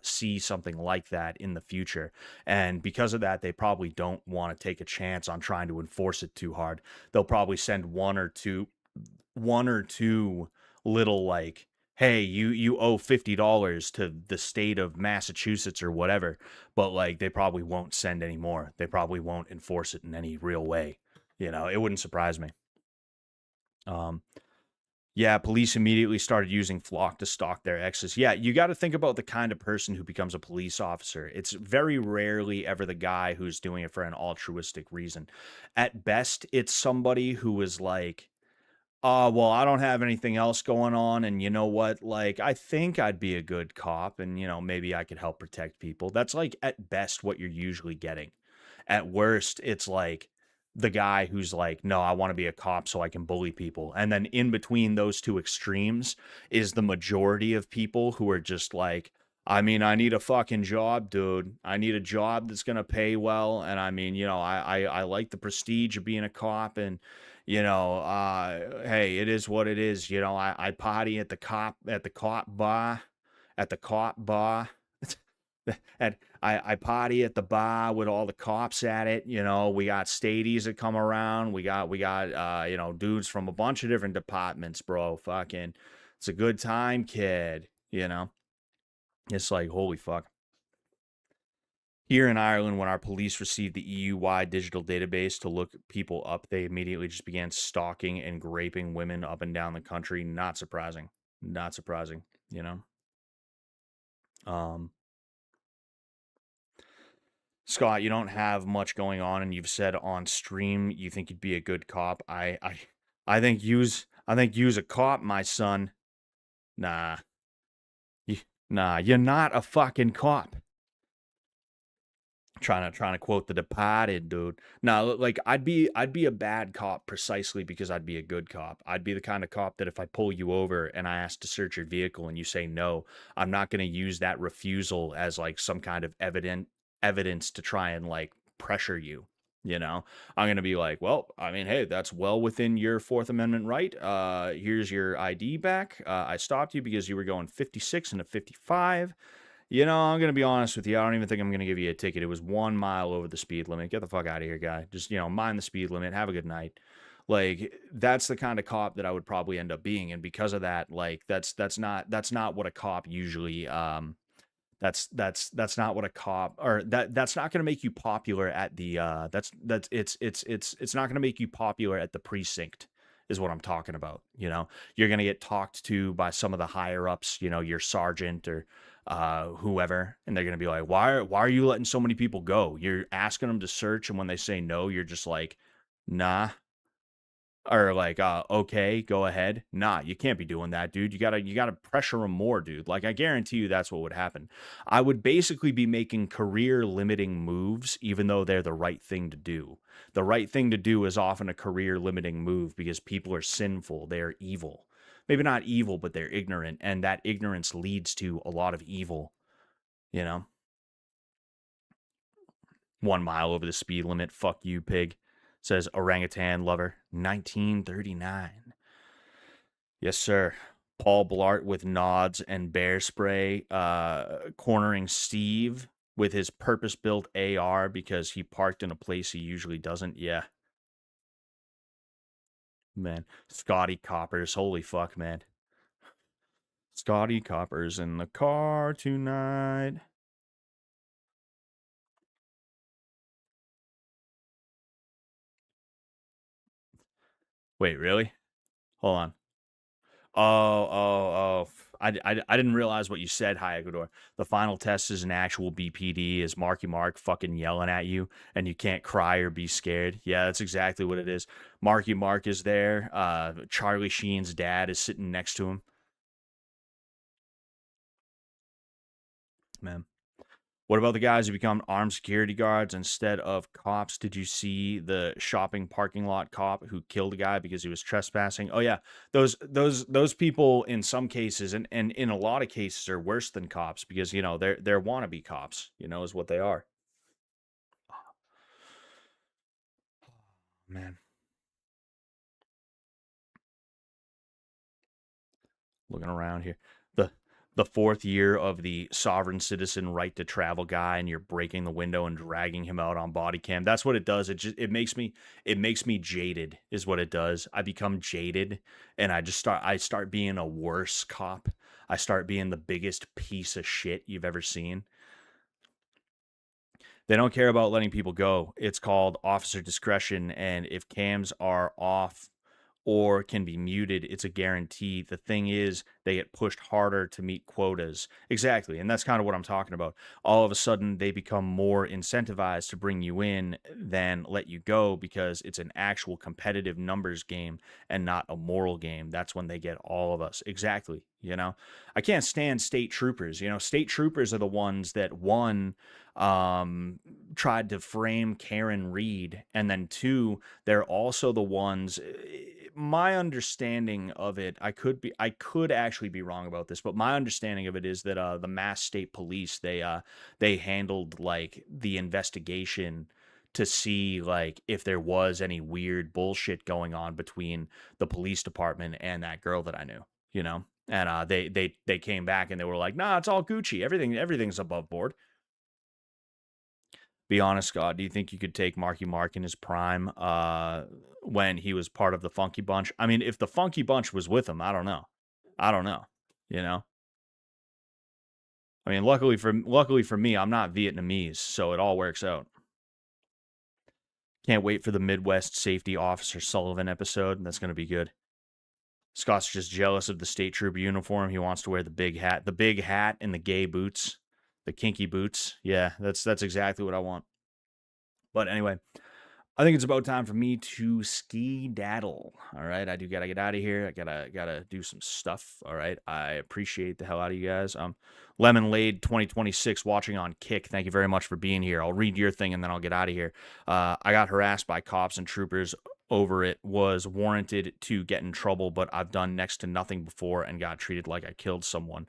see something like that in the future, and because of that, they probably don't want to take a chance on trying to enforce it too hard. They'll probably send one or two little like, hey, you owe $50 to the state of Massachusetts or whatever, but like they probably won't send any more. They probably won't enforce it in any real way. You know, it wouldn't surprise me. um yeah, police immediately started using Flock to stalk their exes. Yeah, you got to think about the kind of person who becomes a police officer. It's very rarely ever the guy who's doing it for an altruistic reason. At best, it's somebody who is like, well, I don't have anything else going on, and you know what? Like, I think I'd be a good cop, and you know, maybe I could help protect people. That's like at best what you're usually getting. At worst, it's like the guy who's like, no, I want to be a cop so I can bully people. And then in between those two extremes is the majority of people who are just like, I mean, I need a fucking job, dude. I need a job that's gonna pay well, and I mean, you know, I like the prestige of being a cop, and you know, hey, it is what it is. You know, I party at the cop bar. at the cop bar. And I party at the bar with all the cops at it. You know, we got stadies that come around. We got you know, dudes from a bunch of different departments, bro. Fucking, it's a good time, kid. You know, it's like holy fuck. Here in Ireland, when our police received the EU-wide digital database to look people up, they immediately just began stalking and raping women up and down the country. Not surprising. Not surprising. You know. Um, Scott, you don't have much going on, and you've said on stream you think you'd be a good cop. I think you's a cop, my son. Nah, you, nah, you're not a fucking cop. Trying to quote The Departed, dude. No, like I'd be a bad cop precisely because I'd be a good cop. I'd be the kind of cop that if I pull you over and I ask to search your vehicle and you say no, I'm not going to use that refusal as like some kind of evidence to try and like pressure you. You know, I'm going to be like, well, I mean, hey, that's well within your Fourth Amendment right. Here's your ID back. I stopped you because you were going 56 and a 55. You know, I'm going to be honest with you. I don't even think I'm going to give you a ticket. It was 1 mile over the speed limit. Get the fuck out of here, guy. Just, you know, mind the speed limit. Have a good night. Like, that's the kind of cop that I would probably end up being. And because of that, like, that's not what a cop usually, that's not what a cop, or that's not going to make you popular at the, it's not going to make you popular at the precinct is what I'm talking about. You know, you're going to get talked to by some of the higher ups, you know, your sergeant or whoever, and they're going to be like, why are you letting so many people go? You're asking them to search, and when they say no, you're just like, nah, or like, okay, go ahead. Nah, you can't be doing that, dude. You gotta pressure them more, dude. Like, I guarantee you that's what would happen. I would basically be making career limiting moves, even though they're the right thing to do. The right thing to do is often a career limiting move because people are sinful. They're evil. Maybe not evil, but they're ignorant. And that ignorance leads to a lot of evil, you know? 1 mile over the speed limit. Fuck you, pig. Says orangutan lover. 1939. Yes, sir. Paul Blart with nods and bear spray, cornering Steve with his purpose-built AR because he parked in a place he usually doesn't. Yeah, man. Scotty Coppers. Holy fuck, man. Scotty Coppers in the car tonight. Wait, really? Hold on. Oh. I didn't realize what you said, Hi Ecuador. The final test is an actual BPD. Is Marky Mark fucking yelling at you and you can't cry or be scared? Yeah, that's exactly what it is. Marky Mark is there. Charlie Sheen's dad is sitting next to him. Man. What about the guys who become armed security guards instead of cops? Did you see the shopping parking lot cop who killed a guy because he was trespassing? Oh yeah, those people in some cases and in a lot of cases are worse than cops because you know they're wannabe cops. You know is what they are. Man, looking around here, the the fourth year of the sovereign citizen right to travel guy, and you're breaking the window and dragging him out on body cam. That's what it does. It makes me jaded, is what it does. I become jaded, and I start being a worse cop. I start being the biggest piece of shit you've ever seen. They don't care about letting people go. It's called officer discretion, and if cams are off or can be muted, it's a guarantee. The thing is, they get pushed harder to meet quotas. Exactly, and that's kind of what I'm talking about. All of a sudden, they become more incentivized to bring you in than let you go because it's an actual competitive numbers game and not a moral game. That's when they get all of us. Exactly. You know, I can't stand state troopers. You know, state troopers are the ones that one tried to frame Karen Reed, and then two, they're also the ones. My understanding of it, I could actually be wrong about this, but my understanding of it is that the Mass State Police, they handled like the investigation to see like if there was any weird bullshit going on between the police department and that girl that I knew, you know. And they came back and they were like, nah, it's all Gucci. Everything's above board. Be honest, God, do you think you could take Marky Mark in his prime when he was part of the Funky Bunch? I mean, if the Funky Bunch was with him, I don't know. You know? I mean, luckily for me, I'm not Vietnamese, so it all works out. Can't wait for the Midwest Safety Officer Sullivan episode. That's going to be good. Scott's just jealous of the state trooper uniform. He wants to wear the big hat and the gay boots, the kinky boots. Yeah, that's exactly what I want. But anyway, I think it's about time for me to ski-daddle. All right, I do gotta get out of here. I gotta do some stuff. All right, I appreciate the hell out of you guys. Lemon Lade 2026 watching on Kick. Thank you very much for being here. I'll read your thing and then I'll get out of here. I got harassed by cops and troopers over it. Was warranted to get in trouble, but I've done next to nothing before and got treated like I killed someone.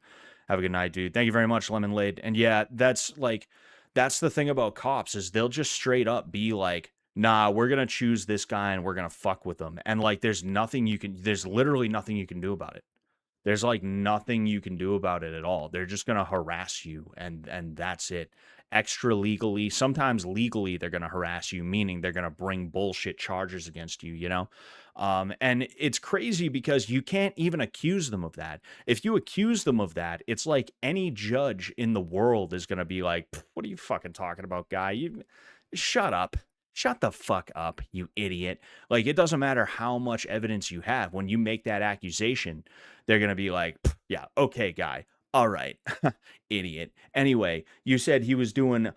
Have a good night, dude. Thank you very much, Lemon Lade. And yeah, that's the thing about cops is they'll just straight up be like, nah, we're going to choose this guy and we're going to fuck with them. And like, there's literally nothing you can do about it. There's like nothing you can do about it at all. They're just going to harass you and that's it. Extra legally, sometimes legally, they're going to harass you, meaning they're going to bring bullshit charges against you, you know? And it's crazy because you can't even accuse them of that. If you accuse them of that, it's like any judge in the world is going to be like, what are you fucking talking about, guy? You shut up. Shut the fuck up, you idiot. Like, it doesn't matter how much evidence you have. When you make that accusation, they're going to be like, yeah, okay, guy. All right, idiot. Anyway, you said he was doing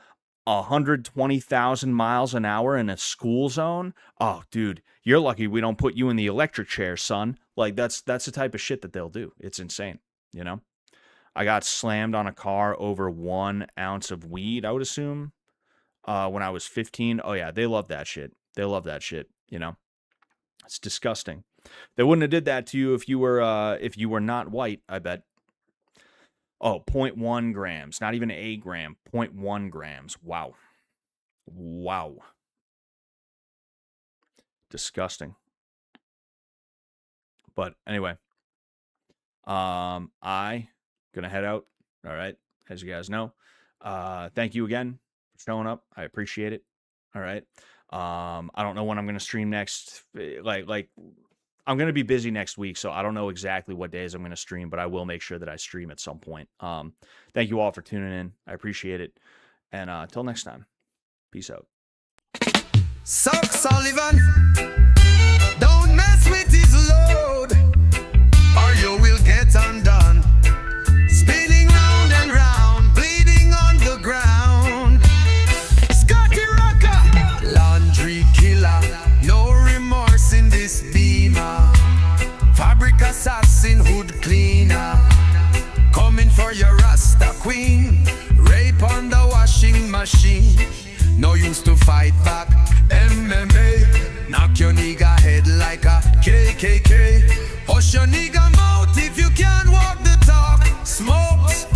120,000 miles an hour in a school zone? Oh, dude, you're lucky we don't put you in the electric chair, son. Like, that's the type of shit that they'll do. It's insane, you know? I got slammed on a car over 1 ounce of weed, I would assume. When I was 15. Oh yeah, they love that shit. They love that shit, you know. It's disgusting. They wouldn't have did that to you if you were not white, I bet. Oh, 0.1 grams, not even a gram, 0.1 grams. Wow. Wow. Disgusting. But anyway, I gonna head out. All right, as you guys know. Thank you again showing up. I appreciate it. All right. I don't know when I'm going to stream next. Like I'm going to be busy next week, so I don't know exactly what days I'm going to stream, but I will make sure that I stream at some point. Thank you all for tuning in. I appreciate it. And till next time, peace out. Suck Sullivan, don't mess with his load, or you will get undone. Spinning round and round, bleeding on the ground. Laundry killer, no remorse in this beamer. Fabric assassin, hood cleaner, coming for your Rasta queen. Rape on the washing machine, no use to fight back. MMA, knock your nigga head like a KKK. Hush your nigga mouth if you can't walk the talk. Smokes.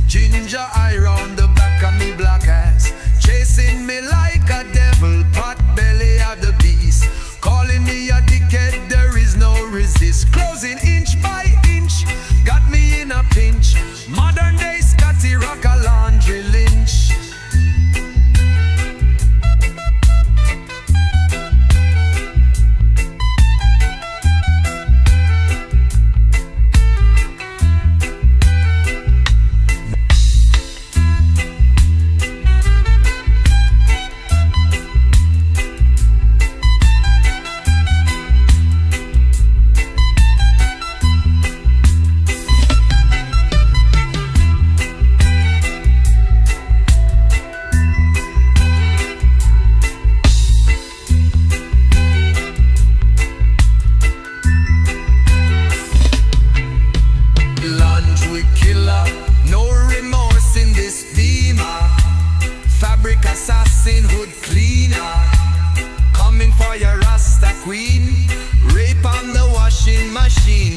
Ginger eye round the back of me black ass, chasing me like a devil, pot belly of the beast, calling me a dickhead, there is no resist, closing inch by inch, got me in a pinch, modern day Scotty rock a laundry lynch.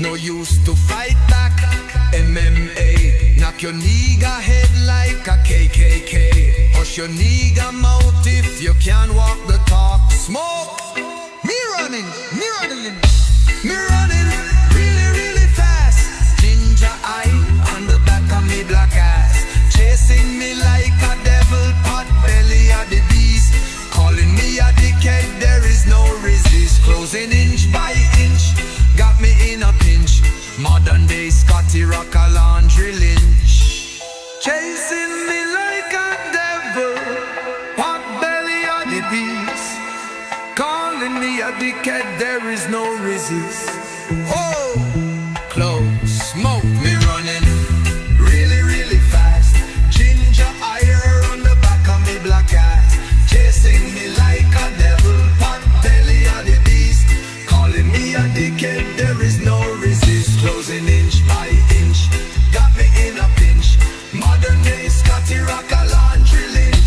No use to fight back. MMA, knock your nigga head like a KKK. Hush your nigga mouth if you can't walk the talk. Smoke, mirror running, me running really, really fast. Ginger eye on the back of me black ass, chasing me like a devil, pot belly of the beast, calling me a dickhead, there is no resist. Closing inch by inch, got me in a pinch. Modern day Scotty Rock a laundry lynch, chasing me like a devil, pot belly of the beast, calling me a dickhead, there is no resist. Oh, close smoke, me running really, really fast. Ginger ire on the back of me black ass, chasing me like a devil, pot belly of the beast, calling me a dickhead, there is no resist. Closing inch by inch, got me in a pinch. Modern day Scotty Rock a laundry lynch.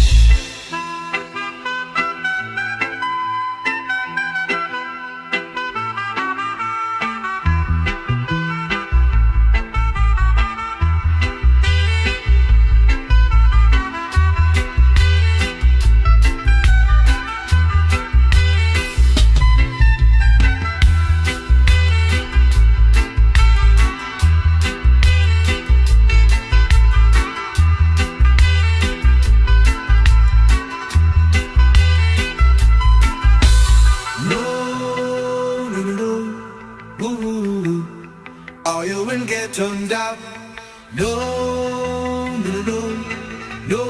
Or you will get turned up. No, no, no, no.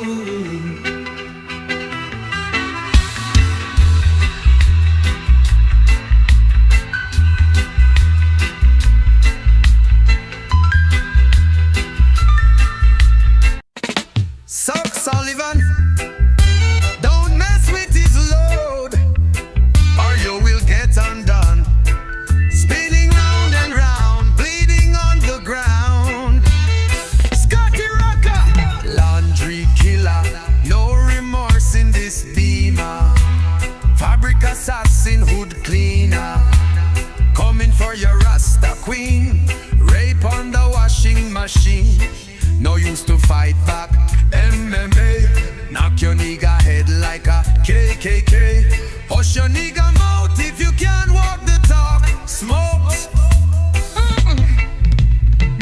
Suck Sullivan, don't mess with his load, or you will get undone. Spinning round and round, bleeding on the ground. Scotty Rocker, laundry killer, no remorse in this beamer. Fabric assassin, hood cleaner, coming for your Rasta queen. Rape on the washing machine, no use to fight back. MMA, knock your nigga head like a KKK. Hush your nigga mouth if you can't walk the talk. Smokes.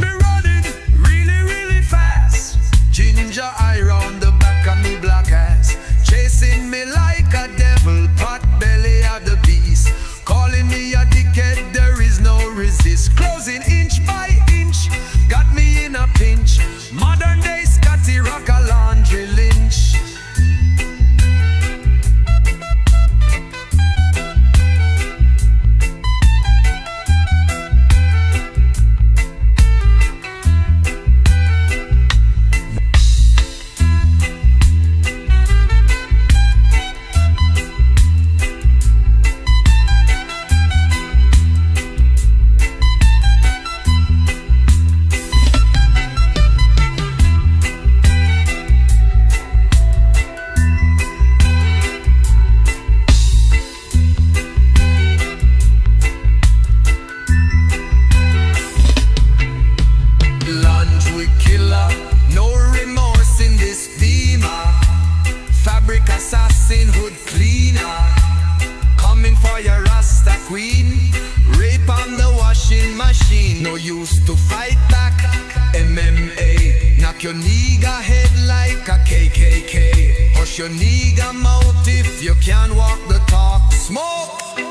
Me running really, really fast. Ginger eye round the back of me black ass, chasing me like a devil, pot belly of the beast, calling me a dickhead, there is no resist. Closing inch by inch, got me in a pinch. Modern day Scotty Rock a laundry lynch. Assassin, hood cleaner, coming for your Rasta queen. Rape on the washing machine, no use to fight back. MMA, knock your nigga head like a KKK. Hush your nigga mouth if you can't walk the talk. Smoke.